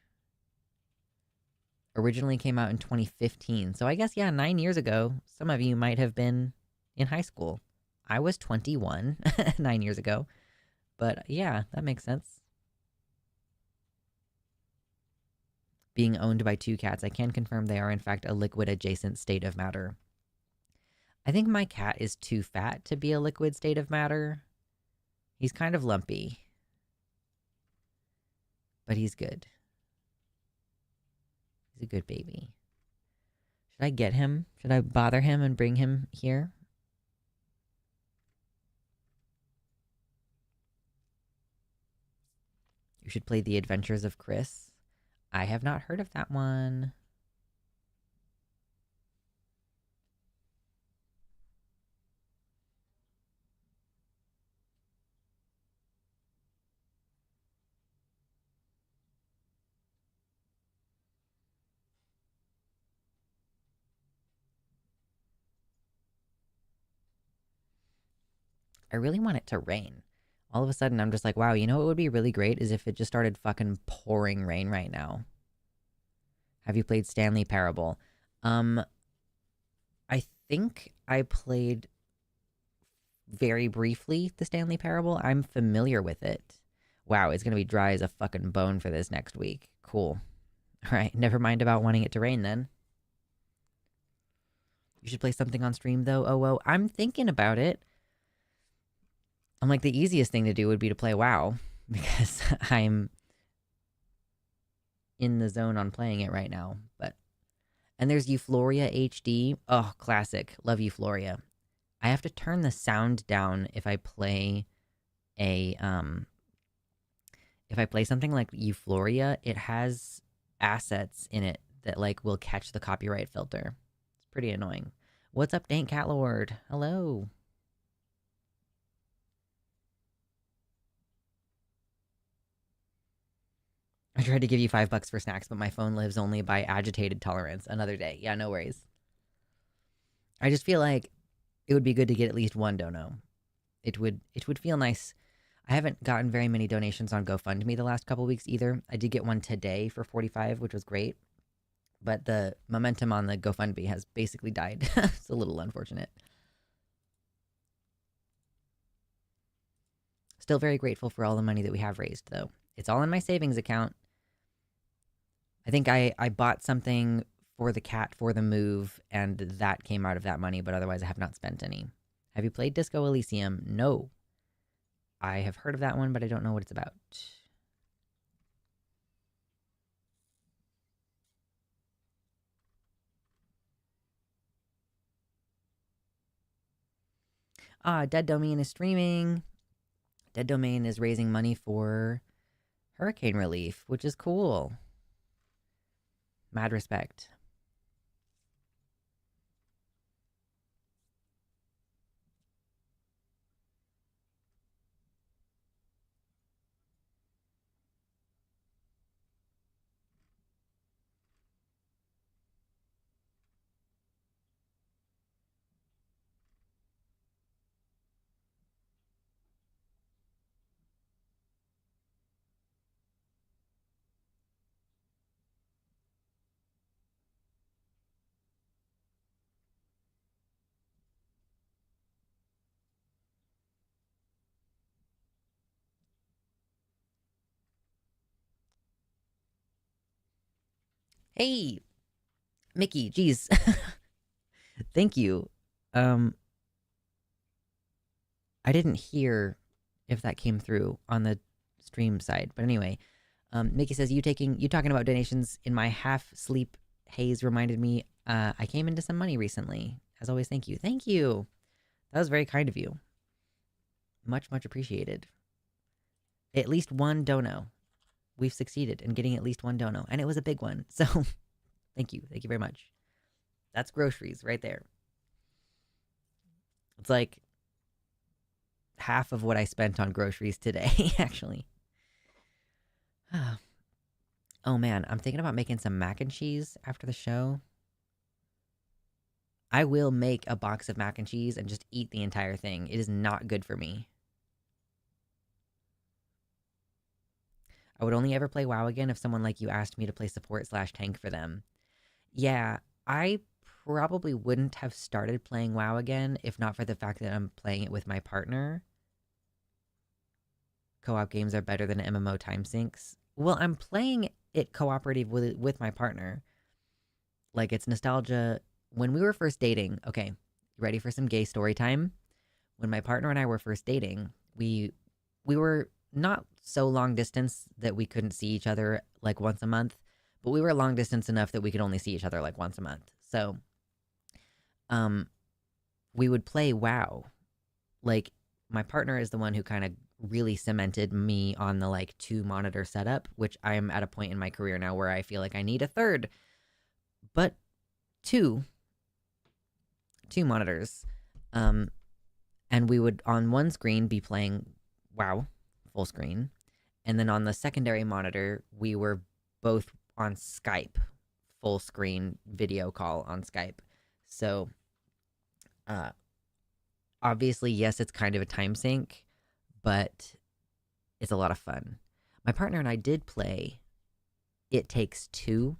Originally came out in 2015. So I guess, yeah, 9 years ago. Some of you might have been in high school. I was 21 9 years ago. But yeah, that makes sense. Being owned by two cats, I can confirm they are in fact a liquid adjacent state of matter. I think my cat is too fat to be a liquid state of matter. He's kind of lumpy. But he's good. He's a good baby. Should I get him? Should I bother him and bring him here? You should play The Adventures of Chris. I have not heard of that one. I really want it to rain. All of a sudden, I'm just like, wow, you know what would be really great is if it just started fucking pouring rain right now. Have you played Stanley Parable? I think I played very briefly the Stanley Parable. I'm familiar with it. Wow, it's gonna be dry as a fucking bone for this next week. Cool. All right, never mind about wanting it to rain then. You should play something on stream though. Oh, well, I'm thinking about it. I'm like, the easiest thing to do would be to play WoW because I'm in the zone on playing it right now. But and there's Euphoria HD. Oh, classic. Love Euphoria. I have to turn the sound down if I play a if I play something like Euphoria, it has assets in it that like will catch the copyright filter. It's pretty annoying. What's up, Dank Catlord? Hello. I tried to give you $5 for snacks, but my phone lives only by agitated tolerance. Another day. Yeah, no worries. I just feel like it would be good to get at least one dono. It would feel nice. I haven't gotten very many donations on GoFundMe the last couple weeks either. I did get one today for 45, which was great. But the momentum on the GoFundMe has basically died. It's a little unfortunate. Still very grateful for all the money that we have raised, though. It's all in my savings account. I think I bought something for the cat for the move, and that came out of that money, but otherwise I have not spent any. Have you played Disco Elysium? No. I have heard of that one, but I don't know what it's about. Dead Domain is streaming. Dead Domain is raising money for hurricane relief, which is cool. Mad respect. Hey, Mickey, geez. Thank you. Um, I didn't hear if that came through on the stream side, but anyway, Mickey says you talking about donations in my half sleep haze reminded me I came into some money recently. As always, thank you. Thank you. That was very kind of you. Much, much appreciated. At least one dono. We've succeeded in getting at least one dono, and it was a big one. So thank you. Thank you very much. That's groceries right there. It's like half of what I spent on groceries today, actually. Oh man, I'm thinking about making some mac and cheese after the show. I will make a box of mac and cheese and just eat the entire thing. It is not good for me. I would only ever play WoW again if someone like you asked me to play support/tank for them. Yeah, I probably wouldn't have started playing WoW again if not for the fact that I'm playing it with my partner. Co-op games are better than MMO time sinks. Well, I'm playing it cooperative with my partner. Like, it's nostalgia. When we were first dating, okay, you ready for some gay story time? When my partner and I were first dating, we were not so long distance that we couldn't see each other like once a month, but we were long distance enough that we could only see each other like once a month. So, um, we would play WoW. Like, my partner is the one who kind of really cemented me on the like 2 monitor setup, which I am at a point in my career now where I feel like I need a third. But two monitors. And we would on one screen be playing WoW full screen, and then on the secondary monitor we were both on Skype, full screen video call on Skype. So uh obviously yes, it's kind of a time sink, but it's a lot of fun. My partner and I did play It Takes Two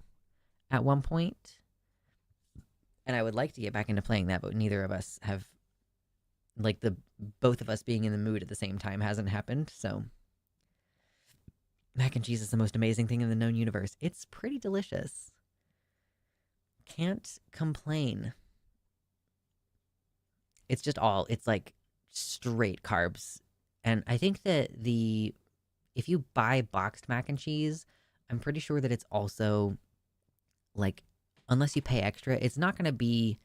at one point, and I would like to get back into playing that, but neither of us have, like, the both of us being in the mood at the same time hasn't happened. So mac and cheese is the most amazing thing in the known universe. It's pretty delicious. Can't complain. It's just it's like straight carbs. And I think that if you buy boxed mac and cheese, I'm pretty sure that it's also like, unless you pay extra, it's not going to be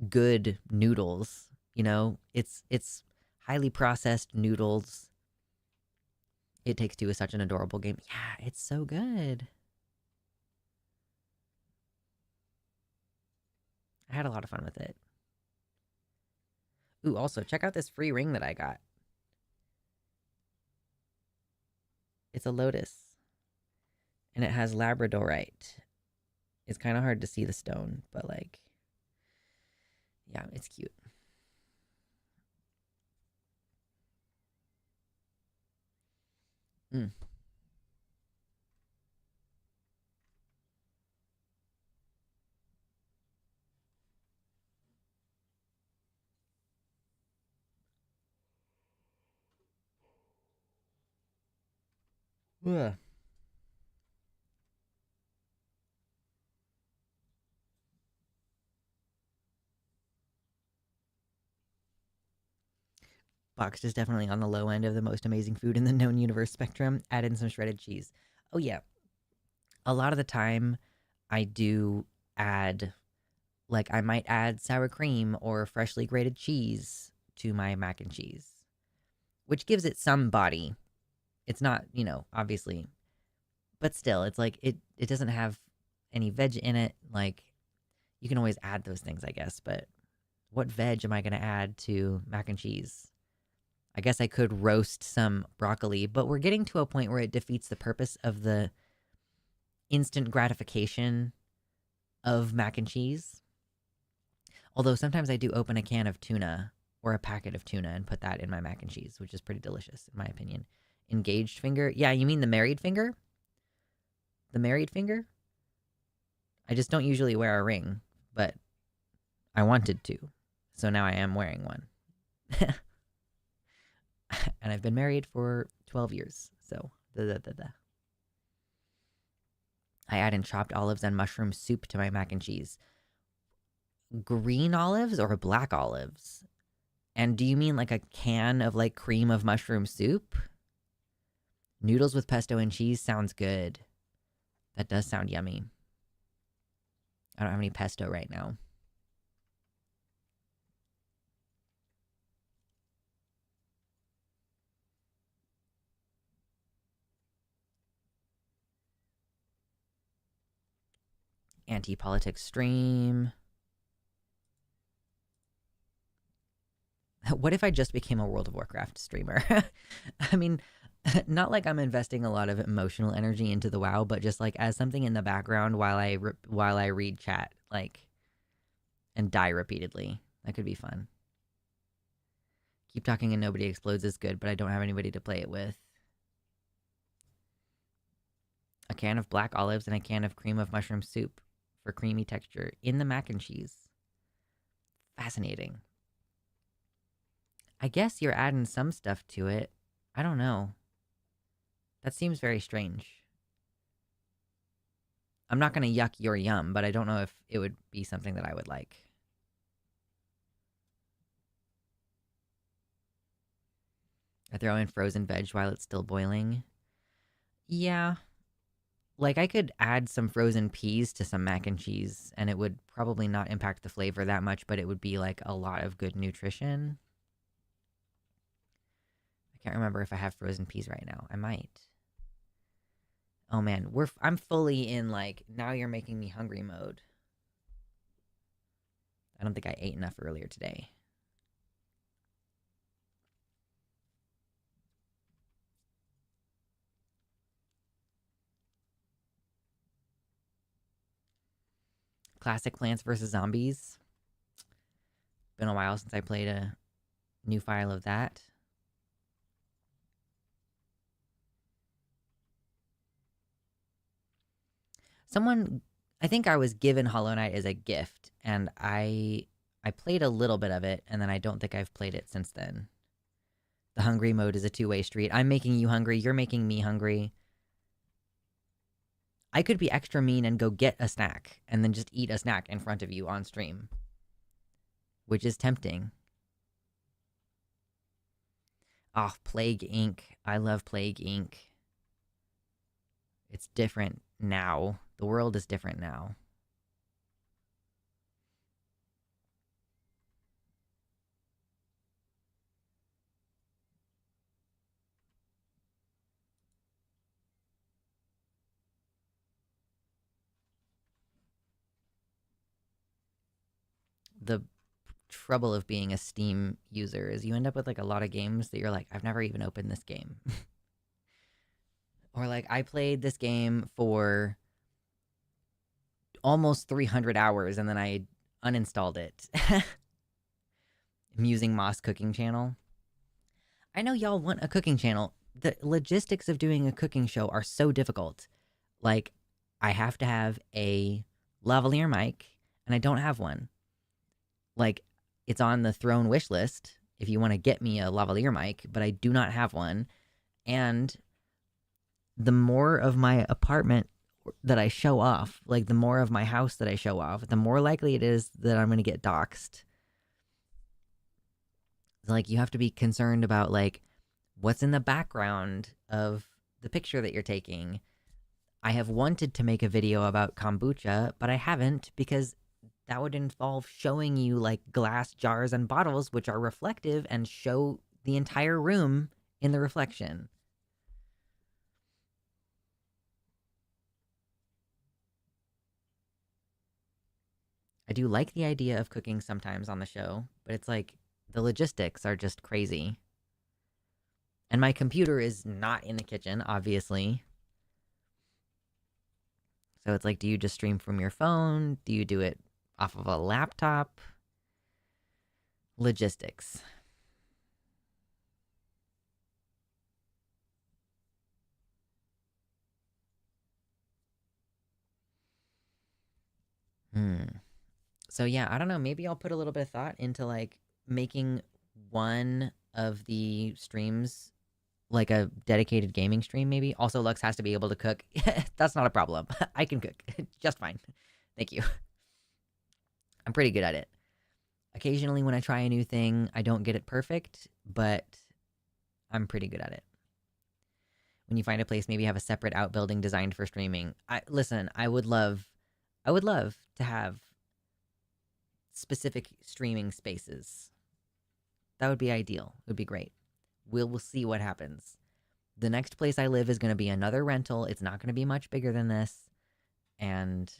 good noodles, you know? It's highly processed noodles. It Takes Two is such an adorable game. Yeah, it's so good. I had a lot of fun with it. Ooh, also, check out this free ring that I got. It's a lotus, and it has labradorite. It's kind of hard to see the stone, but like, yeah, it's cute. Mm. Ugh. Boxed is definitely on the low end of the most amazing food in the known universe spectrum. Add in some shredded cheese. Oh, yeah. A lot of the time, I do add, like, I might add sour cream or freshly grated cheese to my mac and cheese, which gives it some body. It's not, obviously, but still, it's like it doesn't have any veg in it. Like, you can always add those things, I guess, but what veg am I going to add to mac and cheese? I guess I could roast some broccoli, but we're getting to a point where it defeats the purpose of the instant gratification of mac and cheese. Although sometimes I do open a can of tuna or a packet of tuna and put that in my mac and cheese, which is pretty delicious, in my opinion. Engaged finger? Yeah, you mean the married finger? The married finger? I just don't usually wear a ring, but I wanted to. So now I am wearing one. And I've been married for 12 years. So, I add in chopped olives and mushroom soup to my mac and cheese. Green olives or black olives? And do you mean like a can of like cream of mushroom soup? Noodles with pesto and cheese sounds good. That does sound yummy. I don't have any pesto right now. Anti-politics stream. What if I just became a World of Warcraft streamer? I mean, not like I'm investing a lot of emotional energy into the WoW, but just like as something in the background while I read chat, like, and die repeatedly. That could be fun. Keep talking and nobody explodes is good, but I don't have anybody to play it with. A can of black olives and a can of cream of mushroom soup for creamy texture in the mac and cheese. Fascinating. I guess you're adding some stuff to it. I don't know. That seems very strange. I'm not going to yuck your yum, but I don't know if it would be something that I would like. I throw in frozen veg while it's still boiling. Yeah. Like, I could add some frozen peas to some mac and cheese, and it would probably not impact the flavor that much, but it would be, like, a lot of good nutrition. I can't remember if I have frozen peas right now. I might. Oh, man. I'm fully in, like, now you're making me hungry mode. I don't think I ate enough earlier today. Classic Plants vs. Zombies. Been a while since I played a new file of that. I think I was given Hollow Knight as a gift, and I played a little bit of it, and then I don't think I've played it since then. The hungry mode is a two-way street. I'm making you hungry, you're making me hungry. I could be extra mean and go get a snack, and then just eat a snack in front of you on stream. Which is tempting. Oh, Plague Inc. I love Plague Inc. It's different now. The world is different now. The trouble of being a Steam user is you end up with like a lot of games that you're like, I've never even opened this game. Or like, I played this game for almost 300 hours and then I uninstalled it. I'm using Moss Cooking Channel. I know y'all want a cooking channel. The logistics of doing a cooking show are so difficult. Like, I have to have a lavalier mic, and I don't have one. Like, it's on the Throne wish list if you want to get me a lavalier mic, but I do not have one. And the more of my apartment that I show off, like the more of my house that I show off, the more likely it is that I'm going to get doxxed. Like, you have to be concerned about, like, what's in the background of the picture that you're taking. I have wanted to make a video about kombucha, but I haven't because that would involve showing you, like, glass jars and bottles, which are reflective and show the entire room in the reflection. I do like the idea of cooking sometimes on the show, but it's like the logistics are just crazy. And my computer is not in the kitchen, obviously. So it's like, do you just stream from your phone? Do you do it off of a laptop? Logistics. So yeah, I don't know. Maybe I'll put a little bit of thought into like making one of the streams like a dedicated gaming stream, maybe. Also, Lux has to be able to cook. That's not a problem. I can cook just fine. Thank you. I'm pretty good at it. Occasionally, when I try a new thing, I don't get it perfect, but I'm pretty good at it. When you find a place, maybe have a separate outbuilding designed for streaming. Listen, I would love to have specific streaming spaces. That would be ideal. It would be great. We'll see what happens. The next place I live is going to be another rental. It's not going to be much bigger than this. And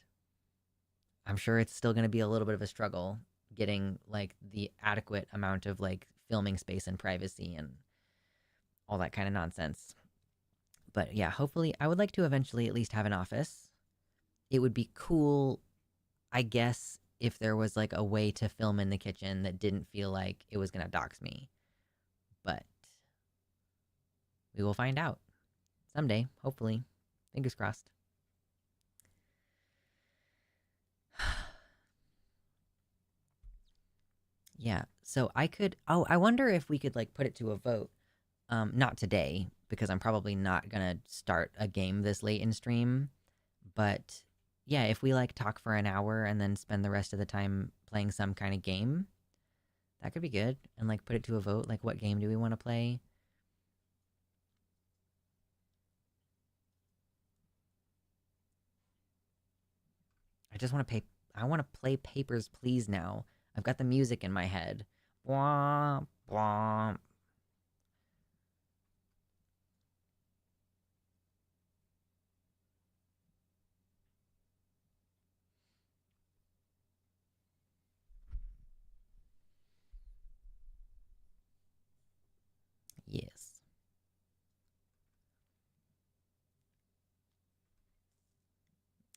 I'm sure it's still going to be a little bit of a struggle getting like the adequate amount of like filming space and privacy and all that kind of nonsense. But yeah, hopefully I would like to eventually at least have an office. It would be cool, I guess, if there was like a way to film in the kitchen that didn't feel like it was going to dox me. But we will find out someday, hopefully. Fingers crossed. Yeah, so I could... Oh, I wonder if we could, like, put it to a vote. Not today, because I'm probably not gonna start a game this late in stream. But, yeah, if we, like, talk for an hour and then spend the rest of the time playing some kind of game, that could be good. And, like, put it to a vote. Like, what game do we want to play? I just want to pay... I want to play Papers, Please now. I've got the music in my head. Bwomp, bwomp. Yes.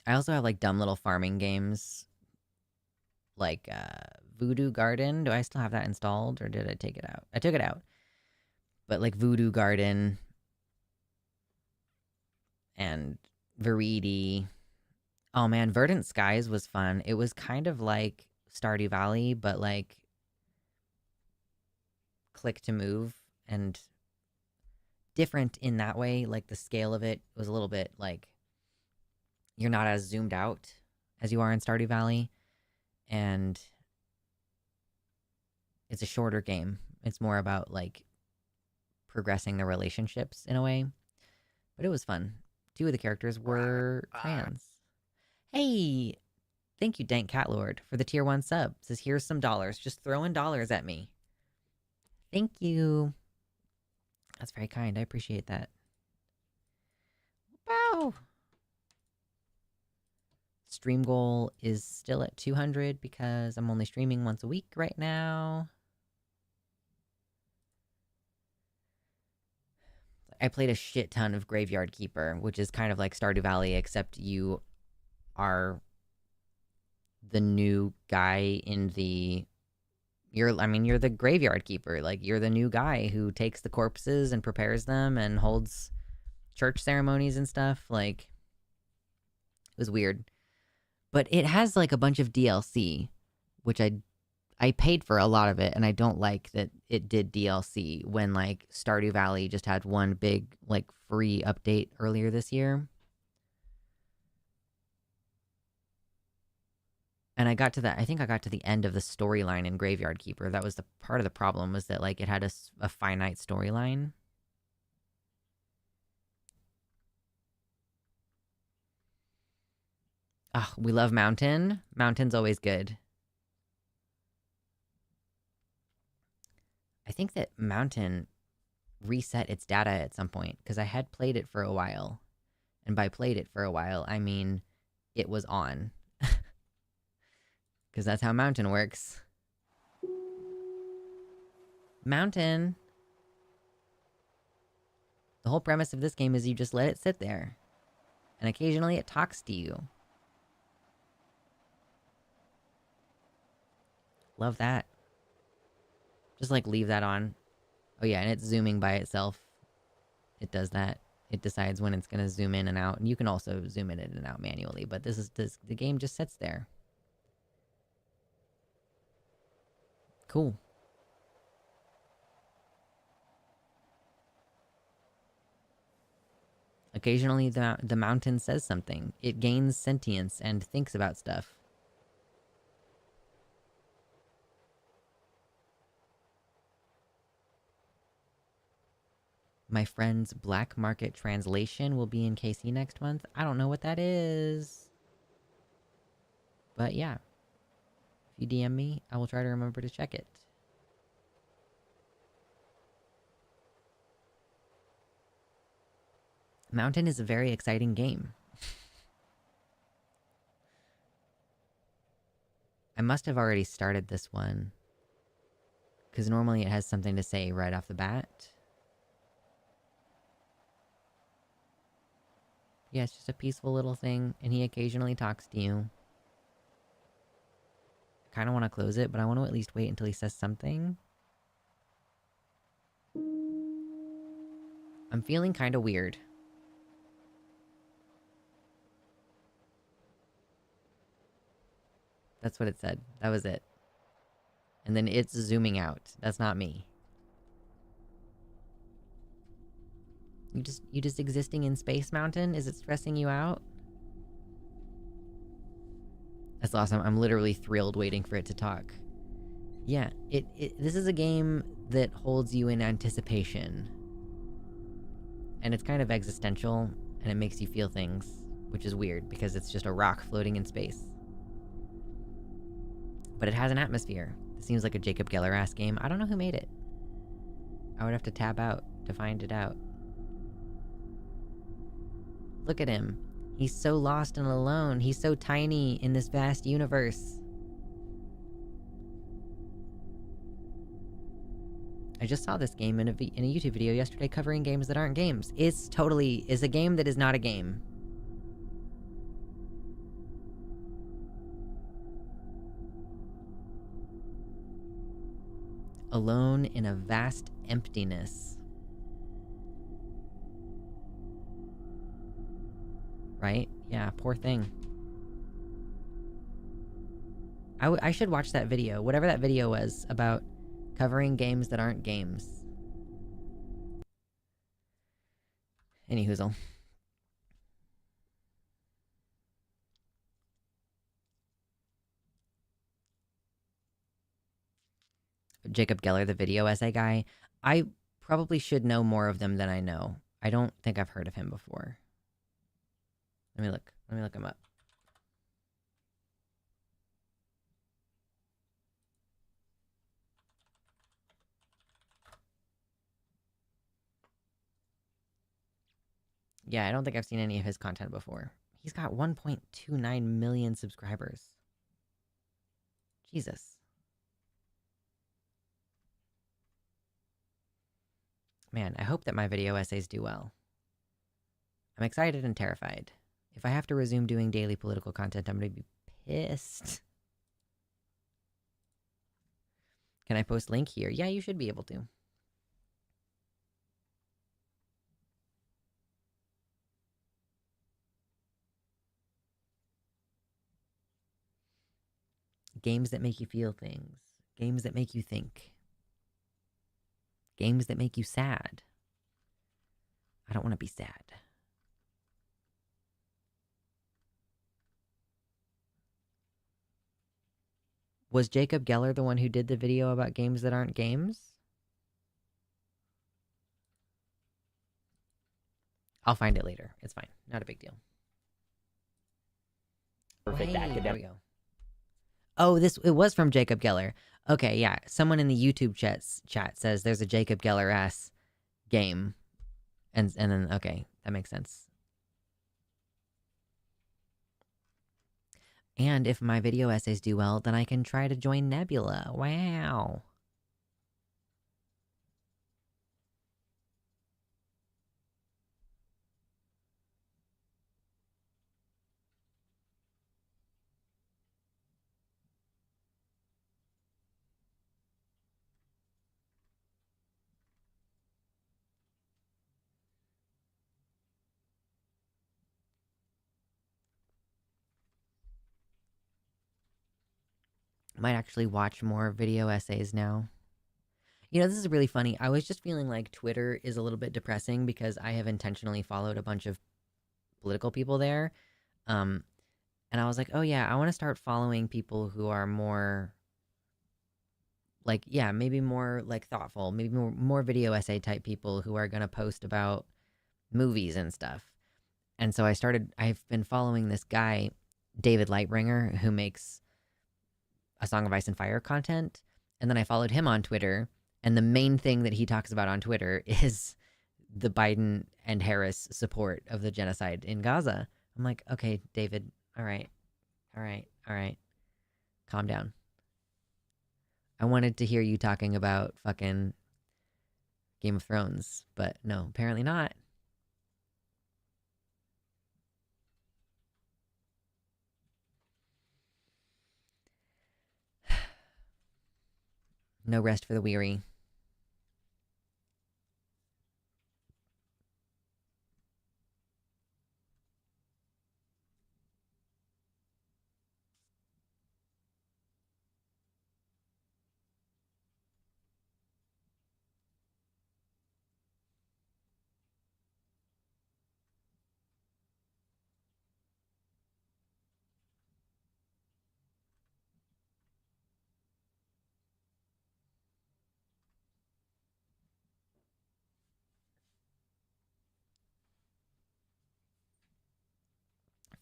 I also have, like, dumb little farming games. Like, Voodoo Garden. Do I still have that installed, or did I take it out? I took it out. But, like, Voodoo Garden and Veridi. Oh, man, Verdant Skies was fun. It was kind of like Stardew Valley, but, like, click to move, and different in that way. Like, the scale of it was a little bit, like, you're not as zoomed out as you are in Stardew Valley, and it's a shorter game. It's more about, like, progressing the relationships in a way. But it was fun. 2 of the characters were trans. Hey! Thank you, Dank Catlord, for the tier 1 sub. It says, here's some dollars. Just throwing dollars at me. Thank you. That's very kind. I appreciate that. Wow! Stream goal is still at 200 because I'm only streaming once a week right now. I played a shit ton of Graveyard Keeper, which is kind of like Stardew Valley, except you are the new guy in the... you're the Graveyard Keeper. Like, you're the new guy who takes the corpses and prepares them and holds church ceremonies and stuff. Like, it was weird. But it has, like, a bunch of DLC, which I paid for a lot of it, and I don't like that it did DLC when, like, Stardew Valley just had one big, like, free update earlier this year. And I think I got to the end of the storyline in Graveyard Keeper. That was the part of the problem, was that, like, it had a finite storyline. Ah, we love Mountain. Mountain's always good. I think that Mountain reset its data at some point, because I had played it for a while. And by played it for a while, I mean it was on. Because that's how Mountain works. Mountain! The whole premise of this game is you just let it sit there. And occasionally it talks to you. Love that. Just, like, leave that on. Oh yeah, and it's zooming by itself. It does that. It decides when it's gonna zoom in and out. And you can also zoom in and out manually, but the game just sits there. Cool. Occasionally, the mountain says something. It gains sentience and thinks about stuff. My friend's black market translation will be in KC next month. I don't know what that is. But yeah. If you DM me, I will try to remember to check it. Mountain is a very exciting game. I must have already started this one. Because normally it has something to say right off the bat. Yeah, it's just a peaceful little thing, and he occasionally talks to you. I kind of want to close it, but I want to at least wait until he says something. I'm feeling kind of weird. That's what it said. That was it. And then it's zooming out. That's not me. You just existing in Space Mountain? Is it stressing you out? That's awesome. I'm literally thrilled waiting for it to talk. Yeah, this is a game that holds you in anticipation. And it's kind of existential, and it makes you feel things, which is weird, because it's just a rock floating in space. But it has an atmosphere. It seems like a Jacob Geller-ass game. I don't know who made it. I would have to tab out to find it out. Look at him. He's so lost and alone. He's so tiny in this vast universe. I just saw this game in a YouTube video yesterday covering games that aren't games. It's a game that is not a game. Alone in a vast emptiness. Right? Yeah, poor thing. I should watch that video, whatever that video was, about covering games that aren't games. Anyhoozle. Jacob Geller, the video essay guy. I probably should know more of them than I know. I don't think I've heard of him before. Let me look him up. Yeah, I don't think I've seen any of his content before. He's got 1.29 million subscribers. Jesus. Man, I hope that my video essays do well. I'm excited and terrified. If I have to resume doing daily political content, I'm going to be pissed. Can I post link here? Yeah, you should be able to. Games that make you feel things. Games that make you think. Games that make you sad. I don't want to be sad. Was Jacob Geller the one who did the video about games that aren't games? I'll find it later. It's fine. Not a big deal. Perfect academic. There we go. Oh, it was from Jacob Geller. Okay, yeah. Someone in the YouTube chat says there's a Jacob Geller-ass game. And then, okay, that makes sense. And if my video essays do well, then I can try to join Nebula. Wow. Might actually watch more video essays now. You know, this is really funny. I was just feeling like Twitter is a little bit depressing because I have intentionally followed a bunch of political people there. Um, and I was like, oh yeah, I want to start following people who are more like, yeah, maybe more like thoughtful, maybe more video essay type people who are going to post about movies and stuff. And so I've been following this guy, David Lightbringer, who makes A Song of Ice and Fire content. And then I followed him on Twitter. And the main thing that he talks about on Twitter is the Biden and Harris support of the genocide in Gaza. I'm like, okay, David, all right, all right, all right, calm down. I wanted to hear you talking about fucking Game of Thrones, but no, apparently not. No rest for the weary.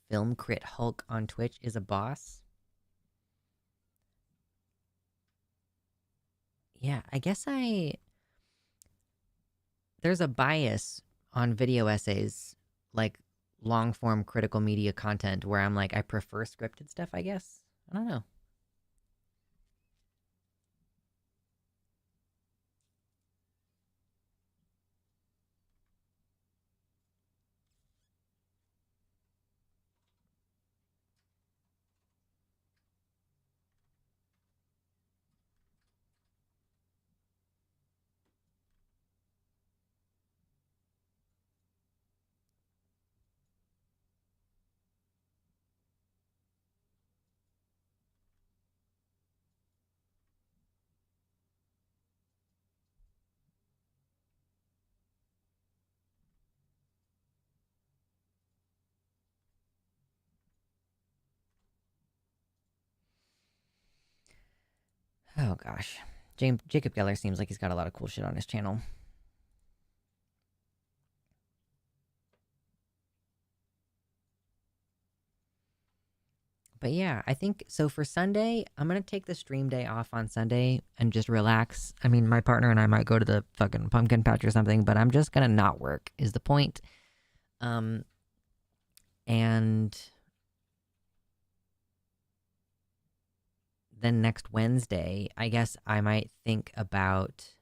Film Crit Hulk on Twitch is a boss. Yeah, I guess there's a bias on video essays, like long form critical media content, where I'm like, I prefer scripted stuff, I guess. I don't know. Oh gosh. Jacob Geller seems like he's got a lot of cool shit on his channel. But yeah, I think so for Sunday, I'm going to take the stream day off on Sunday and just relax. I mean, my partner and I might go to the fucking pumpkin patch or something, but I'm just going to not work is the point. And then next Wednesday, I guess I might think about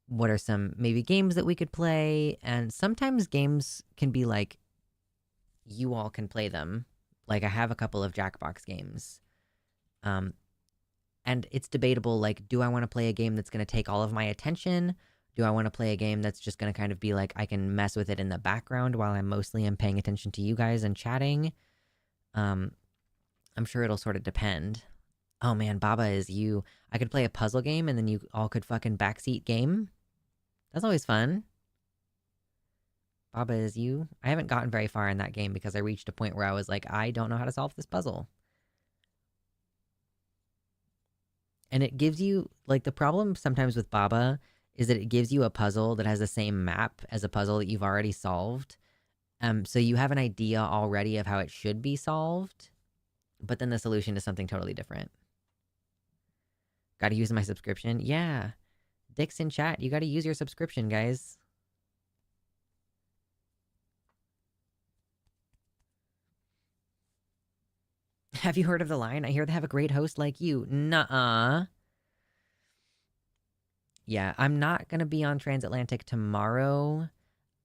what are some maybe games that we could play. And sometimes games can be like, you all can play them. Like I have a couple of Jackbox games. And it's debatable, like, do I want to play a game that's going to take all of my attention? Do I want to play a game that's just going to kind of be like, I can mess with it in the background while I mostly am paying attention to you guys and chatting? I'm sure it'll sort of depend. Oh man, Baba is you. I could play a puzzle game and then you all could fucking backseat game. That's always fun. Baba is you. I haven't gotten very far in that game because I reached a point where I was like, I don't know how to solve this puzzle. And it gives you, like, the problem sometimes with Baba is that it gives you a puzzle that has the same map as a puzzle that you've already solved. So you have an idea already of how it should be solved, but then the solution is something totally different. Gotta use my subscription? Yeah. Dick's in chat. You gotta use your subscription, guys. Have you heard of the line? I hear they have a great host like you. Nuh-uh. Yeah, I'm not gonna be on Transatlantic tomorrow.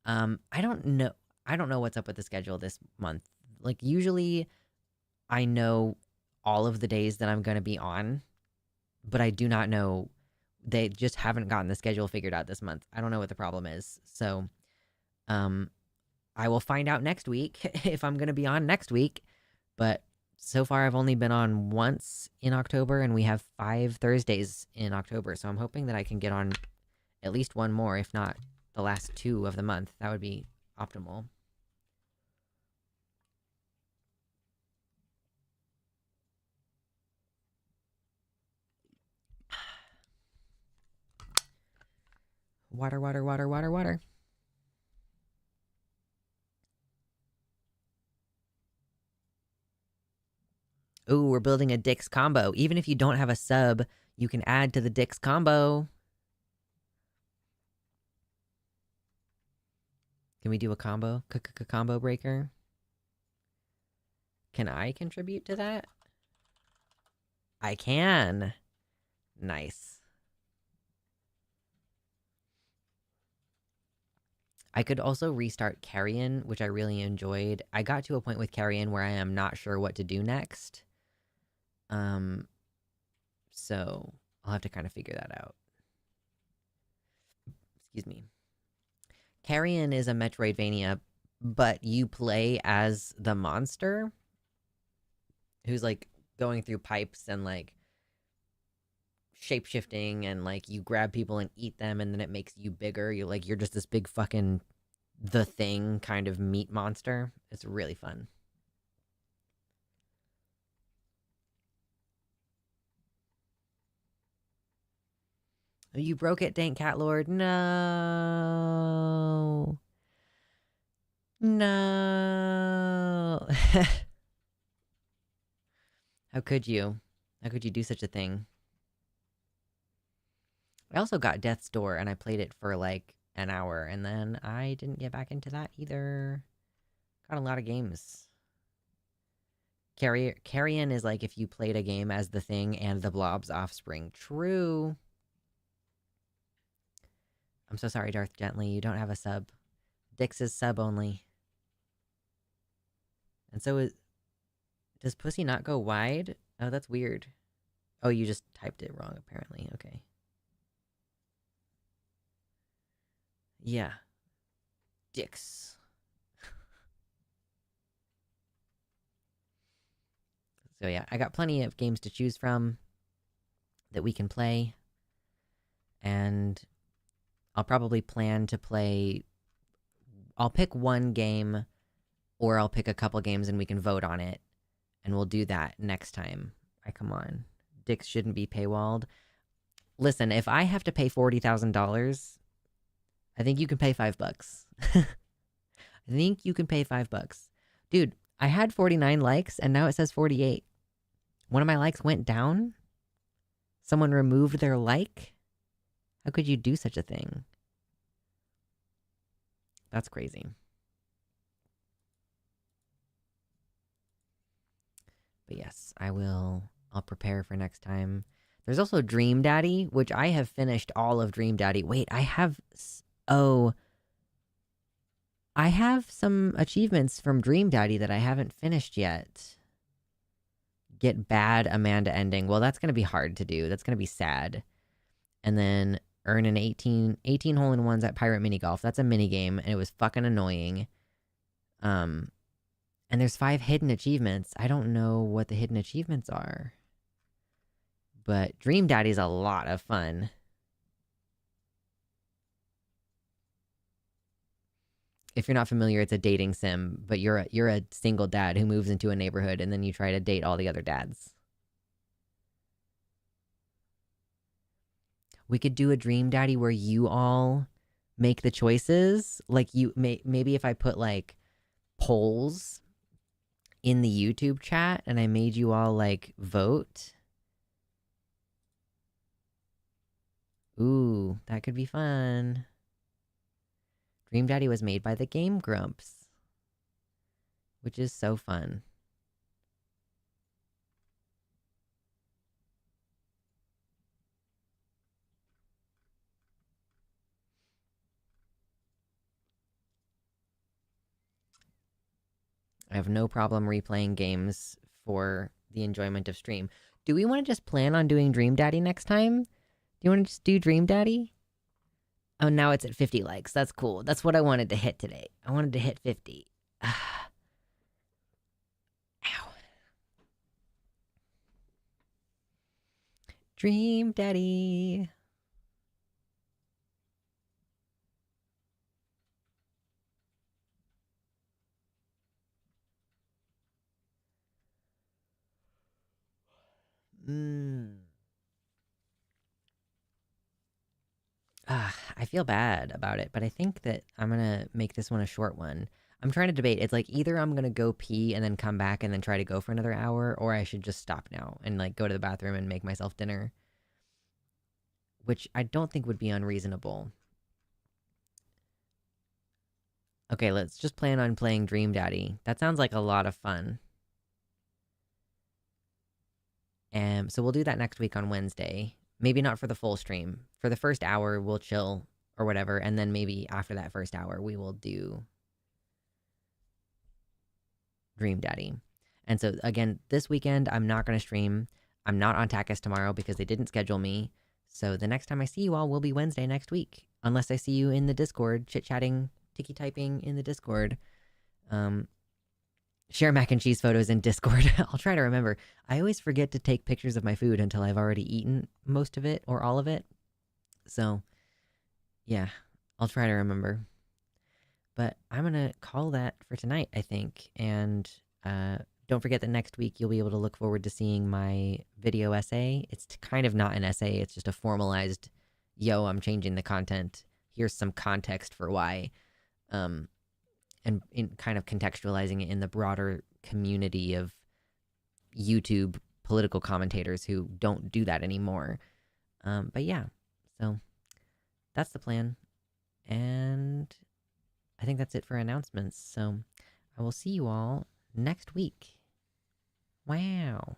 I don't know. I don't know what's up with the schedule this month. Like, usually I know all of the days that I'm gonna be on, but I do not know. They just haven't gotten the schedule figured out this month. I don't know what the problem is. So, I will find out next week if I'm gonna be on next week. But so far, I've only been on once in October, and we have 5 Thursdays in October. So I'm hoping that I can get on at least one more, if not the last 2 of the month. That would be optimal. Water, water, water, water, water. Ooh, we're building a Dix combo. Even if you don't have a sub, you can add to the Dix combo. Can we do a combo? Combo breaker? Can I contribute to that? I can. Nice. I could also restart Carrion, which I really enjoyed. I got to a point with Carrion where I am not sure what to do next. So I'll have to kind of figure that out. Excuse me. Carrion is a Metroidvania, but you play as the monster who's like going through pipes and like shape-shifting, and like you grab people and eat them, and then it makes you bigger. You're just this big fucking The Thing kind of meat monster. It's really fun. You broke it, Dank Cat Lord. No. No. How could you? How could you do such a thing? I also got Death's Door, and I played it for like an hour, and then I didn't get back into that either. Got a lot of games. Carrion is like if you played a game as The Thing and the Blob's offspring. True. I'm so sorry, Darth Gently. You don't have a sub. Dix is sub only. And so does pussy not go wide? Oh, that's weird. Oh, you just typed it wrong, apparently. Okay. Yeah. Dix. So yeah, I got plenty of games to choose from that we can play. And I'll probably plan to play... I'll pick one game, or I'll pick a couple games and we can vote on it. And we'll do that next time. Come on. Dix shouldn't be paywalled. Listen, if I have to pay $40,000, I think you can pay $5. I think you can pay $5. Dude, I had 49 likes and now it says 48. One of my likes went down. Someone removed their like. How could you do such a thing? That's crazy. But yes, I'll prepare for next time. There's also Dream Daddy, which I have finished all of Dream Daddy. Wait, I have some achievements from Dream Daddy that I haven't finished yet. Get bad Amanda ending. Well, that's going to be hard to do. That's going to be sad. And then earn an 18 hole-in-ones at Pirate Mini Golf. That's a mini game, and it was fucking annoying. And there's 5 hidden achievements. I don't know what the hidden achievements are. But Dream Daddy's a lot of fun. If you're not familiar, it's a dating sim, but you're a single dad who moves into a neighborhood, and then you try to date all the other dads. We could do a Dream Daddy where you all make the choices. Like maybe if I put like polls in the YouTube chat and I made you all like vote. Ooh, that could be fun. Dream Daddy was made by the Game Grumps, which is so fun. I have no problem replaying games for the enjoyment of stream. Do we want to just plan on doing Dream Daddy next time? Do you want to just do Dream Daddy? Oh, now it's at 50 likes. That's cool. That's what I wanted to hit today. I wanted to hit 50. Ow. Dream Daddy. I feel bad about it, but I think that I'm gonna make this one a short one. I'm trying to debate. It's like either I'm gonna go pee and then come back and then try to go for another hour, or I should just stop now and like go to the bathroom and make myself dinner, which I don't think would be unreasonable. Okay, let's just plan on playing Dream Daddy. That sounds like a lot of fun. So we'll do that next week on Wednesday. Maybe not for the full stream. For the first hour, we'll chill or whatever, and then maybe after that first hour, we will do Dream Daddy. And so again, this weekend, I'm not going to stream. I'm not on Takis tomorrow because they didn't schedule me. So the next time I see you all will be Wednesday next week, unless I see you in the Discord, chit-chatting, tiki-typing in the Discord. Share mac and cheese photos in Discord. I'll try to remember. I always forget to take pictures of my food until I've already eaten most of it or all of it. So, yeah, I'll try to remember. But I'm going to call that for tonight, I think. And don't forget that next week you'll be able to look forward to seeing my video essay. It's kind of not an essay, it's just a formalized, yo, I'm changing the content. Here's some context for why. And in kind of contextualizing it in the broader community of YouTube political commentators who don't do that anymore. But yeah, so that's the plan. And I think that's it for announcements. So I will see you all next week. Wow.